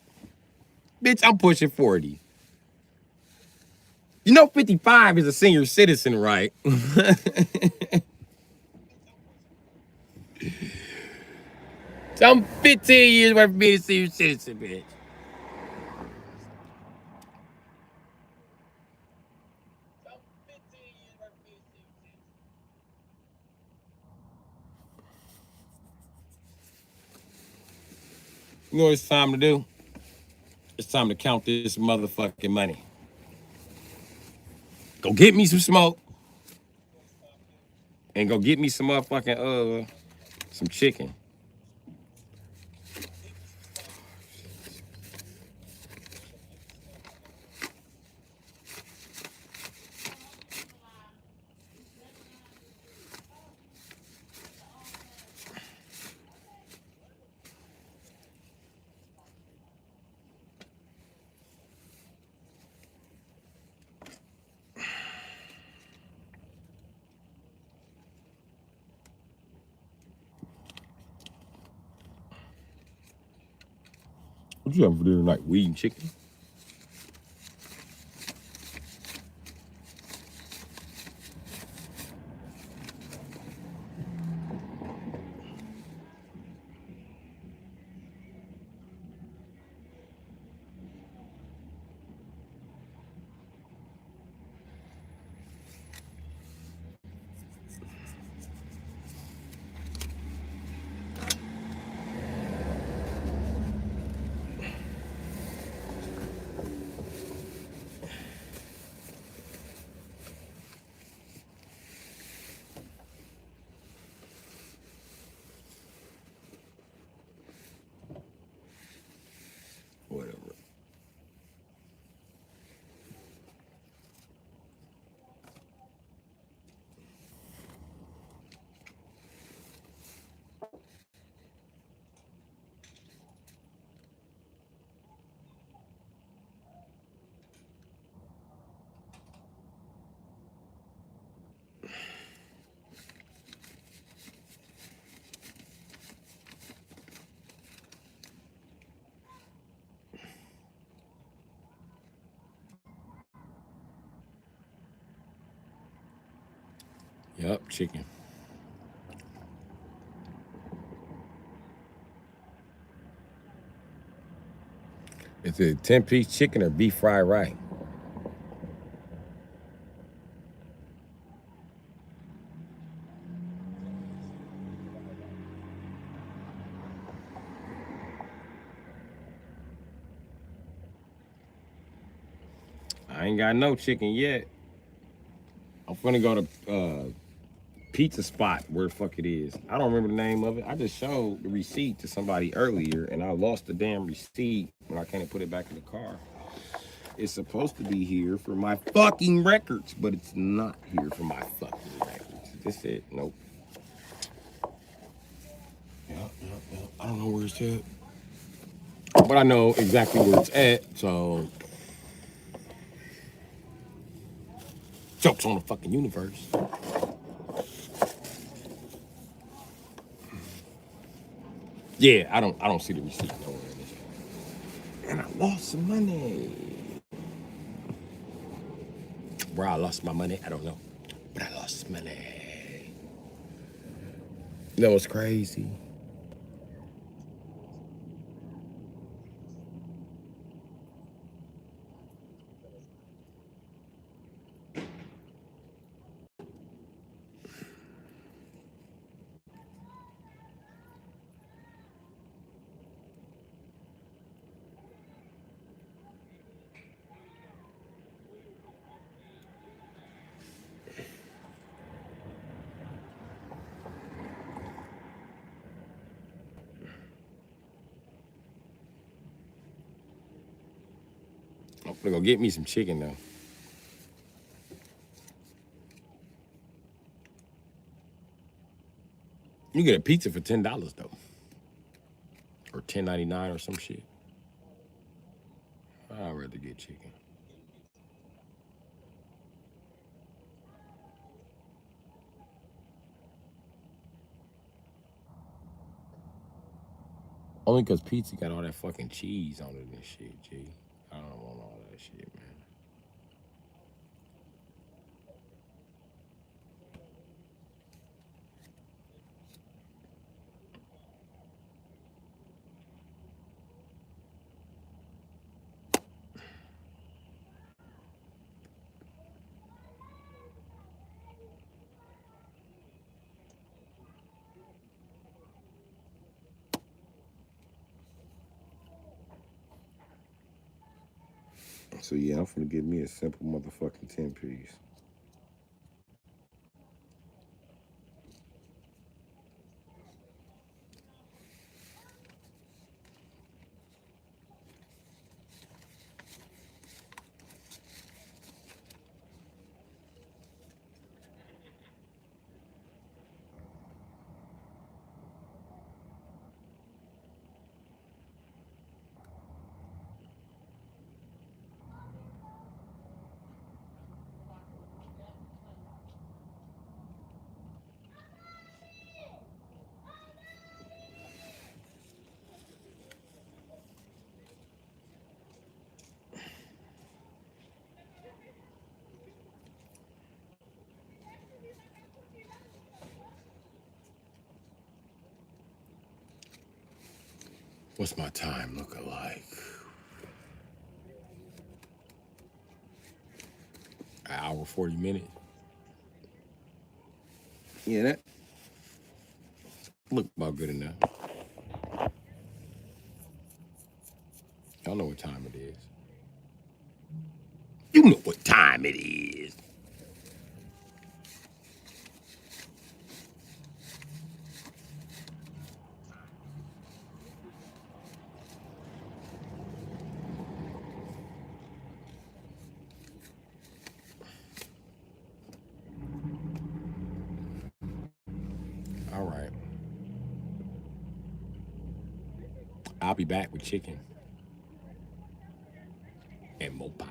Speaker 1: Bitch, I'm pushing 40. You know 55 is a senior citizen, right? So I'm 15 years away from being a senior citizen, bitch. You know what it's time to do? It's time to count this motherfucking money. Go get me some smoke and go get me some motherfucking some chicken. What you having for dinner tonight? Weed and chicken? Yup, chicken. Is it 10-piece chicken or beef fried right? I ain't got no chicken yet. I'm finna go to pizza spot where the fuck it is. I don't remember the name of it. I just showed the receipt to somebody earlier and I lost the damn receipt and I can't put it back in the car. It's supposed to be here for my fucking records, but it's not here for my fucking records. Is this it? Nope. Yep. I don't know where it's at. But I know exactly where it's at, so joke's on the fucking universe. Yeah, I don't see the receipt nowhere in this. And I lost some money. Where I lost my money, I don't know. But I lost money. You know what's crazy? I'm gonna go get me some chicken though. You get a pizza for $10 though. Or $10.99 or some shit. I'd rather get chicken. Only because pizza got all that fucking cheese on it and shit, G. I don't want all that shit, man. So yeah, I'm finna get me a simple motherfucking 10-piece. What's my time looking like? An hour, 40 minutes. Yeah, that look about good enough. Y'all know what time it is. You know what time it is. All right. I'll be back with chicken and more pie.